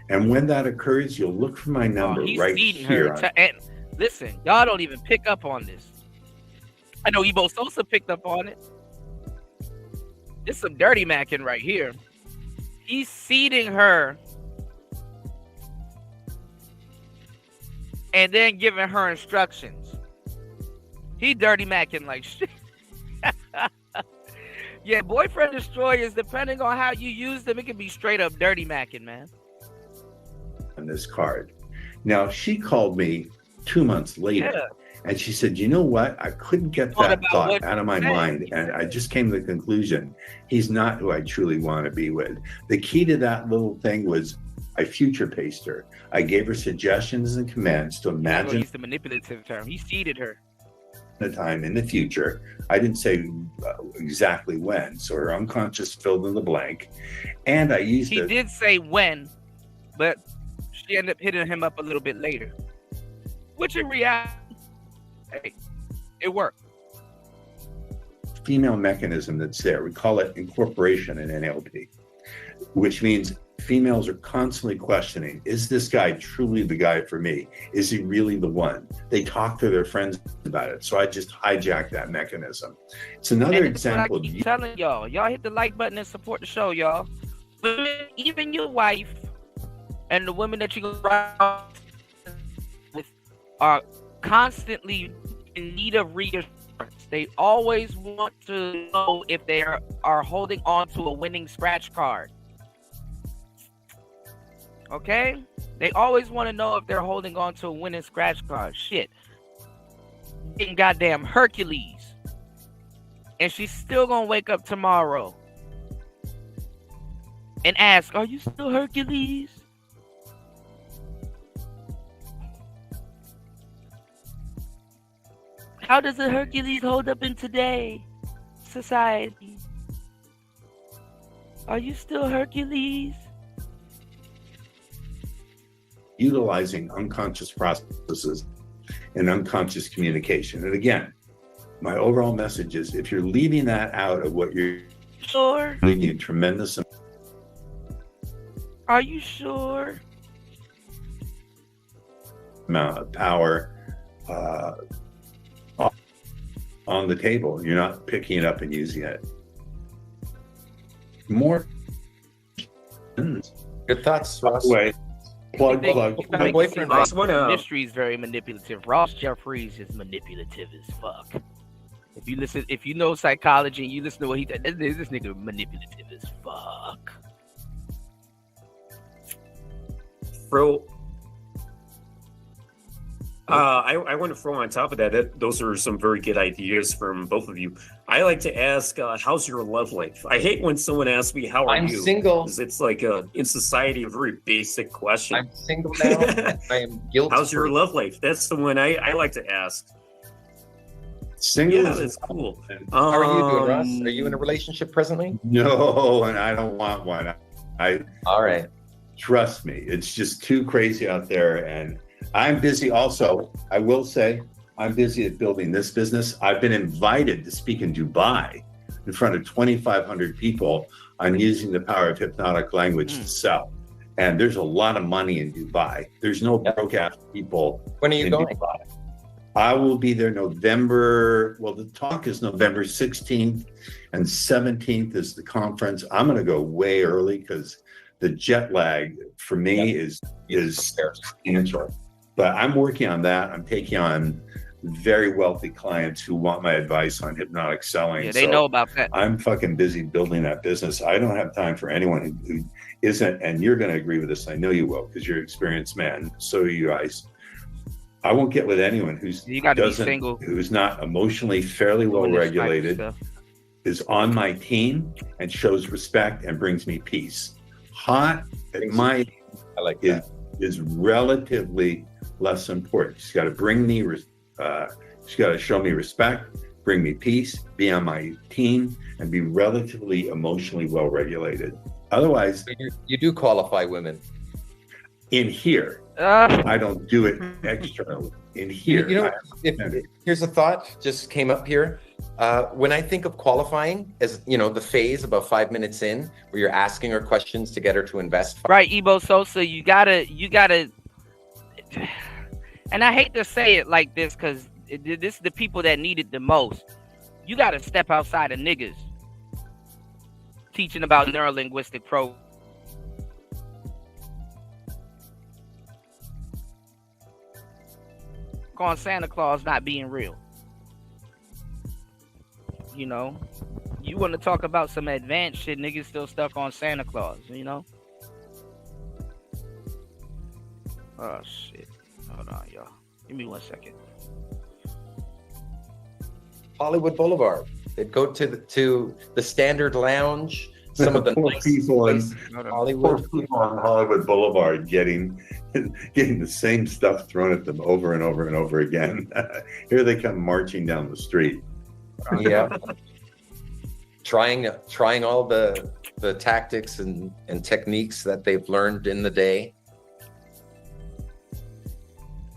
And when that occurs, you'll look for my number right here. And listen, y'all don't even pick up on this. I know Ebo Sosa picked up on it. This some dirty macking right here. He's seeding her and then giving her instructions. He dirty macking like shit. Yeah, boyfriend destroyers, depending on how you use them, it can be straight up dirty macking, man. On this card. Now, she called me 2 months later and she said, you know what? I couldn't get that thought out of my mind. And I just came to the conclusion, he's not who I truly want to be with. The key to that little thing was I future paced her. I gave her suggestions and commands to imagine. He's the manipulative term. He seeded her. The time in the future. I didn't say exactly when, so her unconscious filled in the blank. And I used He did say when, but she ended up hitting him up a little bit later. Which in reality, hey, it worked. Female mechanism that's there. We call it incorporation in NLP, which means females are constantly questioning, is this guy truly the guy for me? Is he really the one? They talk to their friends about it. So I just hijacked that mechanism. It's another example. I keep telling y'all hit the like button and support the show, y'all. Even your wife and the women that you go around with are constantly in need of reassurance. They always want to know if they are holding on to a winning scratch card. Okay? They always want to know if they're holding on to a winning scratch card. Shit. Getting goddamn Hercules. And she's still gonna wake up tomorrow and ask, are you still Hercules? How does a Hercules hold up in today's society? Are you still Hercules? Utilizing unconscious processes and unconscious communication. And again, my overall message is if you're leaving that out of what you're sure, leaving you tremendous. Are you sure? Amount of power on the table. You're not picking it up and using it. More good thoughts, Ross. Way. Plug. My boyfriend Ross Mystery is very manipulative. Ross Jeffries is manipulative as fuck. If you know psychology and you listen to what he does, this nigga manipulative as fuck. Bro. I want to throw on top of that, those are some very good ideas from both of you. I like to ask, how's your love life? I hate when someone asks me, how are I'm you? single. 'Cause it's like in society, a very basic question. I'm single now. I am guilty. How's your love life? That's the one I like to ask. Single. Yeah, that's cool. How are you doing, Russ? Are you in a relationship presently? No, and I don't want one. All right. Trust me, it's just too crazy out there, and I'm busy also. I will say I'm busy at building this business. I've been invited to speak in Dubai in front of 2,500 people on using the power of hypnotic language to sell. And there's a lot of money in Dubai. There's no broke ass people. When are you in going? Dubai. I will be there November. Well, the talk is November 16th and 17th is the conference. I'm going to go way early because the jet lag for me is substantial. But I'm working on that. I'm taking on very wealthy clients who want my advice on hypnotic selling. Yeah, they know about that. I'm fucking busy building that business. I don't have time for anyone who isn't, and you're going to agree with this. I know you will because you're an experienced man. So are you guys. I won't get with anyone who's not emotionally fairly well regulated, is on my team and shows respect and brings me peace. Hot at my is relatively less important. She's got to bring me, she's got to show me respect, bring me peace, be on my team, and be relatively emotionally well regulated. Otherwise, you do qualify women in here. I don't do it externally. In here, here's a thought just came up here. When I think of qualifying as, the phase about 5 minutes in where you're asking her questions to get her to invest. Right, Ebo Sosa, you gotta, and I hate to say it like this because this is the people that need it the most. You gotta step outside of niggas teaching about neuro-linguistic programming. On Santa Claus not being real. You want to talk about some advanced shit, niggas still stuck on Santa Claus, Oh shit. Hold on, y'all. Give me 1 second. Hollywood Boulevard. They'd go to the Standard Lounge. Some of the nice people on Hollywood Boulevard getting the same stuff thrown at them over and over and over again. Here they come marching down the street. Yeah. Trying all the tactics and techniques that they've learned in the day.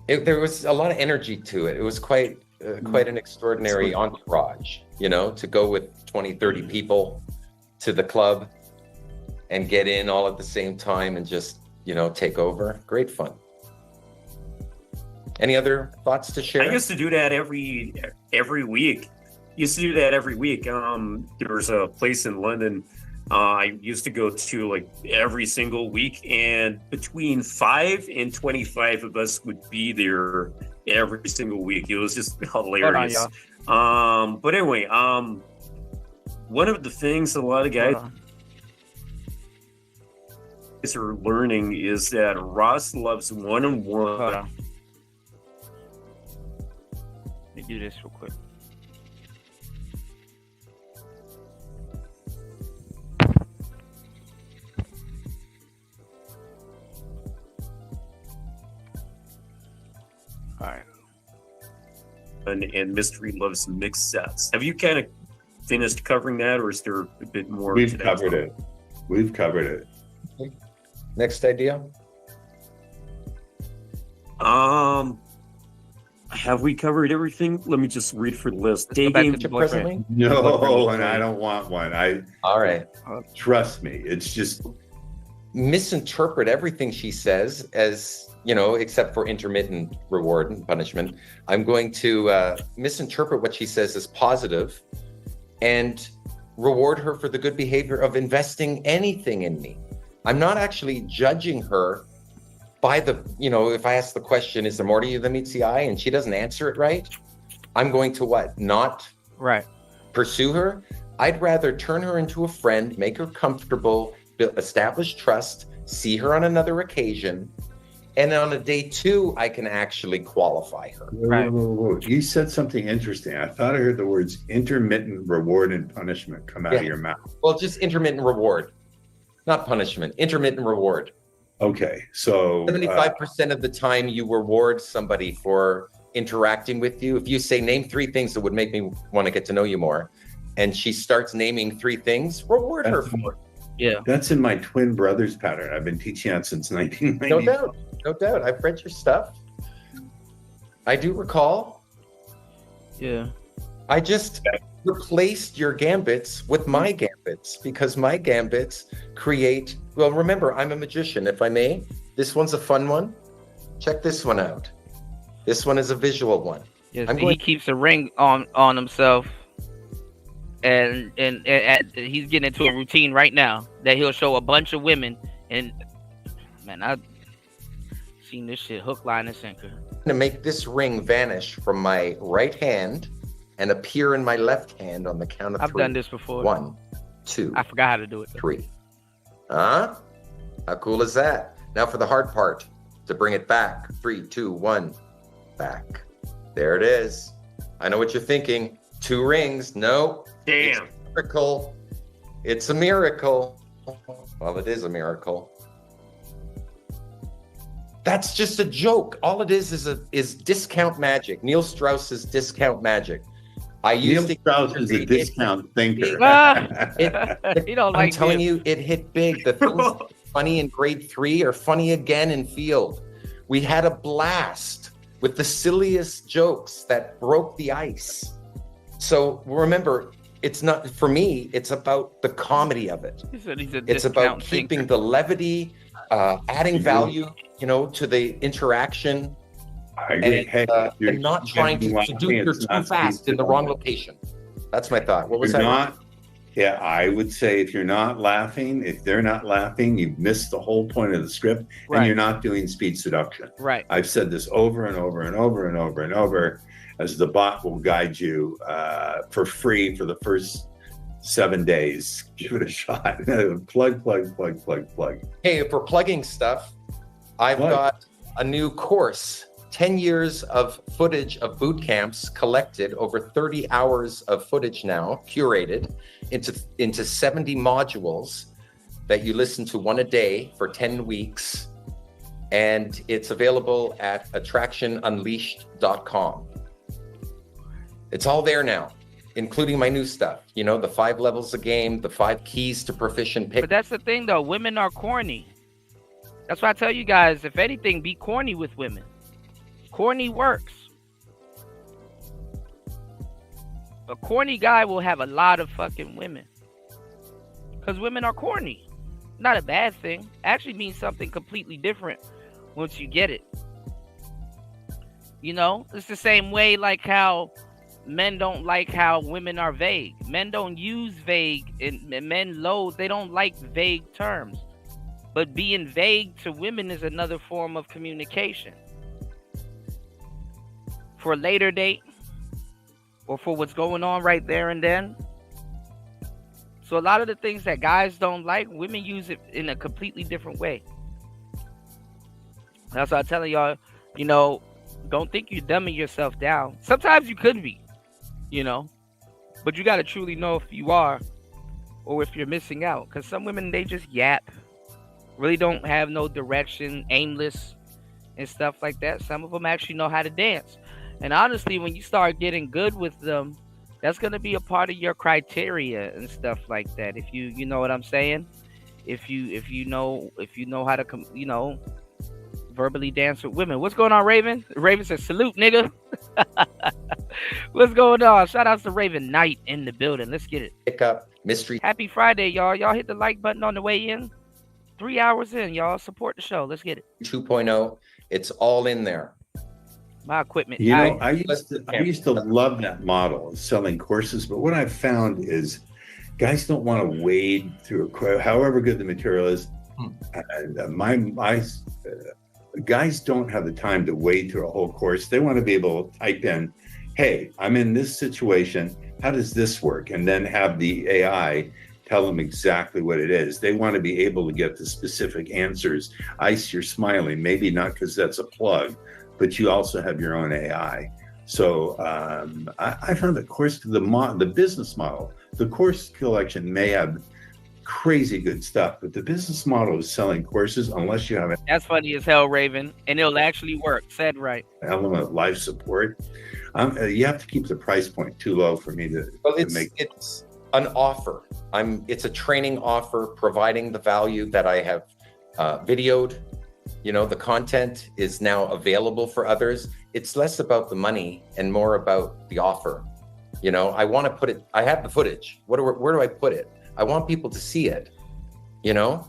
There was a lot of energy to it. It was quite an extraordinary entourage, to go with 20, 30 people to the club and get in all at the same time and just, take over. Great fun. Any other thoughts to share? I used to do that every week. There's a place in London I used to go to like every single week, and between 5 and 25 of us would be there every single week. It was just hilarious. But anyway, one of the things a lot of guys are learning is that Ross loves one-on-one. Let me do this real quick. All right. And Mystery loves mixed sets. Have you kind of finished covering that, or is there a bit more? We've covered it. Next idea. Have we covered everything? Let me just read for the list. Day game presently? No, and I don't want one. All right. Trust me. It's just misinterpret everything she says as, except for intermittent reward and punishment. I'm going to misinterpret what she says as positive and reward her for the good behavior of investing anything in me. I'm not actually judging her by if I ask the question, is there more to you than meets the eye? And she doesn't answer it right. I'm going to what? Not pursue her. I'd rather turn her into a friend, make her comfortable, establish trust, see her on another occasion, And on a day 2, I can actually qualify her. Right. Whoa. You said something interesting. I thought I heard the words intermittent reward and punishment come out of your mouth. Well, just intermittent reward, not punishment. Intermittent reward. Okay, so 75% of the time you reward somebody for interacting with you. If you say, name 3 things that would make me want to get to know you more, and she starts naming 3 things, reward her for it. Yeah. That's in my twin brother's pattern. I've been teaching that since 1990. No doubt. I've read your stuff. I do recall. Yeah. I just replaced your gambits with my gambits because my gambits create. Well, remember, I'm a magician, if I may. This one's a fun one. Check this one out. This one is a visual one. Yes, he keeps a ring on himself, and he's getting into a routine right now that he'll show a bunch of women. And man, I've seen this shit hook, line, and sinker. I'm gonna make this ring vanish from my right hand and appear in my left hand on the count of 3. I've done this before. 1, 2. I forgot how to do it. 3. Huh? How cool is that? Now for the hard part, to bring it back. 3, 2, 1, back. There it is. I know what you're thinking. 2 rings. No. Damn. It's a miracle. It's a miracle. Well, it is a miracle. That's just a joke. All it is discount magic. Neil Strauss's discount magic. Neil Strauss is a discount thinker. You don't like I'm telling you, it hit big. The things that are funny in grade 3 are funny again in field. We had a blast with the silliest jokes that broke the ice. So remember, it's not, for me, it's about the comedy of it. It's about keeping the levity, adding value, to the interaction. I agree. And not trying to do you're too fast in the wrong location. That's my thought. What was that? Yeah, I would say if you're not laughing, if they're not laughing, you've missed the whole point of the script, and you're not doing speed seduction. Right. I've said this over and over and over and over and over, as the bot will guide you for free for the first 7 days. Give it a shot. Plug. Hey, if we're plugging stuff, I've got a new course. 10 years of footage of boot camps collected, over 30 hours of footage now curated into 70 modules that you listen to 1 a day for 10 weeks. And it's available at attractionunleashed.com. It's all there now, including my new stuff. The 5 levels of game, the 5 keys to proficient pick. But that's the thing, though. Women are corny. That's why I tell you guys, if anything, be corny with women. Corny works. A corny guy will have a lot of fucking women. Because women are corny. Not a bad thing. Actually means something completely different once you get it. It's the same way like how men don't like how women are vague. Men don't use vague, and men they don't like vague terms. But being vague to women is another form of communication. For a later date, or for what's going on right there and then. So a lot of the things that guys don't like, women use it in a completely different way. That's why I'm telling y'all, don't think you're dumbing yourself down. Sometimes you could be, but you got to truly know if you are or if you're missing out. Because some women, they just yap, really don't have no direction, aimless and stuff like that. Some of them actually know how to dance. And honestly, when you start getting good with them, that's going to be a part of your criteria and stuff like that. If you know what I'm saying? If you know how to, verbally dance with women. What's going on, Raven? Raven says, salute, nigga. What's going on? Shout out to Raven Knight in the building. Let's get it. Pick up mystery. Happy Friday, y'all. Y'all hit the like button on the way in. 3 hours in, y'all. Support the show. Let's get it. 2.0. It's all in there. My equipment. I used to love that model of selling courses, but what I've found is guys don't want to wade through however good the material is. Guys don't have the time to wade through a whole course. They want to be able to type in, hey, I'm in this situation. How does this work? And then have the AI tell them exactly what it is. They want to be able to get the specific answers. Ice, you're smiling, maybe not because that's a plug, but you also have your own AI. So I found the business model, the course collection may have crazy good stuff, but the business model of selling courses, unless you have an That's funny as hell, Raven, and it'll actually work. Said right. element of life support, you have to keep the price point too low for me to, Well, to make. it's an offer. It's a training offer, providing the value that I have videoed. You know, the content is now available for others. It's less about the money and more about the offer. You know, I want to put it. I have the footage. Where do I put it? I want people to see it. You know,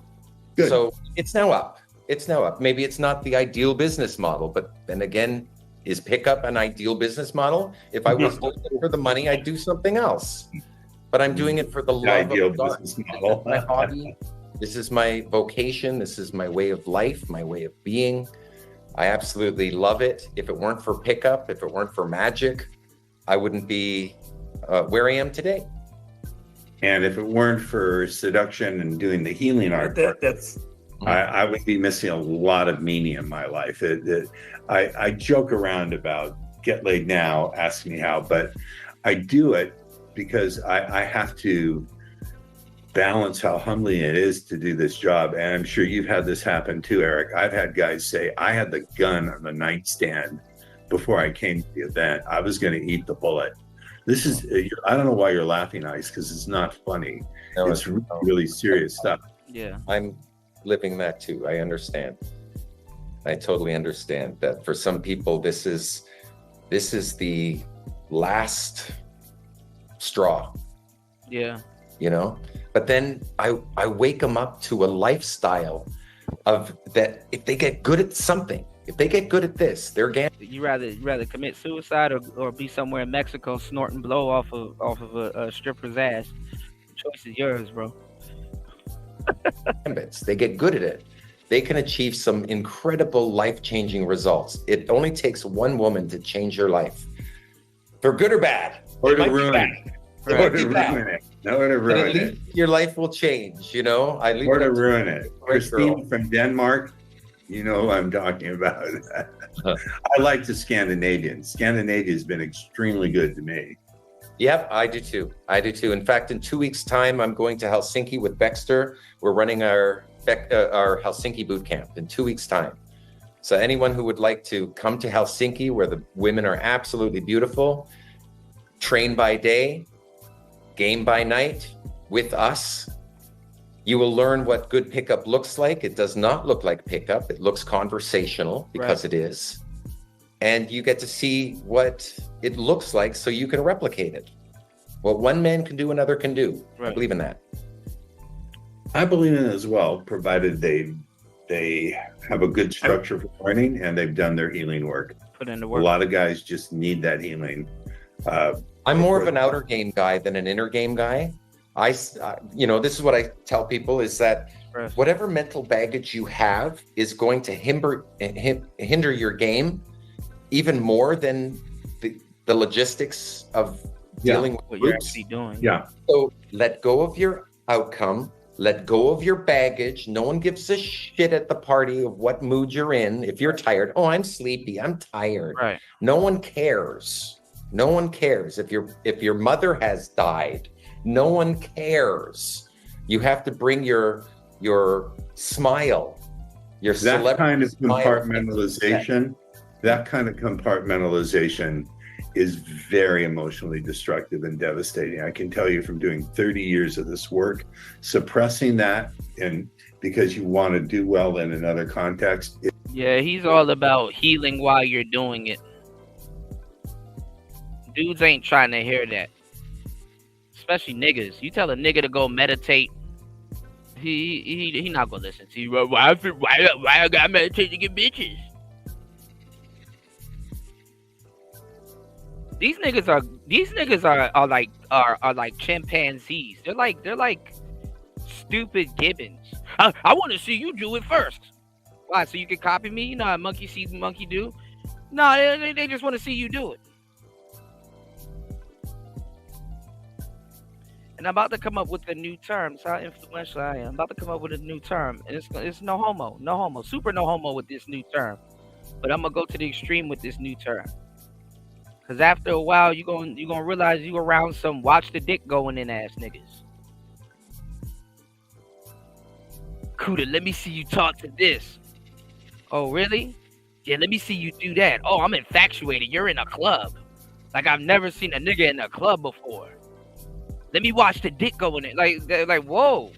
Good. So it's now up. It's now up. Maybe it's not the ideal business model, but then again, is pickup an ideal business model? If I was doing it for the money, I'd do something else. But I'm doing it for the love Ideal of God. business model. My hobby. This is my vocation. This is my way of life, my way of being. I absolutely love it. If it weren't for pickup, if it weren't for magic, I wouldn't be where I am today. And if it weren't for seduction and doing the healing art, I would be missing a lot of meaning in my life. I joke around about get laid now, ask me how, but I do it because I have to balance how humbling it is to do this job. And I'm sure you've had this happen too, Eric. I've had guys say, I had the gun on the nightstand before I came to the event. I was going to eat the bullet. This is, I don't know why you're laughing, Ice, because it's not funny. No, it's really, really serious stuff. Yeah. I'm living that too. I understand. I totally understand that for some people, this is the last straw. Yeah. You know, but then I wake them up to a lifestyle of that. If they get good at something, if they get good at this, they're gambling. You rather commit suicide or be somewhere in Mexico snorting blow off of a stripper's ass. The choice is yours, bro. They get good at it. They can achieve some incredible life-changing results. It only takes one woman to change your life, for good or bad. Or to ruin it. Or to ruin it. No, to ruin it. Your life will change, you know. Or to ruin it. Christine from Denmark, you know who I'm talking about. I like the Scandinavians. Scandinavia's been extremely good to me. Yep, I do too. In fact, in 2 weeks' time, I'm going to Helsinki with Baxter. We're running our Helsinki boot camp in 2 weeks' time. So anyone who would like to come to Helsinki, where the women are absolutely beautiful, train by day, game by night with us, you will learn what good pickup looks like. It does not look like pickup. It looks conversational because It is. And you get to see what it looks like so you can replicate it. What one man can do, another can do. Right. I believe in that. I believe in it as well, provided they have a good structure for learning and they've done their healing work. Put in the work. A lot of guys just need that healing. I'm more of an outer game guy than an inner game guy. This is what I tell people is that whatever mental baggage you have is going to hinder your game even more than the logistics of dealing with what you're actually doing. Yeah. So let go of your outcome. Let go of your baggage. No one gives a shit at the party of what mood you're in. If you're tired, oh, I'm sleepy, I'm tired. Right. No one cares. No one cares. If your mother has died, no one cares. You have to bring your smile, your that kind of compartmentalization. That kind of compartmentalization is very emotionally destructive and devastating. I can tell you from doing 30 years of this work, suppressing that and because you want to do well in another context. Yeah, he's all about healing while you're doing it. Dudes ain't trying to hear that. Especially niggas. You tell a nigga to go meditate, he not gonna listen to you. Why I gotta meditate to get bitches? These niggas are like chimpanzees. They're like stupid gibbons. I want to see you do it first. Why? So you can copy me? You know how monkey sees monkey do? No, they just want to see you do it. And I'm about to come up with a new term. That's how influential I am. I'm about to come up with a new term. And it's no homo. No homo. Super no homo with this new term. But I'm going to go to the extreme with this new term. Because after a while, you're gonna realize you around some watch the dick going in ass niggas. Kuda, let me see you talk to this. Oh, really? Yeah, let me see you do that. Oh, I'm infatuated. You're in a club. Like, I've never seen a nigga in a club before. Let me watch the dick going in. Like, whoa.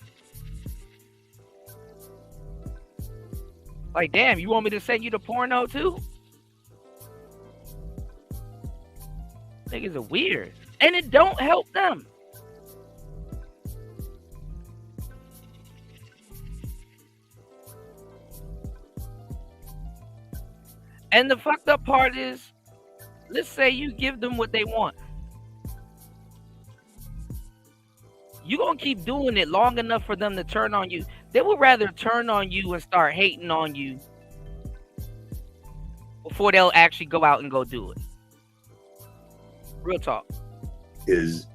Like, damn, you want me to send you the porno too? Niggas are weird. And it don't help them. And the fucked up part is, let's say you give them what they want. You're going to keep doing it long enough for them to turn on you. They would rather turn on you and start hating on you before they'll actually go out and go do it. Real talk. Is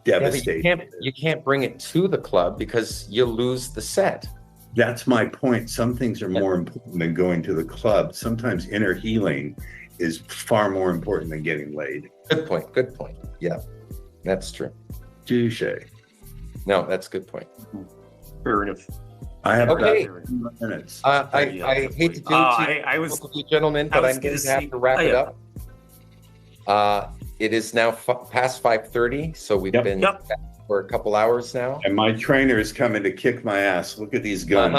devastating. Yeah, you can't bring it to the club because you'll lose the set. That's my point. Some things are more important than going to the club. Sometimes inner healing is far more important than getting laid. Good point. Good point. Yeah, that's true. Touche. No, that's a good point. Fair enough. I have Okay. about 2 minutes. I hate to do I was, both of you gentlemen, but I'm going to have to wrap it up. It is now past 5:30, so we've been back for a couple hours now. And my trainer is coming to kick my ass. Look at these guns.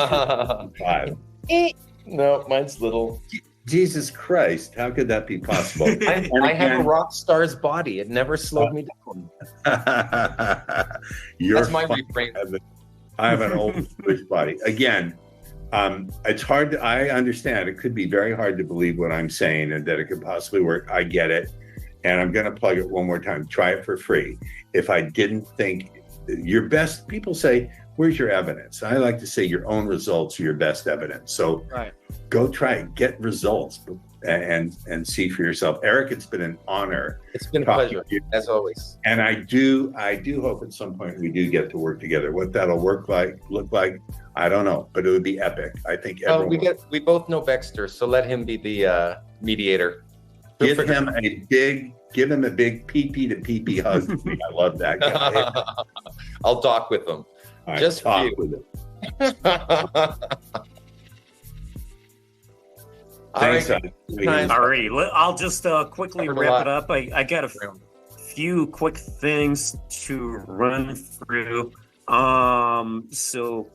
No, mine's little. Jesus Christ, how could that be possible? I have a rock star's body. It never slowed me down. That's my refrain. I have an old foolish body. Again, it's hard I understand it could be very hard to believe what I'm saying and that it could possibly work. I get it. And I'm going to plug it one more time. Try it for free. If I didn't think your best, people say, where's your evidence? I like to say your own results are your best evidence. So go try it, get results and see for yourself. Eric, it's been an honor. It's been a pleasure, as always. And I do hope at some point we do get to work together. What that'll look like, I don't know, but it would be epic. I think everyone. We both know Baxter, so let him be the mediator. Give him a big pee-pee to pee-pee hug. I love that guy. I'll talk with him. Just talk with him. Thanks. Alrighty, I'll just quickly wrap it up. I got a few quick things to run through. So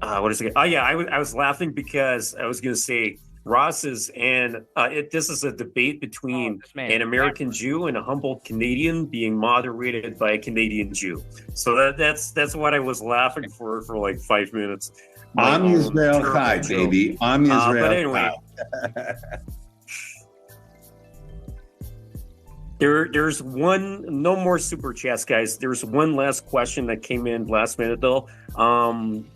what is it? Oh yeah, I was laughing because I was going to say Ross's and this is a debate between an American Jew and a humble Canadian being moderated by a Canadian Jew. So that's what I was laughing for like 5 minutes. I'm Israel Chai, baby. I'm Israel But anyway, there's one, no more super chats, guys. There's one last question that came in last minute though.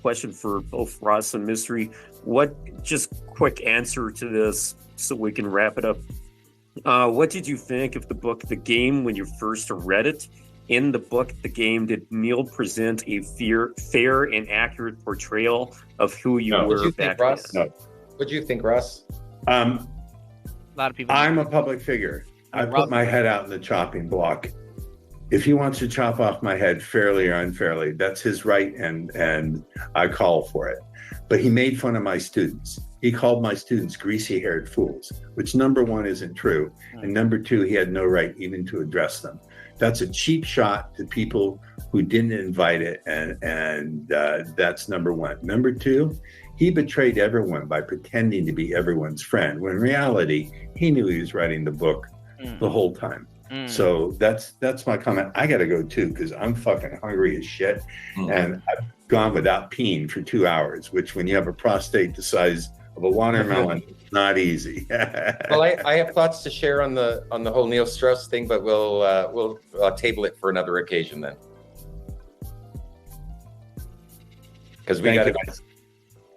Question for both Ross and Mystery. Just quick answer to this so we can wrap it up. What did you think of the book The Game when you first read it? In the book The Game, did Neil present a fair and accurate portrayal of who you were back then? No. What do you think, Russ? A lot of people. I'm a public figure. I put my head out in the chopping block. If he wants to chop off my head fairly or unfairly, that's his right, and I call for it. But he made fun of my students. He called my students greasy-haired fools, which number one isn't true, and number two, he had no right even to address them. That's a cheap shot to people who didn't invite it, and that's number one. Number two, he betrayed everyone by pretending to be everyone's friend, when in reality, he knew he was writing the book the whole time. So that's my comment. I gotta go too, because I'm fucking hungry as shit, and I've gone without peeing for 2 hours, which when you have a prostate the size of a watermelon, it's not easy. Well, I have thoughts to share on the whole Neil Strauss thing, but we'll table it for another occasion then, because we got to.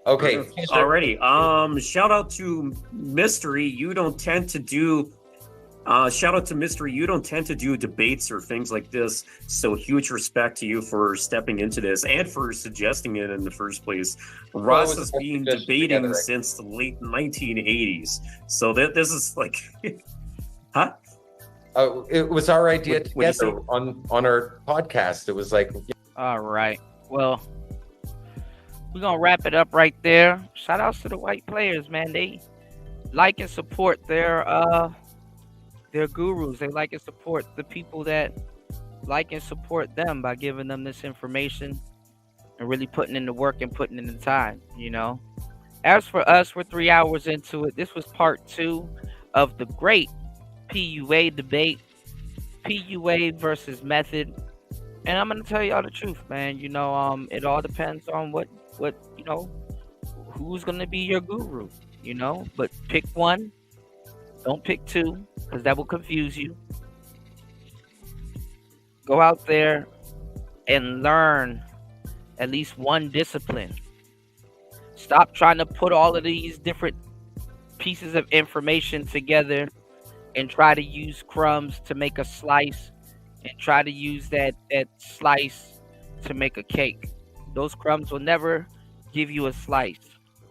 Okay. Alrighty. Shout out to Mystery. You don't tend to do Shout out to Mystery. You don't tend to do debates or things like this, so huge respect to you for stepping into this and for suggesting it in the first place. Ross has been debating since the late 1980s, so this is like, huh? It was our idea together on our podcast. It was like, all right. Well, we're gonna wrap it up right there. Shout outs to the white players, man. They like and support their gurus. They like and support the people that like and support them by giving them this information and really putting in the work and putting in the time, you know. As for us, we're 3 hours into it. This was part 2 of the great PUA debate, PUA versus method. And I'm gonna tell y'all the truth, man. You know, it all depends on what you know, who's gonna be your guru, you know. But pick one. Don't pick two, because that will confuse you. Go out there and learn at least one discipline. Stop trying to put all of these different pieces of information together and try to use crumbs to make a slice and try to use that slice to make a cake. Those crumbs will never give you a slice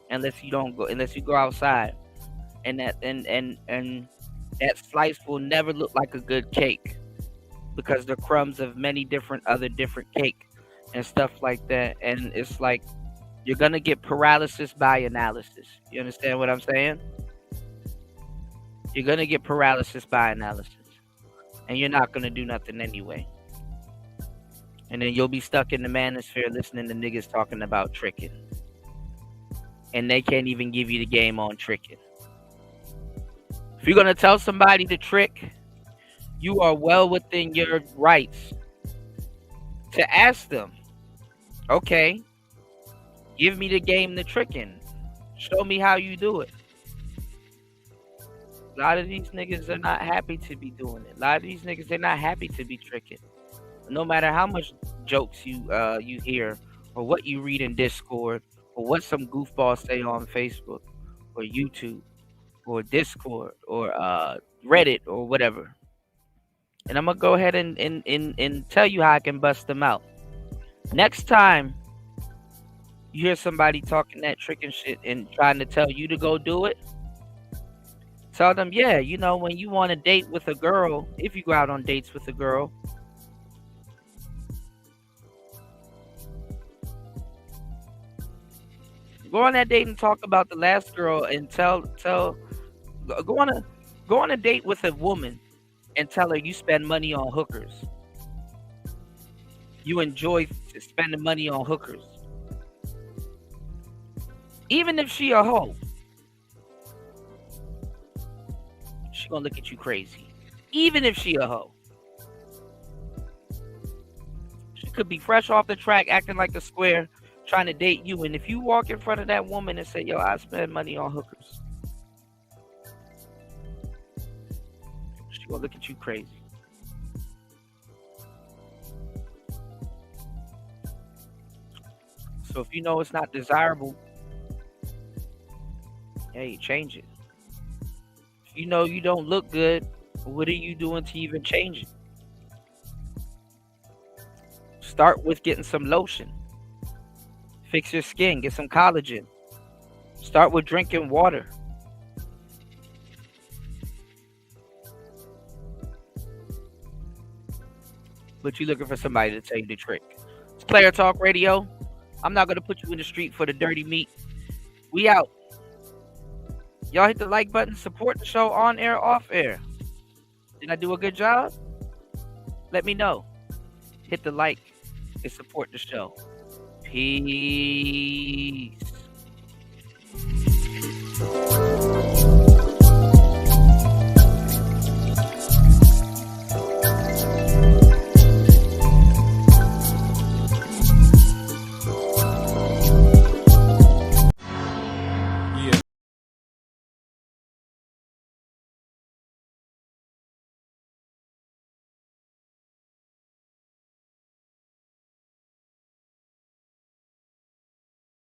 unless you go outside. And that slice will never look like a good cake because they're crumbs of many different cake and stuff like that. And it's like you're gonna get paralysis by analysis. You understand what I'm saying? You're gonna get paralysis by analysis, and you're not gonna do nothing anyway. And then you'll be stuck in the manosphere listening to niggas talking about tricking, and they can't even give you the game on tricking. If you're going to tell somebody to trick, you are well within your rights to ask them, okay, give me the game to tricking. Show me how you do it. A lot of these niggas are not happy to be doing it. A lot of these niggas, they're not happy to be tricking. No matter how much jokes you hear or what you read in Discord or what some goofball say on Facebook or YouTube or Discord or Reddit or whatever. And I'm gonna go ahead and tell you how I can bust them out. Next time you hear somebody talking that trick and shit and trying to tell you to go do it, tell them, yeah, you know, when you want to date with a girl, if you go out on dates with a girl, go on that date and talk about the last girl and go on a date with a woman and tell her you spend money on hookers. You enjoy spending money on hookers. Even if she a hoe, she gonna look at you crazy. Even if she a hoe. She could be fresh off the track, acting like a square, trying to date you. And if you walk in front of that woman and say, yo, I spend money on hookers, she gonna look at you crazy. So if you know it's not desirable, hey, change it. If you know you don't look good, what are you doing to even change it? Start with getting some lotion. Fix your skin, get some collagen. Start with drinking water. But you're looking for somebody to tell you the trick. It's Player Talk Radio. I'm not going to put you in the street for the dirty meat. We out. Y'all hit the like button. Support the show on air, off air. Did I do a good job? Let me know. Hit the like and support the show. Peace.